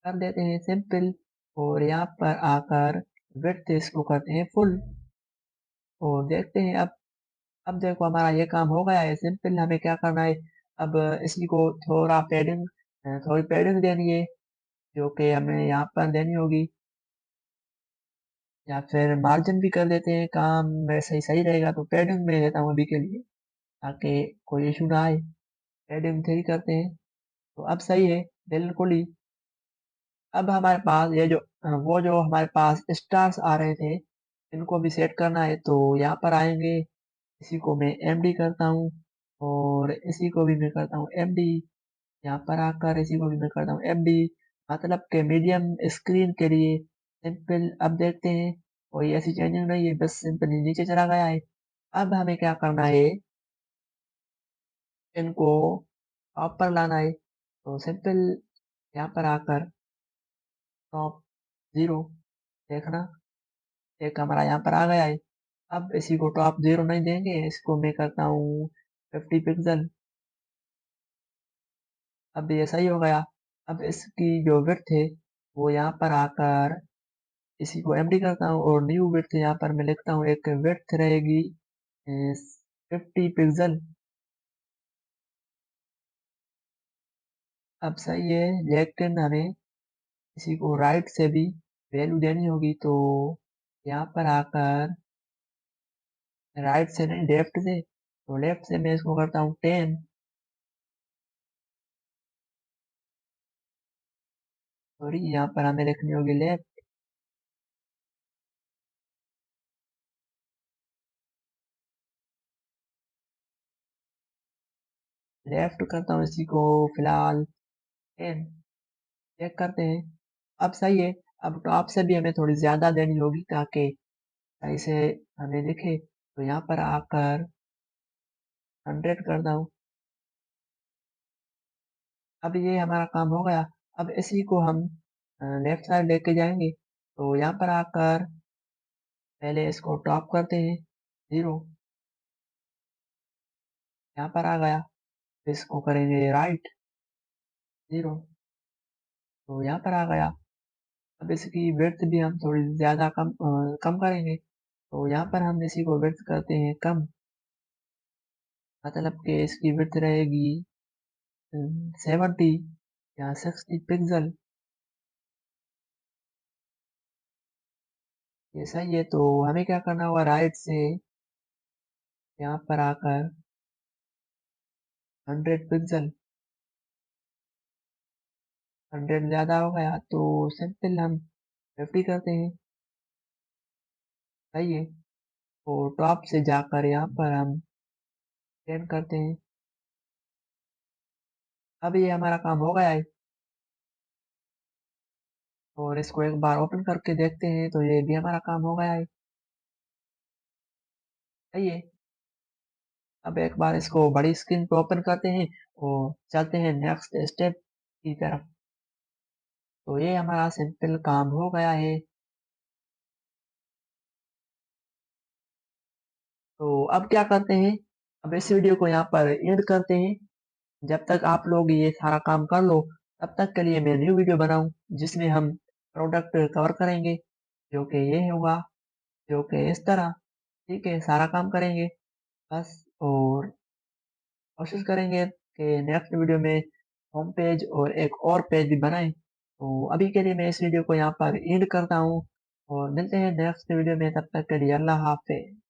कर देते हैं सिंपल। और यहाँ पर आकर विड्थ इसको करते हैं फुल और देखते हैं। अब देखो हमारा ये काम हो गया है सिंपल। हमें क्या करना है, अब इसी को थोड़ा पेडिंग थोड़ी पेडिंग देनी है, जो कि हमें यहाँ पर देनी होगी, या फिर मार्जिन भी कर देते हैं। काम वैसे ही सही रहेगा तो पेडिंग में देता हूँ अभी के लिए, ताकि कोई इशू ना आए। पेडिंग 3 करते हैं, तो अब सही है बिल्कुल ही। अब हमारे पास ये जो वो जो हमारे पास स्टार्स आ रहे थे इनको भी सेट करना है। तो यहाँ पर आएंगे, इसी को मैं एमडी करता हूँ और इसी को भी मैं करता हूँ एमडी। यहाँ पर आकर इसी को भी मैं करता हूँ एमडी, मतलब के मीडियम स्क्रीन के लिए सिंपल। अब देखते हैं कोई ऐसी चेंजिंग नहीं है, बस सिंपल नीचे चला गया है। अब हमें क्या करना है, इनको टॉप पर लाना है। तो सिंपल यहाँ पर आकर टॉप 0 देखना, एक हमारा यहाँ पर आ गया है। अब इसी को टॉप 0 नहीं देंगे, इसको मैं करता हूँ 50 पिक्सल। अब ये सही हो गया। अब इसकी जो विड्थ है वो यहाँ पर आकर इसी को एमडी करता हूँ और न्यू विड्थ यहाँ पर मैं लिखता हूँ, एक विड्थ रहेगी 50 पिक्सल। अब सही है, लेकिन हमें इसी को राइट से भी वैल्यू देनी होगी। तो यहाँ पर आकर राइट से नहीं लेफ्ट से, तो लेफ्ट से मैं इसको करता हूँ 10। सॉरी, यहाँ पर हमें लिखनी होगी लेफ्ट। लेफ्ट करता हूँ इसी को फिलहाल 10, चेक करते हैं। अब सही है। अब टॉप से भी हमें थोड़ी ज्यादा देनी होगी ताकि सही से हमें दिखे। तो यहाँ पर आकर 100 करता हूँ। अब ये हमारा काम हो गया। अब इसी को हम लेफ्ट साइड लेके जाएंगे। तो यहाँ पर आकर पहले इसको टॉप करते हैं 0, यहाँ पर आ गया। इसको करेंगे राइट 0, तो यहाँ पर आ गया। अब इसकी विड्थ भी हम थोड़ी ज्यादा कम करेंगे। तो यहाँ पर हम इसी को विड्थ करते हैं कम। मतलब कि इसकी विड्थ रहेगी 70 या 60 पिक्सल। ये सही है, तो हमें क्या करना होगा, राइट से यहाँ पर आकर 100 पिक्सल, 100 ज़्यादा हो गया तो सिंपल हम 50 करते हैं। सही है, तो टॉप से जाकर यहाँ पर हम 10 करते हैं। अब ये हमारा काम हो गया है, और इसको एक बार ओपन करके देखते हैं तो ये भी हमारा काम हो गया है। सही है, अब एक बार इसको बड़ी स्क्रीन पे ओपन करते हैं और चलते हैं नेक्स्ट स्टेप की तरफ। तो ये हमारा सिंपल काम हो गया है। तो अब क्या करते हैं, अब इस वीडियो को यहाँ पर एंड करते हैं। जब तक आप लोग ये सारा काम कर लो, तब तक के लिए मैं न्यू वीडियो बनाऊं जिसमें हम प्रोडक्ट कवर करेंगे, जो कि ये होगा, जो कि इस तरह। ठीक है, सारा काम करेंगे बस, और कोशिश करेंगे कि नेक्स्ट वीडियो में होम पेज और एक और पेज भी बनाएं। तो अभी के लिए मैं इस वीडियो को यहाँ पर एंड करता हूँ, और मिलते हैं नेक्स्ट वीडियो में। तब तक के लिए अल्लाह हाफिज़।